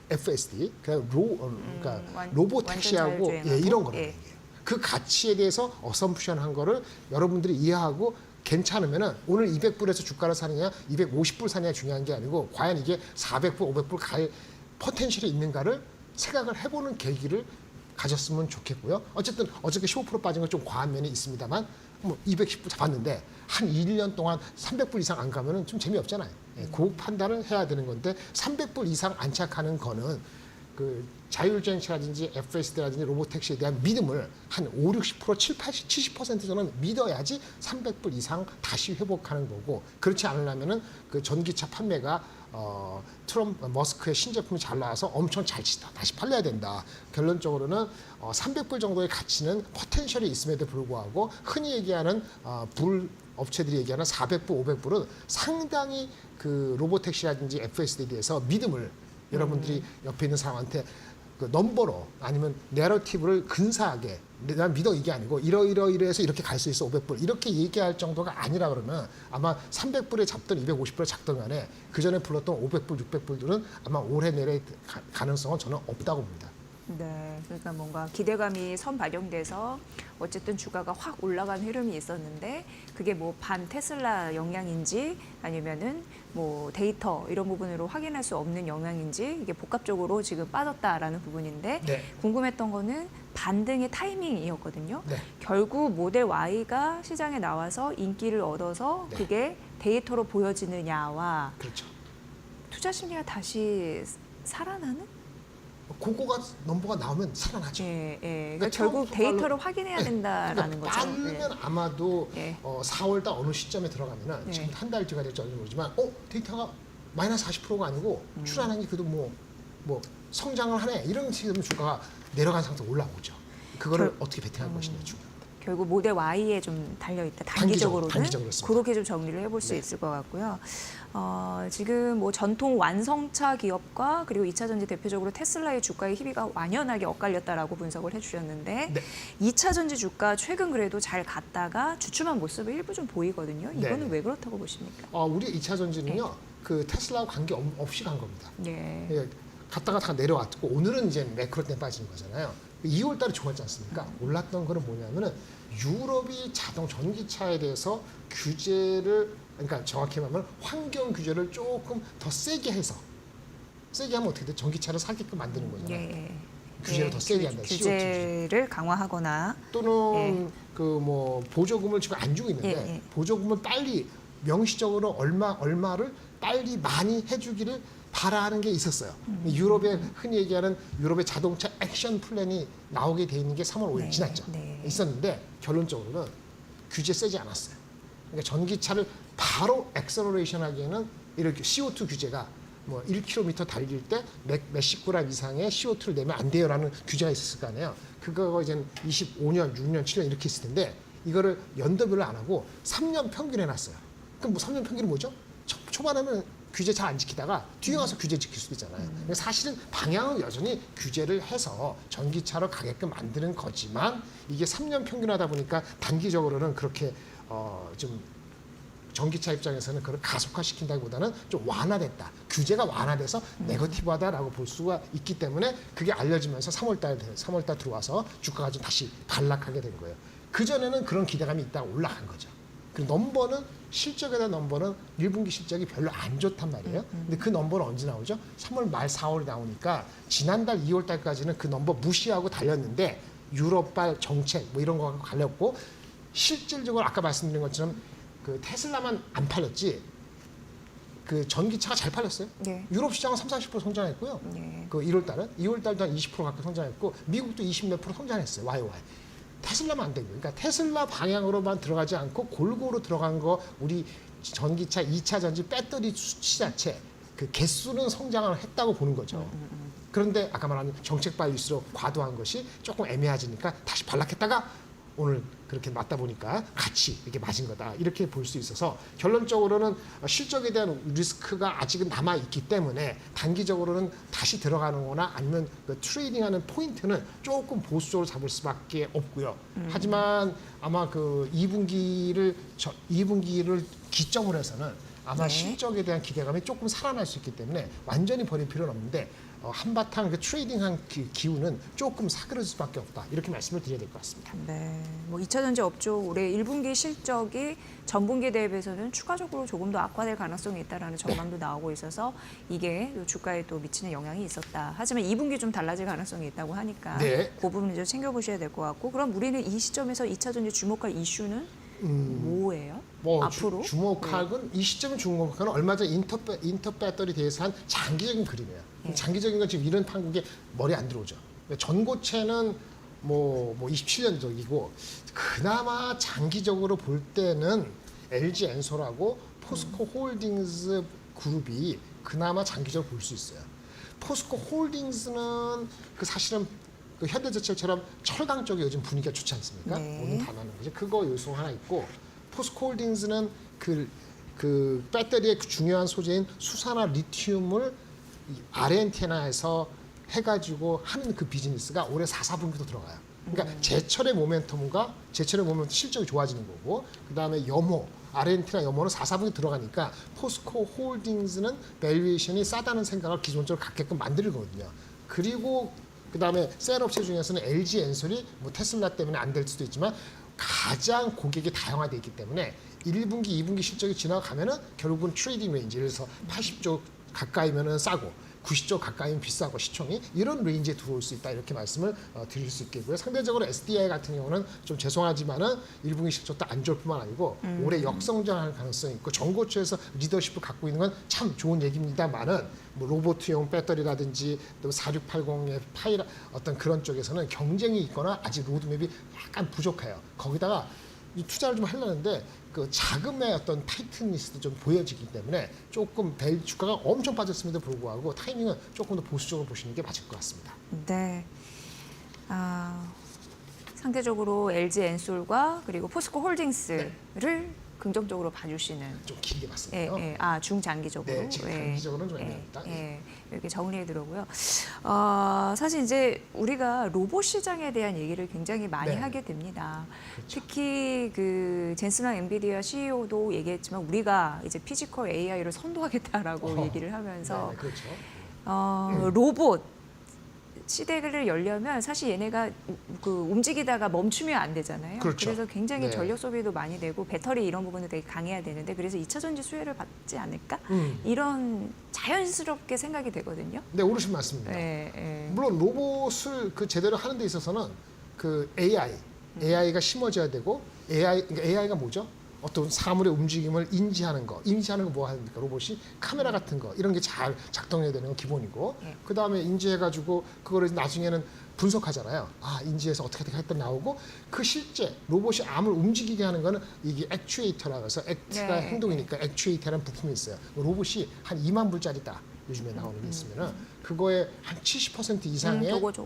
FSD, 그러니까 로보택시하고 완전 예, 이런 거예요. 예. 그 가치에 대해서 어썸프션한 거를 여러분들이 이해하고 괜찮으면은 오늘 200불에서 주가를 사느냐 250불 사느냐 중요한 게 아니고 과연 이게 400불, 500불 갈 포텐셜이 있는가를 생각을 해보는 계기를 가졌으면 좋겠고요. 어쨌든 어저께 15% 빠진 건 좀 과한 면이 있습니다만 뭐 210불 잡았는데 한 1년 동안 300불 이상 안 가면은 좀 재미없잖아요. 예, 그 판단을 해야 되는 건데 300불 이상 안착하는 거는 그 자율주행차라든지 FSD라든지 로보택시에 대한 믿음을 한 5, 60%, 7, 80, 70% 정도는 믿어야지 300불 이상 다시 회복하는 거고 그렇지 않으려면은 그 전기차 판매가 머스크의 신제품이 잘 나와서 엄청 잘 치다. 다시 팔려야 된다. 결론적으로는 300불 정도의 가치는 포텐셜이 있음에도 불구하고 흔히 얘기하는 불 업체들이 얘기하는 400불, 500불은 상당히 그 로보택시라든지 FSD에 대해서 믿음을 여러분들이 옆에 있는 사람한테 그 넘버로 아니면 내러티브를 근사하게 난 믿어 이게 아니고 이러해서 이렇게 갈 수 있어 500불 이렇게 얘기할 정도가 아니라 그러면 아마 300불에 잡든 250불에 잡든 간에 그 전에 불렀던 500불, 600불들은 아마 올해 내래 가능성은 저는 없다고 봅니다. 네, 그러니까 뭔가 기대감이 선반영돼서 어쨌든 주가가 확 올라간 흐름이 있었는데 그게 뭐 반 테슬라 영향인지 아니면은 뭐 데이터 이런 부분으로 확인할 수 없는 영향인지 이게 복합적으로 지금 빠졌다라는 부분인데 네. 궁금했던 거는 반등의 타이밍이었거든요. 네. 결국 모델 Y가 시장에 나와서 인기를 얻어서 네. 그게 데이터로 보여지느냐와 그렇죠. 투자 심리가 다시 살아나는? 그거가 넘버가 나오면 살아나죠. 예, 예. 그러니까 그러니까 결국 처음부터 데이터를 확인해야 된다라는 그러니까 거죠. 빠르면 아마도 예. 4월달 어느 시점에 들어가면은 예. 지금 한 달 뒤가 될지 모르지만 데이터가 마이너스 40%가 아니고 출하량이 그래도 뭐 성장을 하네 이런 식으로 주가가 내려간 상태로 올라오죠. 그거를 어떻게 베팅할 것이냐 중요합니다. 결국 모델 Y에 좀 달려있다. 단기적으로는 단기적으로 그렇습니다. 그렇게 좀 정리를 해볼 수 있을 것 같고요. 지금 뭐 전통 완성차 기업과 그리고 2차 전지 대표적으로 테슬라의 주가의 희비가 완연하게 엇갈렸다라고 분석을 해주셨는데 네. 2차 전지 주가 최근 그래도 잘 갔다가 주춤한 모습이 일부 좀 보이거든요. 이거는 네. 왜 그렇다고 보십니까? 우리 2차 전지는요. 그 테슬라와 관계 없이 간 겁니다. 네. 예, 갔다가 다 내려왔고 오늘은 이제 매크로 때문에 빠지는 거잖아요. 2월 달에 좋았지 않습니까? 올랐던 거는 뭐냐면은 유럽이 자동 전기차에 대해서 규제를 그러니까 정확히 말하면 환경 규제를 조금 더 세게 해서 세게 하면 어떻게 돼? 전기차를 사게끔 만드는 거잖아요. 예. 규제를 더 세게 한다. 규제를 강화하거나 또는 그 뭐 보조금을 지금 안 주고 있는데 예. 보조금을 빨리 명시적으로 얼마를 빨리 많이 해주기를 바라는 게 있었어요. 유럽의 흔히 얘기하는 유럽의 자동차 액션 플랜이 나오게 돼 있는 게 3월 5일 네, 지났죠. 네. 있었는데 결론적으로는 규제 세지 않았어요. 그러니까 전기차를 바로 엑셀러레이션 하기에는 이렇게 CO2 규제가 뭐 1km 달릴 때 몇십 그램 이상의 CO2를 내면 안 돼요라는 규제가 있었을 거 아니에요. 그거 이제 25년, 6년, 7년 이렇게 있을 텐데 이거를 연도별로 안 하고 3년 평균 해놨어요. 그럼 뭐 3년 평균이 뭐죠? 초반에는 규제 잘 안 지키다가 뒤에 가서 규제 지킬 수도 있잖아요. 근데 사실은 방향은 여전히 규제를 해서 전기차로 가게끔 만드는 거지만 이게 3년 평균하다 보니까 단기적으로는 그렇게 좀 전기차 입장에서는 그걸 가속화시킨다기보다는 좀 완화됐다. 규제가 완화돼서 네거티브하다라고 볼 수가 있기 때문에 그게 알려지면서 3월달 들어와서 주가가 좀 다시 반락하게 된 거예요. 그전에는 그런 기대감이 있다가 올라간 거죠. 그리고 넘버는 실적에 대한 넘버는 1분기 실적이 별로 안 좋단 말이에요. 근데 그 넘버는 언제 나오죠? 3월 말 4월에 나오니까 지난달 2월 달까지는 그 넘버 무시하고 달렸는데 유럽발 정책 뭐 이런 거 갖고 갈렸고 실질적으로 아까 말씀드린 것처럼 그 테슬라만 안 팔렸지 그 전기차가 잘 팔렸어요. 네. 유럽 시장은 30-40% 성장했고요. 네. 그 1월 달은 2월 달도 한 20% 가까이 성장했고 미국도 20몇 % 성장했어요. YOY. 테슬라만 안 된 거예요. 그러니까 테슬라 방향으로만 들어가지 않고 골고루 들어간 거 우리 전기차 2차 전지 배터리 수치 자체 그 개수는 성장을 했다고 보는 거죠. 그런데 아까 말한 정책 발휘수로 과도한 것이 조금 애매해지니까 다시 반락했다가 오늘 그렇게 맞다 보니까 같이 이렇게 맞은 거다 이렇게 볼 수 있어서 결론적으로는 실적에 대한 리스크가 아직은 남아 있기 때문에 단기적으로는 다시 들어가는 거나 아니면 그 트레이딩하는 포인트는 조금 보수적으로 잡을 수밖에 없고요. 하지만 아마 그 2분기를 기점으로 해서는 아마 실적에 대한 기대감이 조금 살아날 수 있기 때문에 완전히 버릴 필요는 없는데 한바탕 그 트레이딩한 기운은 조금 사그러질 수밖에 없다. 이렇게 말씀을 드려야 될 것 같습니다. 네, 뭐 2차전지 업종 올해 1분기 실적이 전분기 대비해서는 추가적으로 조금 더 악화될 가능성이 있다라는 전망도 나오고 있어서 이게 주가에 또 미치는 영향이 있었다. 하지만 2분기 좀 달라질 가능성이 있다고 하니까 네. 그 부분은 좀 챙겨보셔야 될 것 같고 그럼 우리는 이 시점에서 2차전지 주목할 이슈는 뭐예요? 앞으로? 주목하건 이 시점에 주목하건 얼마 전 인터 배터리 대해서 한 장기적인 그림이에요. 장기적인 건 지금 이런 판국에 머리 안 들어오죠. 전고체는 뭐 27년적이고 그나마 장기적으로 볼 때는 LG 엔솔하고 포스코 홀딩스 그룹이 그나마 장기적으로 볼 수 있어요. 포스코 홀딩스는 그 사실은 그 현대제철처럼 철강 쪽에 요즘 분위기가 좋지 않습니까? 네. 오늘 다 나는 거죠. 그거 요소 하나 있고 포스코 홀딩스는 그 배터리의 그 중요한 소재인 수산화 리튬을 이 아르헨티나에서 해가지고 하는 그 비즈니스가 올해 4, 4분기도 들어가요. 그러니까 제철의 모멘텀 실적이 좋아지는 거고 그다음에 염호 아르헨티나 염호는 4, 4분기 들어가니까 포스코 홀딩스는 밸류에이션이 싸다는 생각을 기본적으로 갖게끔 만들거든요. 그리고 그다음에 셀업체 중에서는 LG 엔솔이 뭐 테슬라 때문에 안 될 수도 있지만 가장 고객이 다양화되어 있기 때문에 1분기, 2분기 실적이 지나가면은 결국은 트레이딩 레인지 예를 들어서 80조 가까이면은 싸고 90조 가까이면 비싸고 시총이 이런 레인지에 들어올 수 있다 이렇게 말씀을 드릴 수 있겠고요. 상대적으로 SDI 같은 경우는 좀 죄송하지만은 1분기 실적도 안 좋을 뿐만 아니고 올해 역성장할 가능성이 있고 전고체에서 리더십을 갖고 있는 건 참 좋은 얘기입니다만은 뭐 로보트용 배터리라든지 또 4680의 파일 어떤 그런 쪽에서는 경쟁이 있거나 아직 로드맵이 약간 부족해요. 거기다가 이 투자를 좀 하려는데 그 자금의 어떤 타이트니스도 좀 보여지기 때문에 조금 주가가 엄청 빠졌음에도 불구하고 타이밍은 조금 더 보수적으로 보시는 게 맞을 것 같습니다. 네. 상대적으로 LG 엔솔과 그리고 포스코 홀딩스를 긍정적으로 봐주시는 좀 길게 봤습니다. 중장기적으로. 네, 장기적으로는 좀 애매합니다. 이렇게 정리해 들어고요. 사실 이제 우리가 로봇 시장에 대한 얘기를 굉장히 많이 네. 하게 됩니다. 그렇죠. 특히 그 젠슨왕 엔비디아 CEO도 얘기했지만 우리가 이제 피지컬 AI를 선도하겠다라고 얘기를 하면서 네, 그렇죠. 로봇 시대를 열려면 사실 얘네가 그 움직이다가 멈추면 안 되잖아요. 그렇죠. 그래서 굉장히 네. 전력 소비도 많이 되고 배터리 이런 부분도 되게 강해야 되는데 그래서 2차 전지 수혜를 받지 않을까? 이런 자연스럽게 생각이 되거든요. 네, 오르신 맞습니다. 네. 물론 로봇을 그 제대로 하는 데 있어서는 그 AI가 심어져야 되고 그러니까 AI가 뭐죠? 어떤 사물의 움직임을 인지하는 거 뭐 하니까 로봇이 카메라 같은 거 이런 게 잘 작동해야 되는 건 기본이고 네. 그 다음에 인지해가지고 그거를 나중에는 분석하잖아요. 어떻게 했다 나오고 그 실제 로봇이 암을 움직이게 하는 거는 이게 액추에이터라고 해서 액트가 네. 행동이니까 액추에이터라는 부품이 있어요. 로봇이 한 2만 불짜리다 요즘에 나오는 게 있으면은 그거에 한 70% 이상의 저거.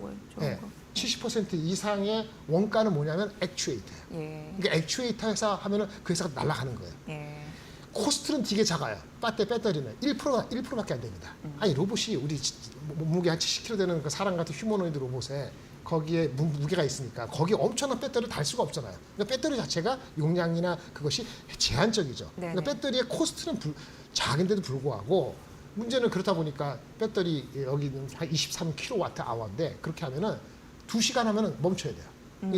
70% 이상의 원가는 뭐냐면 액추에이터예요. 예. 그러니까 액추에이터 회사 하면은 그 회사가 날아가는 거예요. 예. 코스트는 되게 작아요. 배터리는 1%밖에 안 됩니다. 아니 로봇이 우리 무게 한 70kg 되는 그 사람 같은 휴머노이드 로봇에 거기에 무게가 있으니까 거기에 엄청난 배터리를 달 수가 없잖아요. 그러니까 배터리 자체가 용량이나 그것이 제한적이죠. 그러니까 배터리의 코스트는 작은데도 불구하고 문제는 그렇다 보니까 배터리 여기는 한 23kWh인데 그렇게 하면은 2시간 하면은 멈춰야 돼요.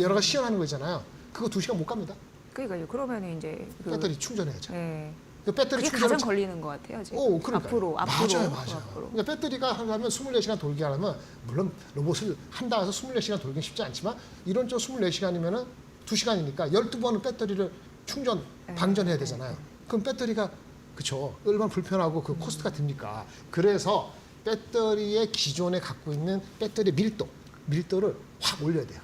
여러 가지 시연하는 거 있잖아요. 그거 2시간 못 갑니다. 그러니까요. 그러면 이제 배터리 충전해야죠. 예. 그 배터리 그게 충전을 가장 걸리는 것 같아요. 지금. 그러니까요. 앞으로. 맞아요. 앞으로. 그러니까 배터리가 하면 24시간 돌게 하려면 물론 로봇을 한다 해서 24시간 돌긴 쉽지 않지만 이런 쪽 24시간이면은 2시간이니까 12번은 배터리를 방전해야 되잖아요. 그럼 배터리가 그렇죠. 얼마나 불편하고 그 코스트가 듭니까? 그래서 배터리의 기존에 갖고 있는 배터리 밀도를 확 올려야 돼요.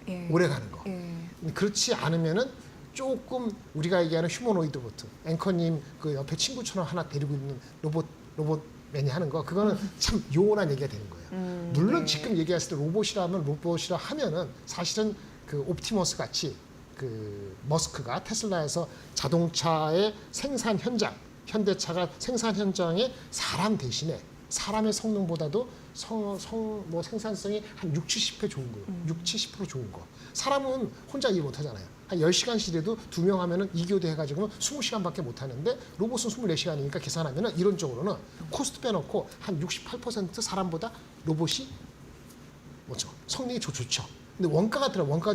예. 오래 가는 거. 예. 그렇지 않으면은 조금 우리가 얘기하는 휴머노이드 로봇, 앵커님 그 옆에 친구처럼 하나 데리고 있는 로봇맨이 하는 거, 그거는 참 요원한 얘기가 되는 거예요. 물론 네. 지금 얘기했을 때 로봇이라 하면은 사실은 그 옵티머스 같이 그 머스크가 테슬라에서 자동차의 생산 현장, 현대차가 생산 현장에 사람 대신에 사람의 성능보다도 뭐 생산성이 한 60, 70배 좋은 거예요. 60, 70% 좋은 거. 사람은 혼자 일 못 하잖아요. 한 10시간씩 일해도 2명 하면은 2교대 해가지고 20시간밖에 못 하는데 로봇은 24시간이니까 계산하면은 이론적으로는 코스트 빼놓고 한 68% 사람보다 로봇이 뭐죠? 성능이 좋죠. 근데 원가가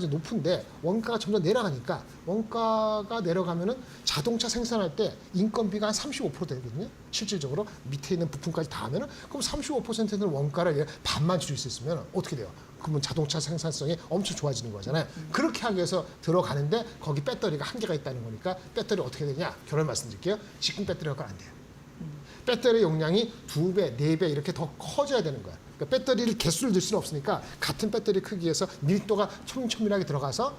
높은데 원가가 점점 내려가니까 원가가 내려가면은 자동차 생산할 때 인건비가 한 35% 되거든요. 실질적으로 밑에 있는 부품까지 다 하면은 그럼 35%는 원가를 반만 줄일 수 있으면 어떻게 돼요? 그러면 자동차 생산성이 엄청 좋아지는 거잖아요. 그렇게 하기 위해서 들어가는데 거기 배터리가 한계가 있다는 거니까 배터리 어떻게 되냐? 결론 말씀드릴게요. 지금 배터리 갖고 안 돼요. 배터리 용량이 2배, 4배 이렇게 더 커져야 되는 거야. 그러니까 배터리를 개수를 넣을 수는 없으니까 같은 배터리 크기에서 밀도가 촘촘하게 들어가서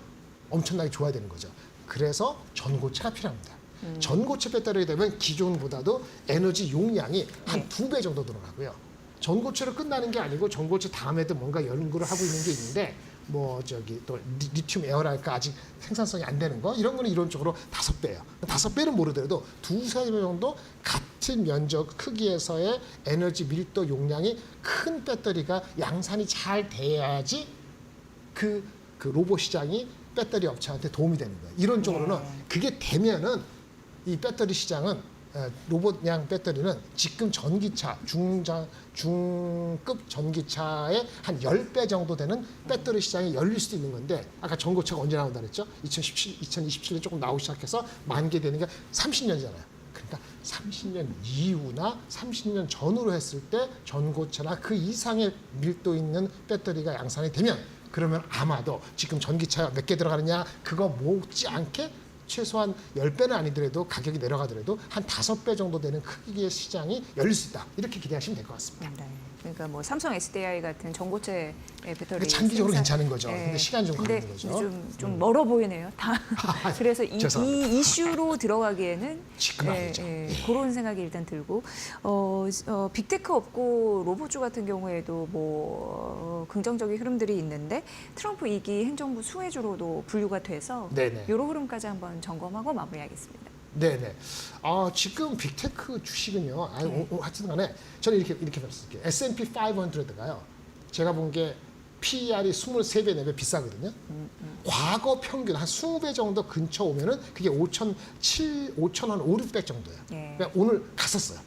엄청나게 좋아야 되는 거죠. 그래서 전고체가 필요합니다. 전고체 배터리가 되면 기존보다도 에너지 용량이 한 2배 정도 들어가고요. 전고체로 끝나는 게 아니고 전고체 다음에도 뭔가 연구를 하고 있는 게 있는데 뭐 저기 또 리튬 에어랄까 아직 생산성이 안 되는 거 이런 거는 이론적으로 5배예요. 5배는 모르더라도 2~3배 정도 같은 면적 크기에서의 에너지 밀도 용량이 큰 배터리가 양산이 잘 돼야지 그 로봇 시장이 배터리 업체한테 도움이 되는 거예요. 이론적으로는 그게 되면은 이 배터리 시장은 로봇양 배터리는 지금 전기차, 중급 전기차의 한 10배 정도 되는 배터리 시장이 열릴 수도 있는 건데 아까 전고체가 언제 나온다 그랬죠? 2027년 조금 나오기 시작해서 만개 되는 게 30년이잖아요. 그러니까 30년 이후나 30년 전으로 했을 때 전고체나 그 이상의 밀도 있는 배터리가 양산이 되면 그러면 아마도 지금 전기차 몇 개 들어가느냐 그거 못지않게 최소한 10배는 아니더라도 가격이 내려가더라도 한 5배 정도 되는 크기의 시장이 열릴 수 있다. 이렇게 기대하시면 될 것 같습니다. 네. 그러니까 뭐 삼성 SDI 같은 전고체 배터리 장기적으로 괜찮은 거죠. 네. 근데 시간이 좀 근데 걸리는 거죠. 좀 멀어 보이네요. 다. 그래서 이 죄송합니다. 이슈로 들어가기에는 지금 아니죠. 그런 생각이 일단 들고 빅테크 없고 로봇주 같은 경우에도 뭐 긍정적인 흐름들이 있는데 트럼프 2기 행정부 수혜주로도 분류가 돼서 네네. 이런 흐름까지 한번 점검하고 마무리하겠습니다. 네네. 지금 빅테크 주식은요. 하여튼 간에 저는 이렇게 말씀드릴게요. S&P 500가요. 제가 본 게 PER이 23배, 4배 비싸거든요. 과거 평균 한 20배 정도 근처 오면은 그게 5,000원, 5,600 정도예요. 그러니까 오늘 갔었어요.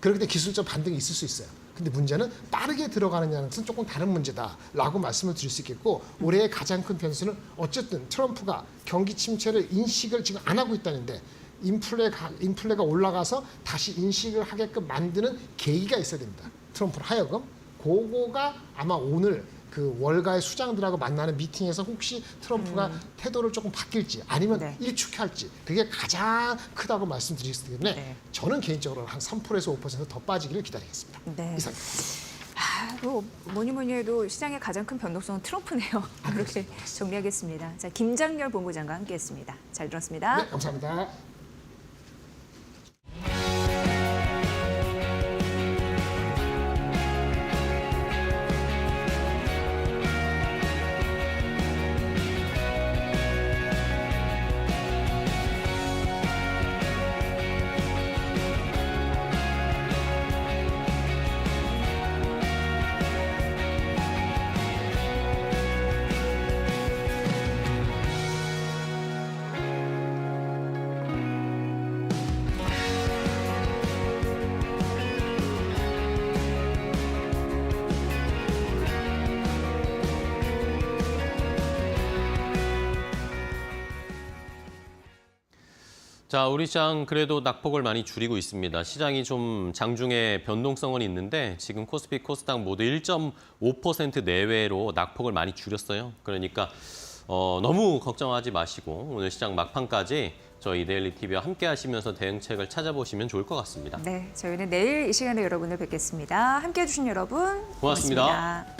그렇기 때문에 기술적 반등이 있을 수 있어요. 근데 문제는 빠르게 들어가느냐는 것은 조금 다른 문제다라고 말씀을 드릴 수 있겠고 올해의 가장 큰 변수는 어쨌든 트럼프가 경기 침체를 인식을 지금 안 하고 있다는데 인플레가 올라가서 다시 인식을 하게끔 만드는 계기가 있어야 됩니다. 트럼프를 하여금 그거가 아마 오늘 그 월가의 수장들하고 만나는 미팅에서 혹시 트럼프가 태도를 조금 바뀔지 아니면 일축할지 그게 가장 크다고 말씀드리기 때문에 저는 개인적으로 한 3%에서 5% 더 빠지기를 기다리겠습니다. 네. 이상입니다. 뭐니 해도 시장의 가장 큰 변동성은 트럼프네요. 그렇게 정리하겠습니다. 자, 김장렬 본부장과 함께했습니다. 잘 들었습니다. 네, 감사합니다. 자, 우리 시장 그래도 낙폭을 많이 줄이고 있습니다. 시장이 좀 장중에 변동성은 있는데 지금 코스피, 코스닥 모두 1.5% 내외로 낙폭을 많이 줄였어요. 그러니까 너무 걱정하지 마시고 오늘 시장 막판까지 저희 데일리 TV와 함께 하시면서 대응책을 찾아보시면 좋을 것 같습니다. 네, 저희는 내일 이 시간에 여러분을 뵙겠습니다. 함께해 주신 여러분 고맙습니다. 고맙습니다.